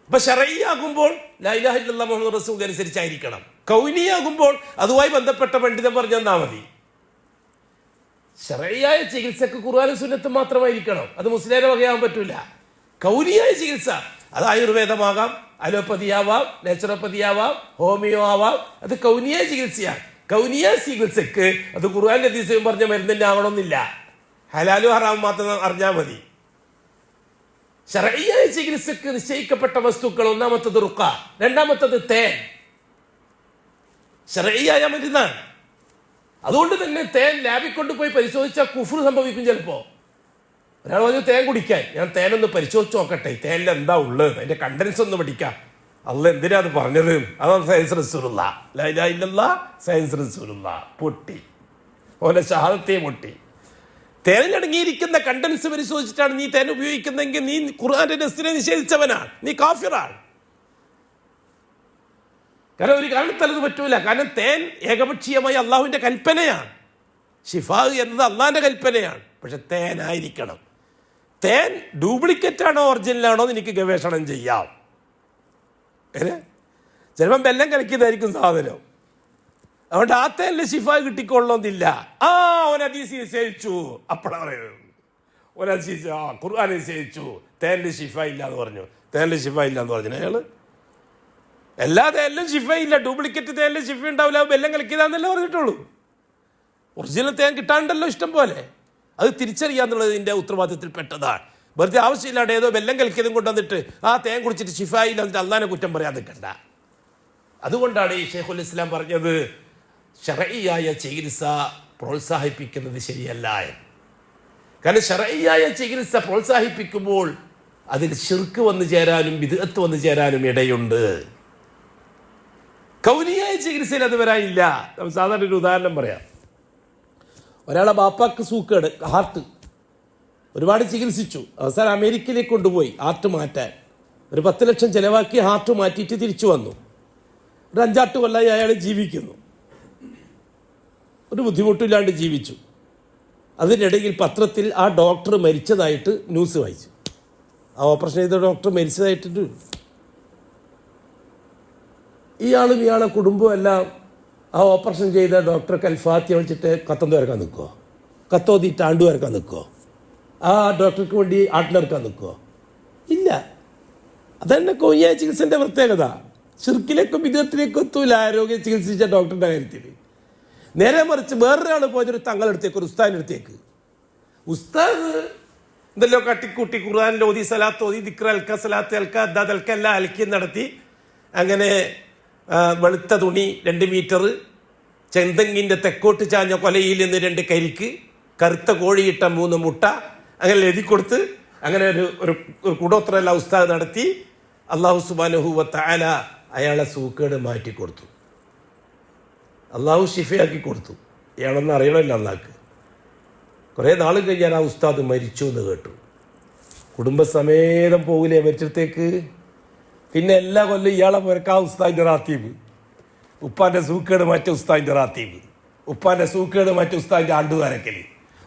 അപ്പൊ ശർഇയ്യാകുമ്പോൾ ലാ ഇലാഹ ഇല്ലല്ലാഹ് മുഹമ്മദ് റസൂൽ അനുസരിച്ചായിരിക്കണം. കൗനിയാകുമ്പോൾ അതുമായി ബന്ധപ്പെട്ട പണ്ഡിതൻ പറഞ്ഞു തന്നാൽ മതി. ശർഇയ്യായ ചികിത്സക്ക് ഖുർആനും സുന്നത്തും മാത്രമായിരിക്കണം, അത് മുസ്ലിംയുടെ വകയാവാൻ പറ്റൂല. കൗനിയായ ചികിത്സ അത് ആയുർവേദമാകാം, അലോപ്പതി ആവാം, നാച്ചുറോപ്പതി ആവാം, ഹോമിയോ ആവാം, അത് കൗനിയായ ചികിത്സയാണ്. കൗനിയായ ചികിത്സക്ക് അത് ഖുർആൻ ഹദീസും പറഞ്ഞ മരുന്നിന്റെ ആവണമെന്നില്ല, ഹലാലും ഹറാമും മാത്രം അറിഞ്ഞാൽ മതി. ശർഇയ്യായ ചികിത്സക്ക് നിശ്ചയിക്കപ്പെട്ട വസ്തുക്കൾ, ഒന്നാമത്തത് റുഖ, രണ്ടാമത്തത് തേൻ. ശർഇയ്യായ മരുന്നാണ്. അതുകൊണ്ട് തന്നെ തേൻ ലാബിൽ കൊണ്ടുപോയി പരിശോധിച്ചാൽ കുഫ്ർ സംഭവിക്കും. ചിലപ്പോൾ ഒരാൾ പറഞ്ഞു തേൻ കുടിക്കാൻ, ഞാൻ തേനൊന്ന് പരിശോധിച്ച് നോക്കട്ടെ, തേനിൽ എന്താ ഉള്ളത്, അതിന്റെ കണ്ടൻസ് ഒന്ന് പഠിക്കാം. അല്ല എന്തിനാ അത് പറഞ്ഞത്? അതാണ് സയൻസ് റസൂലുള്ളാഹ്, ലാ ഇലാഹ ഇല്ലല്ലാഹ് സയൻസ് റസൂലുള്ളാഹ്. പൊട്ടി ഓലെ ഷഹാദത്തെ പൊട്ടി. തേനിലടങ്ങിയിരിക്കുന്ന കണ്ടൻസ് പരിശോധിച്ചിട്ടാണ് നീ തേൻ ഉപയോഗിക്കുന്നതെങ്കിൽ നീ ഖുർആന്റെ നസ്സിനെ നിഷേധിച്ചവനാണ്, നീ കാഫിറാണ്. കാരണം ഒരു കാരണത്താൽ അത് പറ്റൂല. കാരണം തേൻ ഏകപക്ഷീയമായി അള്ളാഹുവിന്റെ കൽപ്പനയാണ്. ഷിഫാ എന്നത് അള്ളാഹിന്റെ കൽപ്പനയാണ്. പക്ഷെ തേനായിരിക്കണം. തേൻ ഡ്യൂപ്ലിക്കേറ്റ് ആണോ ഒറിജിനലാണോ എന്ന് എനിക്ക് ഗവേഷണം ചെയ്യാം. ചിലപ്പം വെല്ലം കലക്കിയതായിരിക്കും സാധനം. അതുകൊണ്ട് ആ തേനിൽ ഷിഫ കിട്ടിക്കൊള്ളണമെന്നില്ല. ഒരദീസ് നിശ്ചയിച്ചു, അപ്പോഴാണ് പറയുന്നത് ഒരദീസ് ഖുർആൻ നിശ്ചയിച്ചു, തേനിൽ ഷിഫ ഇല്ല എന്ന് പറഞ്ഞു. തേനിൽ ഷിഫ ഇല്ല എന്ന് പറഞ്ഞു അയാള്. എല്ലാ തേനിലും ഷിഫ ഇല്ല, ഡ്യൂപ്ലിക്കേറ്റ് തേനിലും ഷിഫ ഉണ്ടാവില്ല, വെല്ലം കലക്കിയതാന്നല്ലേ പറഞ്ഞിട്ടുള്ളൂ. ഒറിജിനൽ തേൻ കിട്ടാണ്ടല്ലോ ഇഷ്ടം പോലെ. അത് തിരിച്ചറിയാന്നുള്ളത് ഇതിൻ്റെ ഉത്തരവാദിത്തത്തിൽ പെട്ടതാണ്. വെറുതെ ആവശ്യമില്ലാണ്ട് ഏതോ വെല്ലം കലക്കിയതും കൊണ്ടുവന്നിട്ട് ആ തേൻ കുടിച്ചിട്ട് ഷിഫായില്ല എന്നിട്ട് അള്ളാനെ കുറ്റം പറയാൻ നിൽക്കണ്ട. അതുകൊണ്ടാണ് ഈ ഷെയ്ഖുൽ ഇസ്ലാം പറഞ്ഞത് ശർഇയ്യായ ചികിത്സ പ്രോത്സാഹിപ്പിക്കുന്നത് ശരിയല്ല. കാരണം ശർഇയ്യായ ചികിത്സ പ്രോത്സാഹിപ്പിക്കുമ്പോൾ അതിൽ ശിർക്ക് വന്നു ചേരാനും ബിദ്അത്ത് വന്നു ചേരാനും ഇടയുണ്ട്. കൗനിയായ ചികിത്സയിൽ അത് വരാനില്ല. സാധാരണ ഒരു ഉദാഹരണം പറയാം. ഒരാളെ ബാപ്പാക്ക് സൂക്കേട്, ഹാർട്ട്, ഒരുപാട് ചികിത്സിച്ചു. അവസാനം അമേരിക്കയിലേക്ക് കൊണ്ടുപോയി ഹാർട്ട് മാറ്റാൻ. ഒരു 10 ലക്ഷം ചിലവാക്കി ഹാർട്ട് മാറ്റിയിട്ട് തിരിച്ചു വന്നു. ഒരു 5-8 കൊല്ലമായി അയാൾ ജീവിക്കുന്നു, ഒരു ബുദ്ധിമുട്ടില്ലാണ്ട് ജീവിച്ചു. അതിനിടയിൽ പത്രത്തിൽ ആ ഡോക്ടർ മരിച്ചതായിട്ട് ന്യൂസ് വായിച്ചു. ആ ഓപ്പറേഷൻ ചെയ്ത ഡോക്ടർ മരിച്ചതായിട്ടുണ്ട്. ഇയാളും ഇയാളെ കുടുംബവും എല്ലാം ആ ഓപ്പറേഷൻ ചെയ്ത ഡോക്ടറെ കൽഫാത്തി വിളിച്ചിട്ട് കത്തന്ത് വരക്കാൻ നിൽക്കുമോ? കത്തോതിയിട്ട് ആണ്ടു വരക്കാൻ നിൽക്കുമോ? ആ ഡോക്ടർക്ക് വേണ്ടി ആട്ടിലിറക്കാൻ നിൽക്കുമോ? ഇല്ല. അതന്നെ കൗനിയായ ചികിത്സൻ്റെ പ്രത്യേകത. ശിർക്കിലേക്കും ബിദ്അത്തിലേക്കും എത്തൂല ആരോഗ്യ ചികിത്സിച്ച ഡോക്ടറുടെ കാര്യത്തിൽ. നേരെ മറിച്ച് വേറൊരാൾ പോയതൊരു തങ്ങളെടുത്തേക്ക്, ഒരു ഉസ്താദിൻ്റെ അടുത്തേക്ക്. ഉസ്താദ് എന്തെല്ലോ കട്ടിക്കൂട്ടി ഖുർആനിൽ ഓതി, സലാത്ത് ഓതി, ദിക്ർ അൽക്ക, സലാത്ത് അൽക്ക, അദ്ദാദ് അൽക്ക എല്ലാം അൽക്കി നടത്തി. അങ്ങനെ വെളുത്ത തുണി 2 മീറ്റർ, ചെന്തെങ്ങിൻ്റെ തെക്കോട്ട് ചാഞ്ഞ കൊലയിൽ നിന്ന് 2 കരിക്ക്, കറുത്ത കോഴിയിട്ട 3 മുട്ട, അങ്ങനെ എഴുതി കൊടുത്ത് അങ്ങനെ ഒരു കൂടോത്രമെല്ലാം ഉസ്താദ് നടത്തി. അള്ളാഹു സുബ്ഹാനഹു വ തആല അയാളെ സൂക്കേട് മാറ്റിക്കൊടുത്തു. അള്ളാഹു ഷിഫയാക്കി കൊടുത്തു. ഇയാളൊന്നും അറിയണമല്ലോ അള്ളാഹ്ക്ക്. കുറേ നാൾ കഴിഞ്ഞാൽ ആ ഉസ്താദ് മരിച്ചു എന്ന് കേട്ടു. കുടുംബസമേതം പോകില്ലേ മരിച്ചത്തേക്ക്. പിന്നെ എല്ലാ കൊല്ലം ഇയാളെ പുരക്കാ ഉസ്താദിൻ്റെ റാത്തീബ്, ഉപ്പാൻ്റെ സൂക്കേട് മറ്റ ഉസ്താദിൻ്റെ റാത്തീബ്, ഉപ്പാൻ്റെ സൂക്കേട് മറ്റ ഉസ്താദിൻ്റെ ആണ്ട് ദ്വാരക്കൽ,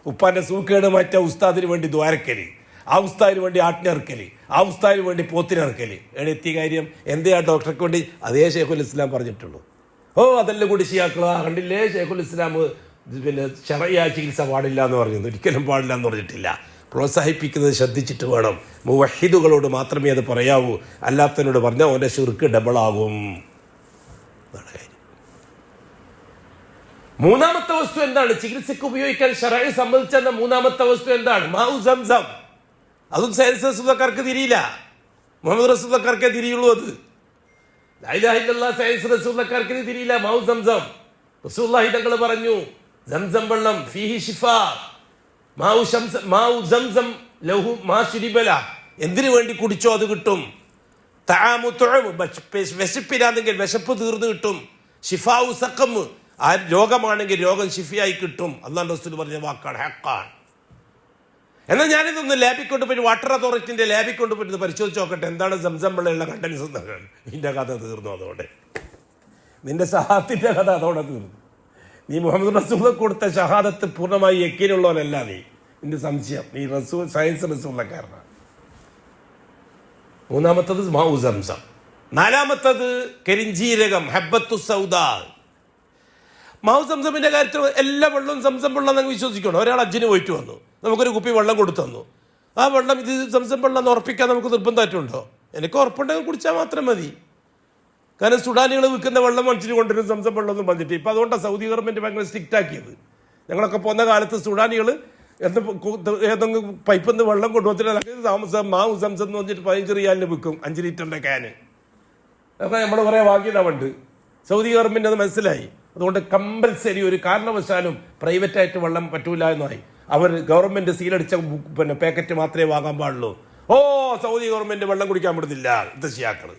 ഉപ്പാൻ്റെ സൂക്കേട് മറ്റ ഉസ്താദിന് വേണ്ടി ദ്വാരക്കൽ, ആ ഉസ്താദിന് വേണ്ടി ആട്ടിനിറക്കൽ, ആ ഉസ്താദിന് വേണ്ടി പോത്തിനിറക്കൽ. എത്തിയ കാര്യം എന്തേ ആ ഡോക്ടർക്ക് വേണ്ടി അതേ ഷെയ്ഖുൽ ഇസ്ലാം പറഞ്ഞിട്ടുള്ളൂ. അതെല്ലാം കൂടി ശിയാക്കളാ കണ്ടില്ലേ, ഷെയ്ഖുൽ ഇസ്ലാം പിന്നെ ശറഈ ചികിത്സ പാടില്ല എന്ന് പറഞ്ഞത് ഒരിക്കലും പാടില്ല എന്ന് പറഞ്ഞിട്ടില്ല. പ്രോത്സാഹിപ്പിക്കുന്നത് ശ്രദ്ധിച്ചിട്ട് വേണം. മുവഹിദുകളോട് മാത്രമേ അത് പറയാവൂ, അല്ലാത്തതിനോട് പറഞ്ഞാൽ അവൻ്റെ ശിർക്ക് ഡബിളാകും. അതാണ് കാര്യം. മൂന്നാമത്തെ വസ്തു എന്താണ്? ചികിത്സയ്ക്ക് ഉപയോഗിക്കാൻ ശറഈ സമ്മതിച്ചെന്ന മൂന്നാമത്തെ വസ്തു എന്താണ്? മാഉ സംസം. അതും സയൻസ് റസൂലുള്ളാഹിക്ക് തിരിയില്ല, മുഹമ്മദ് റസൂലുള്ളാഹിക്കേ തിരിയുള്ളൂ. അത് ലാ ഇലാഹ ഇല്ലല്ലാഹ് സയൻസ് റസൂലുള്ളാഹിക്ക് തിരിയില്ല. മാഉ സംസം റസൂലുള്ളാഹി തങ്ങൾ പറഞ്ഞു, സംസം വെള്ളം ഫീഹി ശിഫാ, മാഉ സംസം ലഹു മാ ശുരിബല, എന്തിനു വേണ്ടി കുടിച്ചോ അത് കിട്ടും. തആമു തുഅമു, വിശപ്പില്ലാന്നെങ്കിൽ വിശപ്പ് തീർന്നു കിട്ടും. ശിഫാഉ സഖം, ആ രോഗമാണെങ്കിൽ രോഗം ശിഫയായി കിട്ടും. അല്ലാഹു റസൂൽ പറഞ്ഞ വാക്കാണ്, ഹഖാണ്. എന്നാൽ ഞാനിതൊന്ന് ലാബിൽ കൊണ്ടുപോയി വാട്ടർ അതോറിറ്റിൻ്റെ ലാബിൽ കൊണ്ടുപോയി പരിശോധിച്ച് നോക്കട്ടെ എന്താണ് സംസം വെള്ളമുള്ള കണ്ടൻസ് എന്നൊക്കെ. നിന്റെ കഥ തീർന്നു അതോടെ, നിന്റെ ഷഹാദത്തിന്റെ കഥ അതോടെ തീർന്നു. നീ മുഹമ്മദ് റസൂൽ കൊടുത്ത ഷഹാദത്ത് പൂർണ്ണമായി യക്കീനുള്ളവനല്ല. നിന്റെ സംശയം, നീ റസൂൽ സയൻസ് റസൂലക്കാരനാണ്. മൂന്നാമത്തത് മാഉ സംസം. നാലാമത്തത് കരിഞ്ചീരകം, ഹബ്ബത്തു സൗദാ. മാഉ സംസമിന്റെ കാര്യത്തിൽ എല്ലാ വെള്ളവും സംസം വെള്ളം എന്ന് വിശ്വസിക്കണം. ഒരാൾ ഹജ്ജിന് പോയിട്ട് വന്നു, നമുക്കൊരു കുപ്പി വെള്ളം കൊടുത്തു തന്നു. ആ വെള്ളം ഇത് സംസം വെള്ളം എന്ന് ഉറപ്പിക്കാൻ നമുക്ക് നിർബന്ധമായിട്ടുണ്ടോ? എനിക്ക് ഉറപ്പുണ്ടെങ്കിൽ കുടിച്ചാൽ മാത്രം മതി. കാരണം സുഡാനികൾ വിൽക്കുന്ന വെള്ളം മനുഷ്യന് കൊണ്ടുവരും സംസം വെള്ളം ഒന്നും പറഞ്ഞിട്ട്. ഇപ്പം അതുകൊണ്ടാണ് സൗദി ഗവൺമെൻറ് ഭയങ്കര സ്ട്രിക്റ്റ് ആക്കിയത്. ഞങ്ങളൊക്കെ പോകുന്ന കാലത്ത് സുഡാനികൾ ഏതെങ്കിലും പൈപ്പിൽ നിന്ന് വെള്ളം കൊണ്ടുവന്നിട്ട് മാവ് സംസം എന്ന് പറഞ്ഞിട്ട് 15 റിയാലിന് വിൽക്കും 5 ലിറ്ററിൻ്റെ ക്യാന്. അപ്പോൾ നമ്മൾ കുറേ വാങ്ങിയതാവുണ്ട്. സൗദി ഗവൺമെൻറ് അത് മനസ്സിലായി. അതുകൊണ്ട് കമ്പൽസറി ഒരു കാരണവശാലും പ്രൈവറ്റായിട്ട് വെള്ളം പറ്റൂല എന്നായി. അവർ ഗവൺമെൻറ് സീലടിച്ച പാക്കറ്റ് മാത്രമേ വാങ്ങാൻ പാടുള്ളൂ. സൗദി ഗവൺമെൻറ് വെള്ളം കുടിക്കാൻ വിടുന്നില്ല. ഇത് ശിയാക്കൾ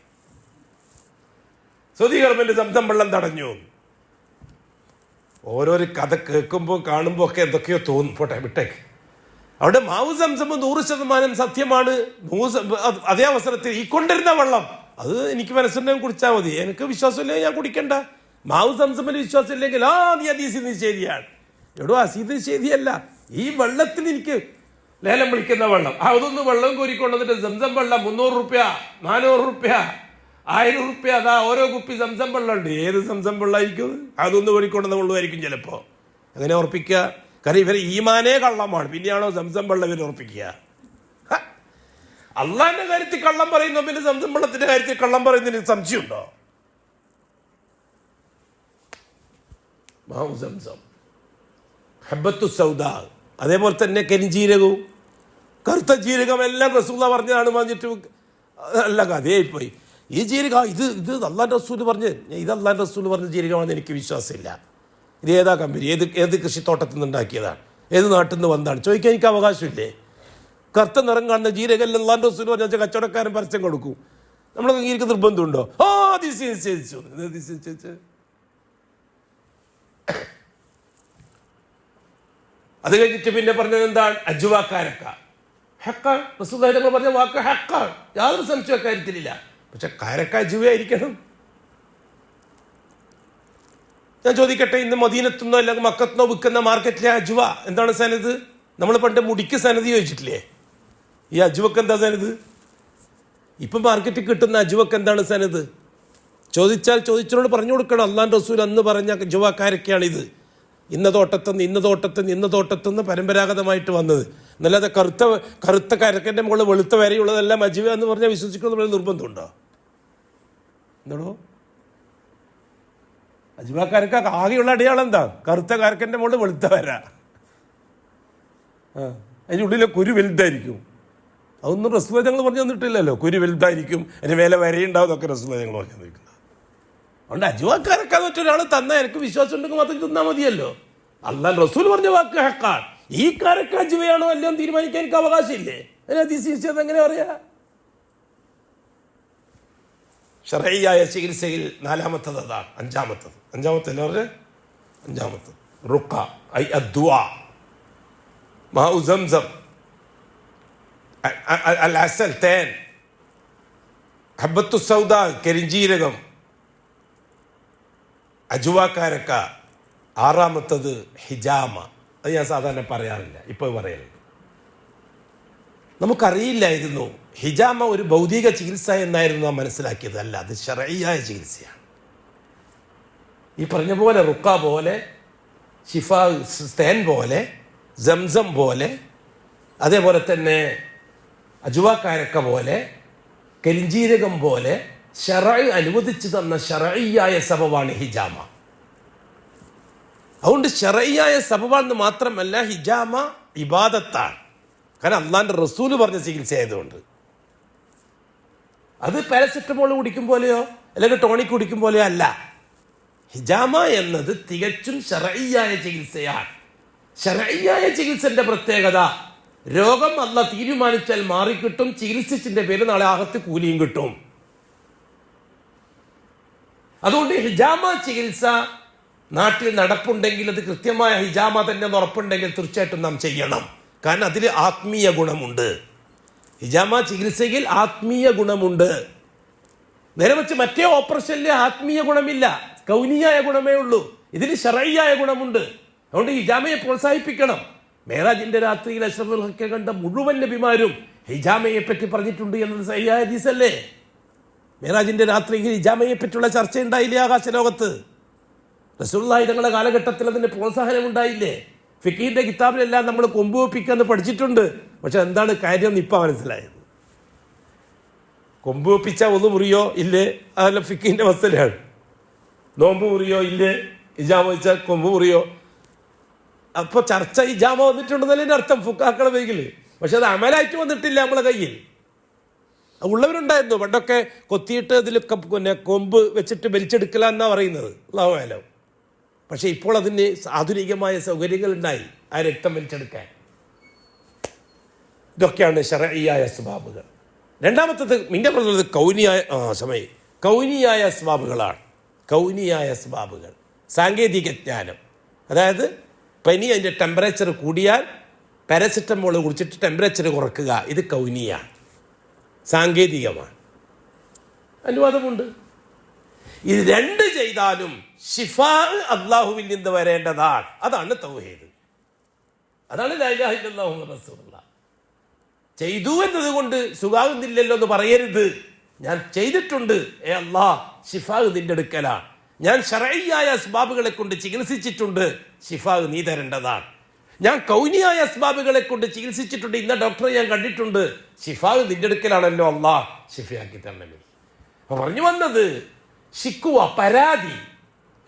സൗദി ഗവൺമെൻറ് സംസം വെള്ളം തടഞ്ഞു. ഓരോരോ കഥ കേൾക്കുമ്പോൾ കാണുമ്പോൾ ഒക്കെ എന്തൊക്കെയോ തോന്നും. പോട്ടെ, വിട്ടേക്ക്. അവിടെ മാവ് സംസം 100% സത്യമാണ്. അതേ അവസരത്തിൽ ഈ കൊണ്ടിരുന്ന വെള്ളം അത് എനിക്ക് മനസ്സിലാൻ കുടിച്ചാൽ മതി. എനിക്ക് വിശ്വാസമില്ലെങ്കിൽ ഞാൻ കുടിക്കണ്ട. മാവ് സംസമിന് വിശ്വാസമില്ലെങ്കിൽ നീ ഹദീസ് നിഷേധിയാണ്. ഹദീസ് നിഷേധിയല്ല, ഈ വെള്ളത്തിൽ എനിക്ക് ലേലം വിളിക്കുന്ന വെള്ളം അതൊന്ന് വെള്ളം കോരിക്കൊണ്ടുവന്നിട്ട് സംസം വെള്ളം 300 രൂപ 400 രൂപ 1000 രൂപ, അതാ ഓരോ കുപ്പി സംസം വെള്ളമുണ്ട്. ഏത് സംസം വെള്ളമായിരിക്കും? അതൊന്ന് കോരിക്കൊണ്ടുവന്ന വെള്ളമായിരിക്കും ചിലപ്പോൾ. അങ്ങനെ ഉറപ്പിക്കുക. കാരണം ഇവർ ഈമാനേ കള്ളമാണ്, പിന്നെയാണോ സംസം വെള്ളം ഇവർ ഉറപ്പിക്കുക? അള്ളാന്റെ കാര്യത്തിൽ കള്ളം പറയുന്നു, പിന്നെ സംസം വെള്ളത്തിന്റെ കാര്യത്തിൽ കള്ളം പറയുന്നതിന് സംശയമുണ്ടോ? മാഉ സംസം, ഹബ്ബത്തു സൗദാ, അതേപോലെ തന്നെ കരിഞ്ജീരകവും കറുത്ത ജീരകം എല്ലാം റസൂലുള്ളാഹി പറഞ്ഞതാണ്. പറഞ്ഞിട്ട് അല്ല കഥയായിപ്പോയി. ഈ ജീരകം ഇത് അള്ളാന്റെ റസൂൽ പറഞ്ഞ്, ഇത് അള്ളാന്റെ റസൂൽ പറഞ്ഞ ജീരകമാണെന്ന് എനിക്ക് വിശ്വാസമില്ല. ഇത് ഏതാ കമ്പനി, ഏത് കൃഷിത്തോട്ടത്തിൽ നിന്ന് ഉണ്ടാക്കിയതാണ്, ഏത് നാട്ടിൽ നിന്ന് വന്നതാണ് ചോദിക്കാൻ എനിക്ക് അവകാശമില്ലേ? കറുത്ത നിറം കാണുന്ന ജീരകം അള്ളാന്റെ റസൂൽ പറഞ്ഞ കച്ചവടക്കാരൻ പരസ്യം കൊടുക്കും. നമ്മൾ എനിക്ക് നിർബന്ധമുണ്ടോ? അത് കഴിഞ്ഞിട്ട് പിന്നെ പറഞ്ഞത് എന്താണ്? അജ്വ കാരക്ക. ഹക്കാണ്, റസൂലുള്ളാഹി തങ്ങൾ പറഞ്ഞ വാക്ക് ഹക്കാണ്, യാതൊരു സംശയ കാര്യത്തിലില്ല. പക്ഷെ കാരക്ക അജ്വയായിരിക്കണം. ഞാൻ ചോദിക്കട്ടെ, ഇന്ന് മദീനത്തുനിന്നോ അല്ലെങ്കിൽ മക്കത്തുനിന്നോ വിൽക്കുന്ന മാർക്കറ്റിലെ അജ്വ എന്താണ് സനത്? നമ്മൾ പണ്ട് മുടിക്ക് സനത് ചോദിച്ചിട്ടില്ലേ? ഈ അജ്വക്ക് എന്താ സനത്? ഇപ്പം മാർക്കറ്റിൽ കിട്ടുന്ന അജ്വക്ക് എന്താണ് സനത്? ചോദിച്ചവരോട് പറഞ്ഞു കൊടുക്കണം. അള്ളാന്റെ റസൂൽ അന്ന് പറഞ്ഞ അജ്വക്കാരൊക്കെയാണിത്. ഇന്ന തോട്ടത്തുനിന്ന് പരമ്പരാഗതമായിട്ട് വന്നത്. എന്നല്ലാതെ കറുത്ത കരക്കൻ്റെ മുകളിൽ വെളുത്ത വരെയുള്ളതെല്ലാം അജ്വ എന്ന് പറഞ്ഞാൽ വിശ്വസിക്കുന്ന നിർബന്ധമുണ്ടോ? എന്താണോ അജ്വക്കാരക്ക ആകെയുള്ള അടയാളം എന്താ? കറുത്ത കരക്കൻ്റെ മുകളിൽ വെളുത്ത വര, അതിൻ്റെ ഉള്ളിലെ കുരു വലുതായിരിക്കും. അതൊന്നും റസൂലുള്ളാഹി തങ്ങൾ പറഞ്ഞു തന്നിട്ടില്ലല്ലോ. കുരു വലുതായിരിക്കും, അതിന് മേലെ വരയുണ്ടാവും എന്നൊക്കെ റസൂലുള്ളാഹി തങ്ങൾ പറഞ്ഞു തന്നിരിക്കുന്നത്. അതുകൊണ്ട് അജ്വക്കാരൊക്കെ മറ്റൊരാൾ തന്നാൽ എനിക്ക് വിശ്വാസം ഉണ്ടെങ്കിൽ മാത്രം തിന്നാൽ മതിയല്ലോ. അല്ലാഹ് റസൂൽ പറഞ്ഞ വാക്ക് ഹക്കാണ്. ഈ കാരക്ക അജ്വയാണോ എല്ലാം തീരുമാനിക്കാൻ എനിക്ക് അവകാശമില്ലേ? അതിനെ അതിശയിച്ചത് എങ്ങനെ പറയാ? ഷറഈയായ ചികിത്സയിൽ നാലാമത്തത് അതാണ്. അഞ്ചാമത്തത് റുഖ ഐ അദ്ദുആ, മാഉ സംസം, അൽ അസൽ തേൻ, ഹബ്ബത്തു സൗദ കരിഞ്ജീരകം, അജുവാക്കാരക്ക. ആറാമത്തത് ഹിജാമ. അത് ഞാൻ സാധാരണ പറയാറില്ല, ഇപ്പോൾ പറയലുണ്ട്. നമുക്കറിയില്ലായിരുന്നു ഹിജാമ ഒരു ഭൗതിക ചികിത്സ എന്നായിരുന്നു നാം മനസ്സിലാക്കിയത്. അല്ല, അത് ശർഈയായ ചികിത്സയാണ്. ഈ പറഞ്ഞ പോലെ റുക്ക പോലെ, ഷിഫ തേൻ പോലെ, സംസം പോലെ, അതേപോലെ തന്നെ അജുവാക്കാരക്ക പോലെ, കരിഞ്ജീരകം പോലെ ശർഈ അനുവദിച്ചു തന്ന ശർഈയായ സബബാണ് ഹിജാമ. അതുകൊണ്ട് ശർഈയായ സബബാണെന്ന് മാത്രമല്ല, ഹിജാമ ഇബാദത്താണ്. കാരണം അള്ളാന്റെ റസൂല് പറഞ്ഞ ചികിത്സ ആയതുകൊണ്ട്. അത് പാരസെറ്റമോൾ കുടിക്കും പോലെയോ അല്ലെങ്കിൽ ടോണിക് കുടിക്കും പോലെയോ അല്ല. ഹിജാമ എന്നത് തികച്ചും ശർഈയായ ചികിത്സയാണ്. ശർഈയായ ചികിത്സന്റെ പ്രത്യേകത, രോഗം അള്ളാഹ് തീരുമാനിച്ചാൽ മാറിക്കിട്ടും, ചികിത്സിച്ചിന്റെ പേര് നാളെ ആഹത്ത് കൂലിയും കിട്ടും. അതുകൊണ്ട് ഹിജാമ ചികിത്സ നാട്ടിൽ നടപ്പുണ്ടെങ്കിൽ, അത് കൃത്യമായ ഹിജാമ തന്നെ ഉറപ്പുണ്ടെങ്കിൽ തീർച്ചയായിട്ടും നാം ചെയ്യണം. കാരണം അതിൽ ആത്മീയ ഗുണമുണ്ട്. ഹിജാമ ചികിത്സയിൽ ആത്മീയ ഗുണമുണ്ട്. നേരെ വെച്ച് മറ്റേ ഓപ്പറേഷനിലെ ആത്മീയ ഗുണമില്ല, കൗനിയായ ഗുണമേ ഉള്ളൂ. ഇതിൽ ശർഈയായ ഗുണമുണ്ട്. അതുകൊണ്ട് ഹിജാമയെ പ്രോത്സാഹിപ്പിക്കണം. മേറാജിന്റെ രാത്രിയിൽ അഷ്റഫുൽ ഹഖ് കണ്ട മുഴുവൻ നബിമാരും ഹിജാമയെ പറ്റി പറഞ്ഞിട്ടുണ്ട് എന്നത് സഹിഹായ ഹദീസല്ലേ? മേറാജിന്റെ രാത്രിയിൽ ഹിജാമയെ പറ്റിയുള്ള ചർച്ച ഉണ്ടായില്ലേ ആകാശലോകത്ത്? റസൂലുള്ളാഹി തങ്ങളുടെ കാലഘട്ടത്തിൽ അതിന് പ്രോത്സാഹനം ഉണ്ടായില്ലേ? ഫിഖീന്റെ കിതാബിലെല്ലാം നമ്മൾ കൊമ്പ് വെപ്പിക്കാന്ന് പഠിച്ചിട്ടുണ്ട്. പക്ഷെ എന്താണ് കാര്യം എന്ന് ഇപ്പം മനസ്സിലായത്. കൊമ്പ് വെപ്പിച്ചാൽ ഒന്ന് മുറിയോ ഇല്ലേ, അതല്ല ഫിഖീന്റെ മസലയാണ്. നോമ്പ് മുറിയോ ഇല്ലേ, ഹിജാമ വെച്ചാൽ കൊമ്പ് മുറിയോ. അപ്പോൾ ചർച്ച ഹിജാമ വന്നിട്ടുണ്ടെന്നതിൻ്റെ അർത്ഥം ഫുഖാക്കളുടെ പേരിൽ. പക്ഷെ അത് അമലായിട്ട് വന്നിട്ടില്ല നമ്മളെ കയ്യിൽ. ഉള്ളവരുണ്ടായിരുന്നു പണ്ടൊക്കെ, കൊത്തിയിട്ട് അതിൽ പിന്നെ കൊമ്പ് വെച്ചിട്ട് വലിച്ചെടുക്കല എന്നാണ് പറയുന്നത്, അല്ലാഹു അലം. പക്ഷെ ഇപ്പോൾ അതിന് ആധുനികമായ സൗകര്യങ്ങൾ ഉണ്ടായി ആ രക്തം വലിച്ചെടുക്കാൻ. ഇതൊക്കെയാണ് ശർഈയായ അസ്ബാബുകൾ. രണ്ടാമത്തത് മിന്നെ പറഞ്ഞത് കൗനിയായ അസ്ബാബുകളാണ്. കൗനിയായ അസ്ബാബുകൾ, സാങ്കേതിക ജ്ഞാനം. അതായത് പനി, അതിൻ്റെ ടെമ്പറേച്ചർ കൂടിയാൽ പാരസെറ്റമോൾ കുടിച്ചിട്ട് ടെമ്പറേച്ചർ കുറക്കുക. ഇത് കൗനിയാണ്, സാങ്കേതികമാണ്, അനുവാദമുണ്ട്. ഇത് രണ്ട് ചെയ്താലും ഷിഫാ അല്ലാഹുവിൽ നിന്ന് വരേണ്ടതാണ്. അതാണ് തൗഹീദ്, അതാണ് ലാ ഇലാഹ ഇല്ലല്ലാഹു മുഹമ്മദുർ റസൂലുള്ളാഹ്. ചെയ്തു എന്നതുകൊണ്ട് സുഖാകുന്നില്ലല്ലോ എന്ന് പറയരുത്. ഞാൻ ചെയ്തിട്ടുണ്ട്, ഏ അല്ലാഹ്, ഷിഫാ നിന്റെ അടുക്കലാണ്. ഞാൻ ശർഈയായ അസ്ബാബുകളെ കൊണ്ട് ചികിത്സിച്ചിട്ടുണ്ട്, ഷിഫാ നീ തരേണ്ടതാണ്. ഞാൻ കൗനിയായ അസ്ബാബുകളെ കൊണ്ട് ചികിത്സിച്ചിട്ടുണ്ട്, ഇന്ന ഡോക്ടറെ ഞാൻ കണ്ടിട്ടുണ്ട്, ഷിഫാ നിന്റെ അടുക്കലാണല്ലോ അല്ലാഹ്, ഷിഫയാക്കി തരണമേ. അപ്പൊ പറഞ്ഞു വന്നത്, ശിക്കുവ, പരാതി,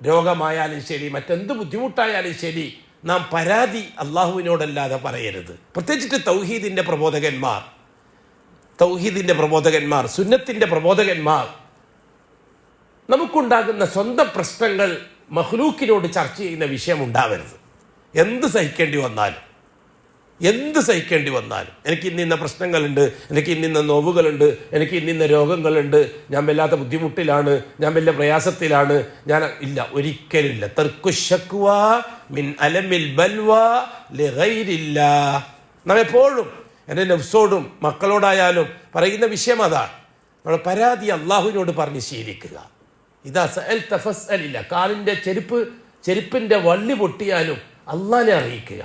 രോഗമായാലും ശരി, മറ്റെന്ത് ബുദ്ധിമുട്ടായാലും ശരി, നാം പരാതി അള്ളാഹുവിനോടല്ലാതെ പറയരുത്. പ്രത്യേകിച്ചിട്ട് തൗഹീദിന്റെ പ്രബോധകന്മാർ, സുന്നത്തിന്റെ പ്രബോധകന്മാർ. നമുക്കുണ്ടാകുന്ന സ്വന്തം പ്രശ്നങ്ങൾ മഖ്ലൂക്കിനോട് ചർച്ച ചെയ്യുന്ന വിഷയം ഉണ്ടാവരുത്. എന്ത് സഹിക്കേണ്ടി വന്നാലും എനിക്ക് ഇന്നിന്ന പ്രശ്നങ്ങളുണ്ട്, എനിക്ക് ഇന്നിന്ന നോവുകളുണ്ട്, എനിക്ക് ഇന്നിന്ന രോഗങ്ങളുണ്ട്, ഞാൻ വല്ലാത്ത ബുദ്ധിമുട്ടിലാണ്, ഞാൻ വലിയ പ്രയാസത്തിലാണ്, ഞാൻ ഇല്ല, ഒരിക്കലില്ല. തർക്കുശക്വാ മിൻ അലമിൽ ബൽവാ ലിഗൈരില്ലാ. നാം എപ്പോഴും എൻ്റെ നഫ്സോടും മക്കളോടായാലും പറയുന്ന വിഷയം അതാണ്. നമ്മൾ പരാതി അള്ളാഹുവിനോട് പറഞ്ഞ് ശീലിക്കുക. ഇതാ സഅൽ തഫസ്അലില്ല. കാലിൻ്റെ ചെരുപ്പിൻ്റെ വള്ളി പൊട്ടിയാലും അള്ളാഹിനെ അറിയിക്കുക.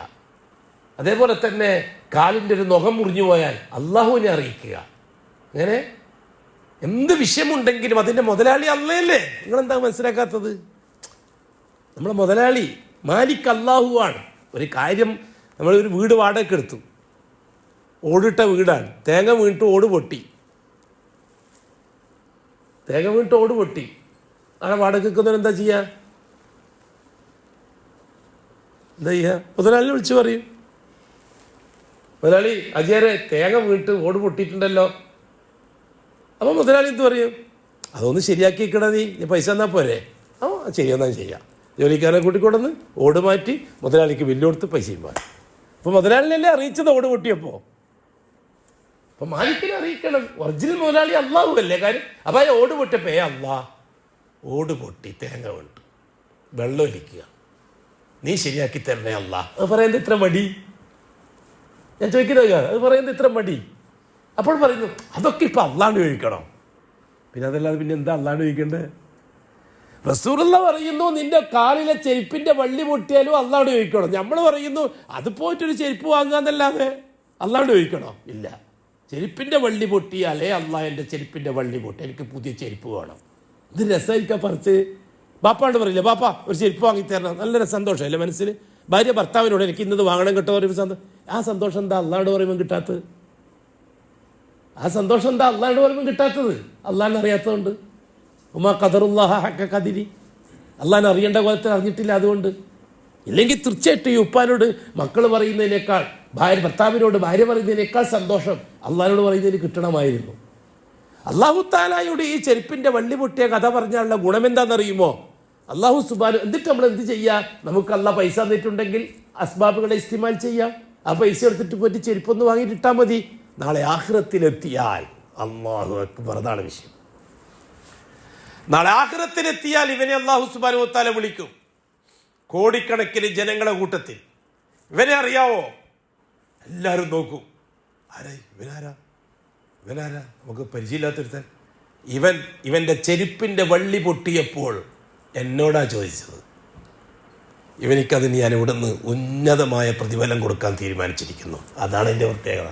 അതേപോലെ തന്നെ കാലിൻ്റെ ഒരു നുകം മുറിഞ്ഞു പോയാൽ അള്ളാഹുവിനെ അറിയിക്കുക. അങ്ങനെ എന്ത് വിഷയമുണ്ടെങ്കിലും അതിൻ്റെ മുതലാളി അള്ളയല്ലേ? നിങ്ങളെന്താ മനസ്സിലാക്കാത്തത്? നമ്മളെ മുതലാളി മാലിക് അള്ളാഹു ആണ്. ഒരു കാര്യം, നമ്മളൊരു വീട് വാടകയ്ക്ക് എടുത്തു, ഓടിട്ട വീടാണ്, തേങ്ങ വീണിട്ട് ഓട് പൊട്ടി. അവിടെ വാടക വെക്കുന്നവൻ എന്താ ചെയ്യുക? മുതലാളിനെ വിളിച്ച് പറയും, മുതലാളി അജയരെ തേങ്ങ വീണിട്ട് ഓട് പൊട്ടിയിട്ടുണ്ടല്ലോ. അപ്പോൾ മുതലാളി എന്ത് പറയും? അതൊന്ന് ശരിയാക്കി വെക്കണ, നീ പൈസ എന്നാൽ പോരെ? ശരിയെന്നാൽ ചെയ്യാം. ജോലിക്കാരെ കൂട്ടിക്കൊണ്ടുവന്ന് ഓട് മാറ്റി മുതലാളിക്ക് ബില്ല് കൊടുത്ത് പൈസയും മാറി. അപ്പോൾ മുതലാളിനല്ലേ അറിയിച്ചത് ഓട് പൊട്ടിയപ്പോൾ? അപ്പം മാലിക്കിനെ അറിയിക്കണം. ഒറിജിനൽ മുതലാളി അള്ളാഹു അല്ലേ കാര്യം. അപ്പം ആ ഓട് പൊട്ടിയപ്പോൾ അള്ളാ ഓട് പൊട്ടി, തേങ്ങ വേണ്ടു, വെള്ളം ഒലിക്കുക, നീ ശരിയാക്കി തരണേ അള്ളാ. അത് പറയുന്നത് ഇത്ര മടി. ഞാൻ ചോദിക്കുന്നത് അത് പറയുന്നത് ഇത്ര മടി. അപ്പോൾ പറയുന്നു അതൊക്കെ ഇപ്പം അള്ളാണ്ട് ചോദിക്കണം. പിന്നെ അതല്ലാതെ പിന്നെ എന്താ അള്ളാണ്ട് ചോദിക്കേണ്ടത്? റസൂലുള്ള പറയുന്നു നിന്റെ കാലിലെ ചെരുപ്പിന്റെ വള്ളി പൊട്ടിയാലും അള്ളാണ്ട് ചോദിക്കണം. നമ്മൾ പറയുന്നു അത് പോയിട്ടൊരു ചെരുപ്പ് വാങ്ങാന്നല്ലാതെ അള്ളാണ്ട് ചോദിക്കണോ? ഇല്ല. ചെരുപ്പിന്റെ വള്ളി പൊട്ടിയാലേ അള്ളാ എൻ്റെ ചെരുപ്പിന്റെ വള്ളി പൊട്ടി, എനിക്ക് പുതിയ ചെരുപ്പ് വേണം. ഇത് രസമായിരിക്കാം. പറിച്ച് ബാപ്പാണ്ട് പറയില്ല, ബാപ്പ ഒരു ചെരുപ്പ് വാങ്ങിത്തരണം, നല്ല സന്തോഷമല്ലേ മനസ്സിൽ. ഭാര്യ ഭർത്താവിനോട് എനിക്ക് ഇന്നത് വാങ്ങണം കേട്ടോ പറയുമ്പോൾ ആ സന്തോഷം എന്താ അള്ളാണ്ട് പറയുമ്പോൾ കിട്ടാത്തത്? ആ സന്തോഷം എന്താ അള്ളാണ്ട് പറയുമ്പോൾ കിട്ടാത്തത്? അള്ളാഹിനെ അറിയാത്തതുകൊണ്ട്. ഉമാ ഖദറുല്ലാഹ ഹഖ ഖദരി, അള്ളാഹിനെ അറിയേണ്ട കോലത്തിൽ അറിഞ്ഞിട്ടില്ല. അതുകൊണ്ട് ഇല്ലെങ്കിൽ തീർച്ചയായിട്ടും ഈ ഉപ്പാനോട് മക്കൾ പറയുന്നതിനേക്കാൾ ഭർത്താവിനോട് ഭാര്യ പറയുന്നതിനേക്കാൾ സന്തോഷം അള്ളാഹിനോട് പറയുന്നതിന് കിട്ടണമായിരുന്നു. അള്ളാഹു താലായോട് ഈ ചെരുപ്പിന്റെ വള്ളി പൊട്ടിയ കഥ പറഞ്ഞാലുള്ള ഗുണമെന്താണെന്നറിയുമോ? അള്ളാഹു സുബ്ഹാനഹു. എന്നിട്ട് നമ്മൾ എന്ത് ചെയ്യാം? നമുക്ക് അള്ളാഹ് പൈസ തന്നിട്ടുണ്ടെങ്കിൽ അസ്ബാബുകളെ ഇസ്തിമാൽ ചെയ്യാം. ആ പൈസ എടുത്തിട്ട് പോയിട്ട് ചെരുപ്പൊന്ന് വാങ്ങിയിട്ടാൽ മതി. നാളെ ആഖിറത്തിലെത്തിയാൽ അല്ലാഹു അക്ബർ, അതാണ് വിഷയം. നാളെ ആഖിറത്തിലെത്തിയാൽ ഇവനെ അല്ലാഹു സുബ്ഹാനഹു വതആല വിളിക്കും. കോടിക്കണക്കിന് ജനങ്ങളുടെ കൂട്ടത്തിൽ ഇവനെ അറിയാവോ? എല്ലാവരും നോക്കും, ആരാ ഇവനാരാ, ഇവനാരാ, നമുക്ക് പരിചയമില്ലാത്തൊരുത്തൻ. ഇവൻ്റെ ചെരുപ്പിൻ്റെ വള്ളി പൊട്ടിയപ്പോൾ എന്നോടാ ചോദിച്ചത്. ഇവനിക്കതിന് ഞാൻ ഇവിടുന്ന് ഉന്നതമായ പ്രതിഫലം കൊടുക്കാൻ തീരുമാനിച്ചിരിക്കുന്നു. അതാണ് എൻ്റെ പ്രത്യേകത.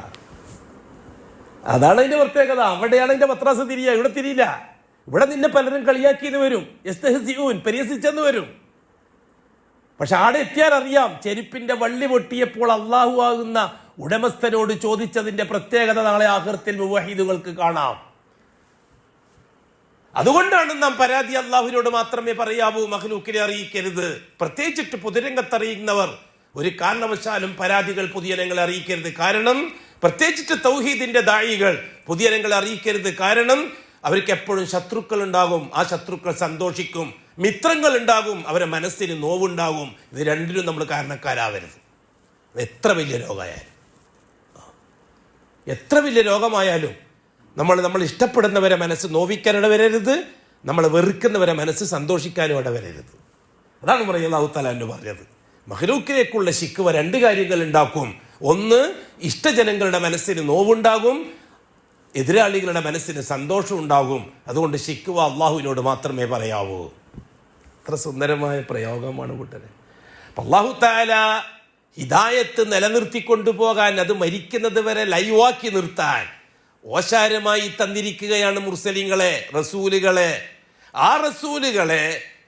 അതാണ് അതിൻ്റെ പ്രത്യേകത. അവിടെയാണ് എൻ്റെ പത്രാസ് തിരിയുക, ഇവിടെ തിരിയില്ല. ഇവിടെ നിന്നെ പലരും കളിയാക്കിയെന്ന് വരും, യസ്തഹ്സിഊൻ, പരിഹസിച്ചെന്ന് വരും. പക്ഷെ ആടെ എത്തിയാൽ അറിയാം ചെരുപ്പിന്റെ വള്ളി പൊട്ടിയപ്പോൾ അള്ളാഹു ആകുന്ന ഉടമസ്ഥനോട് ചോദിച്ചതിന്റെ പ്രത്യേകത നാളെ ആഖിറത്തിൽ മുവഹിദുകൾക്ക് കാണാം. അതുകൊണ്ടാണ് നാം പരാതി അള്ളാഹുവിനോട് മാത്രമേ പറയാവൂ, മഖ്ലൂക്കിനെ അറിയിക്കരുത്. പ്രത്യേകിച്ചിട്ട് പൊതുരംഗത്ത് അറിയുന്നവർ ഒരു കാരണവശാലും പരാതികൾ പൊതുജനങ്ങളെ അറിയിക്കരുത്. കാരണം പ്രത്യേകിച്ചിട്ട് തൗഹീദിന്റെ ദായികൾ പൊതുജനങ്ങളെ അറിയിക്കരുത്. കാരണം അവർക്ക് എപ്പോഴും ശത്രുക്കൾ ഉണ്ടാകും. ആ ശത്രുക്കൾ സന്തോഷിക്കും. മിത്രങ്ങൾ ഉണ്ടാകും, അവരെ മനസ്സിന് നോവുണ്ടാകും. ഇത് രണ്ടിനും നമ്മൾ കാരണക്കാരാവരുത്. എത്ര വലിയ രോഗമായാലും, എത്ര വലിയ രോഗമായാലും നമ്മൾ ഇഷ്ടപ്പെടുന്നവരെ മനസ്സ് നോവിക്കാൻ ഇടവരരുത്, നമ്മൾ വെറുക്കുന്നവരെ മനസ്സ് സന്തോഷിക്കാനും ഇടവരരുത്. അതാണ് പറയുന്നത് അല്ലാഹു തആല പറഞ്ഞത്. മഖ്ലൂക്കിലേക്കുള്ള ശിക്വ രണ്ട് കാര്യങ്ങൾ ഉണ്ടാക്കും. ഒന്ന്, ഇഷ്ടജനങ്ങളുടെ മനസ്സിന് നോവുണ്ടാകും, എതിരാളികളുടെ മനസ്സിന് സന്തോഷം ഉണ്ടാകും. അതുകൊണ്ട് ശിക്വ അള്ളാഹുവിനോട് മാത്രമേ പറയാവൂ. അത്ര സുന്ദരമായ പ്രയോഗമാണ് കൂട്ടരെ. അല്ലാഹു തആല ഹിദായത്ത് നിലനിർത്തിക്കൊണ്ടുപോകാൻ, അത് മരിക്കുന്നത് വരെ ലൈവാക്കി നിർത്താൻ ഓശാരമായി തന്നിരിക്കുകയാണ് മുർസലീങ്ങളെ, റസൂലുകളെ. ആ റസൂലുകളെ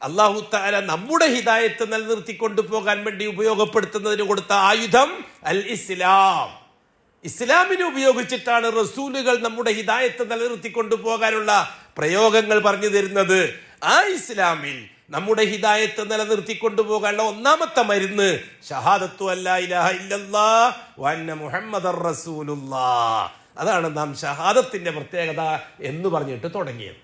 അല്ലാഹു തആല നമ്മുടെ ഹിദായത്ത് നിലനിർത്തിക്കൊണ്ടുപോകാൻ വേണ്ടി ഉപയോഗപ്പെടുത്തുന്നതിന് കൊടുത്ത ആയുധം അൽ ഇസ്ലാം. ഇസ്ലാമിനെ ഉപയോഗിച്ചിട്ടാണ് റസൂലുകൾ നമ്മുടെ ഹിദായത്ത് നിലനിർത്തിക്കൊണ്ടുപോകാനുള്ള പ്രയോഗങ്ങൾ പറഞ്ഞു തരുന്നത്. ആ ഇസ്ലാമിൽ നമ്മുടെ ഹിദായത്ത് നിലനിർത്തിക്കൊണ്ടുപോകാനുള്ള ഒന്നാമത്തെ മരുന്ന് ഷഹാദത്തു അല്ലാ ഇലാഹ ഇല്ലല്ലാഹ് വ അന്ന മുഹമ്മദർ റസൂലുള്ളാഹ്. അതാണ് നാം ഷഹാദത്തിന്റെ പ്രത്യേകത എന്ന് പറഞ്ഞിട്ട് തുടങ്ങിയത്.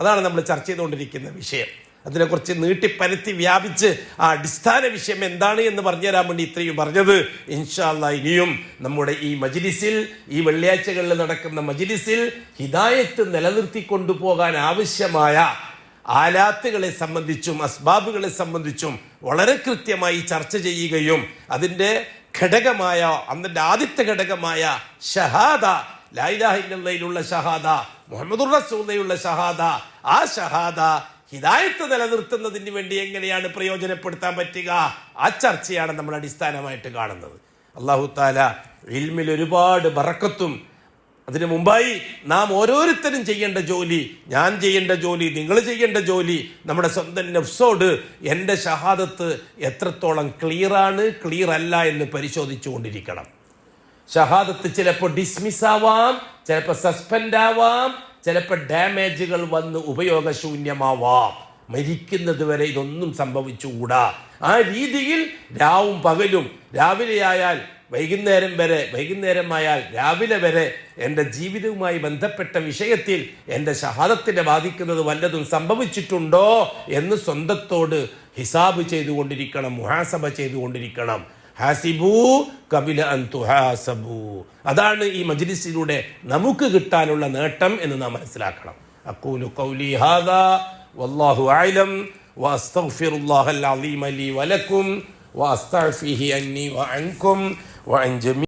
അതാണ് നമ്മൾ ചർച്ച ചെയ്തുകൊണ്ടിരിക്കുന്ന വിഷയം. അതിനെക്കുറിച്ച് നീട്ടിപ്പരത്തി വ്യാപിച്ച് ആ അടിസ്ഥാന വിഷയം എന്താണ് എന്ന് പറഞ്ഞുതരാൻ വേണ്ടി ഇത്രയും പറഞ്ഞത്. ഇൻഷാ അല്ലാഹ് ഇനിയും നമ്മുടെ ഈ മജ്ലിസിൽ, ഈ വെള്ളിയാഴ്ചകളിൽ നടക്കുന്ന മജ്ലിസിൽ ഹിദായത്ത് നിലനിർത്തിക്കൊണ്ടുപോകാൻ ആവശ്യമായ ആലാത്തുകളെ സംബന്ധിച്ചും അസ്ബാബുകളെ സംബന്ധിച്ചും വളരെ കൃത്യമായി ചർച്ച ചെയ്യുകയും അതിൻ്റെ ഘടകമായ, അതിൻ്റെ ആദ്യത്തെ ഘടകമായ ഷഹാദ, ലാ ഇലാഹ ഇല്ലല്ലാഹിലുള്ള ഷഹാദ, മുഹമ്മദുർ റസൂലുള്ളാഹിയുള്ള ഷഹാദ, ആ ഷഹാദ ഹിദായത്ത് നിലനിർത്തുന്നതിന് വേണ്ടി എങ്ങനെയാണ് പ്രയോജനപ്പെടുത്താൻ പറ്റുക, ആ ചർച്ചയാണ് നമ്മൾ അടിസ്ഥാനമായിട്ട് കാണുന്നത്. അല്ലാഹു തആല ഇൽമിൽ ഒരുപാട് ബറക്കത്തും, അതിനു മുമ്പായി നാം ഓരോരുത്തരും ചെയ്യേണ്ട ജോലി, ഞാൻ ചെയ്യേണ്ട ജോലി, നിങ്ങൾ ചെയ്യേണ്ട ജോലി, നമ്മുടെ സ്വന്തം നഫ്സോട് എൻ്റെ ഷഹാദത്ത് എത്രത്തോളം ക്ലിയറാണ്, ക്ലിയർ അല്ല എന്ന് പരിശോധിച്ചു കൊണ്ടിരിക്കണം. ഷഹാദത്ത് ചിലപ്പോൾ ഡിസ്മിസ് ആവാം, ചിലപ്പോൾ സസ്പെൻഡ് ആവാം, ചിലപ്പോൾ ഡാമേജുകൾ വന്ന് ഉപയോഗശൂന്യമാവാം. മരിക്കുന്നത് വരെ ഇതൊന്നും സംഭവിച്ചുകൂടാ. ആ രീതിയിൽ രാവും പകലും, രാവിലെയായാൽ വൈകുന്നേരം വരെ, വൈകുന്നേരമായാൽ രാവിലെ വരെ എൻ്റെ ജീവിതവുമായി ബന്ധപ്പെട്ട വിഷയത്തിൽ എൻ്റെ ഷഹാദത്തിനെ ബാധിക്കുന്നത് വല്ലതും സംഭവിച്ചിട്ടുണ്ടോ എന്ന് സ്വന്തത്തോട് ഹിസാബ് ചെയ്തുകൊണ്ടിരിക്കണം, മുഹാസബ ചെയ്തുകൊണ്ടിരിക്കണം. ഹാസിബൂ ഖബല അൻ തുഹാസബൂ. അതാണ് ഈ മജ്ലിസിലൂടെ നമുക്ക് കിട്ടാനുള്ള നേട്ടം എന്ന് നാം മനസ്സിലാക്കണം. അഖൂലു ഖൗലി ഹാദാ വല്ലാഹു അഅലം വഅസ്തഗ്ഫിറുല്ലാഹൽ അലീമ ലീ വലക്കും വഅസ്തഗ്ഫിഹി അന്നി വഅൻകും വഅൻ ജമീ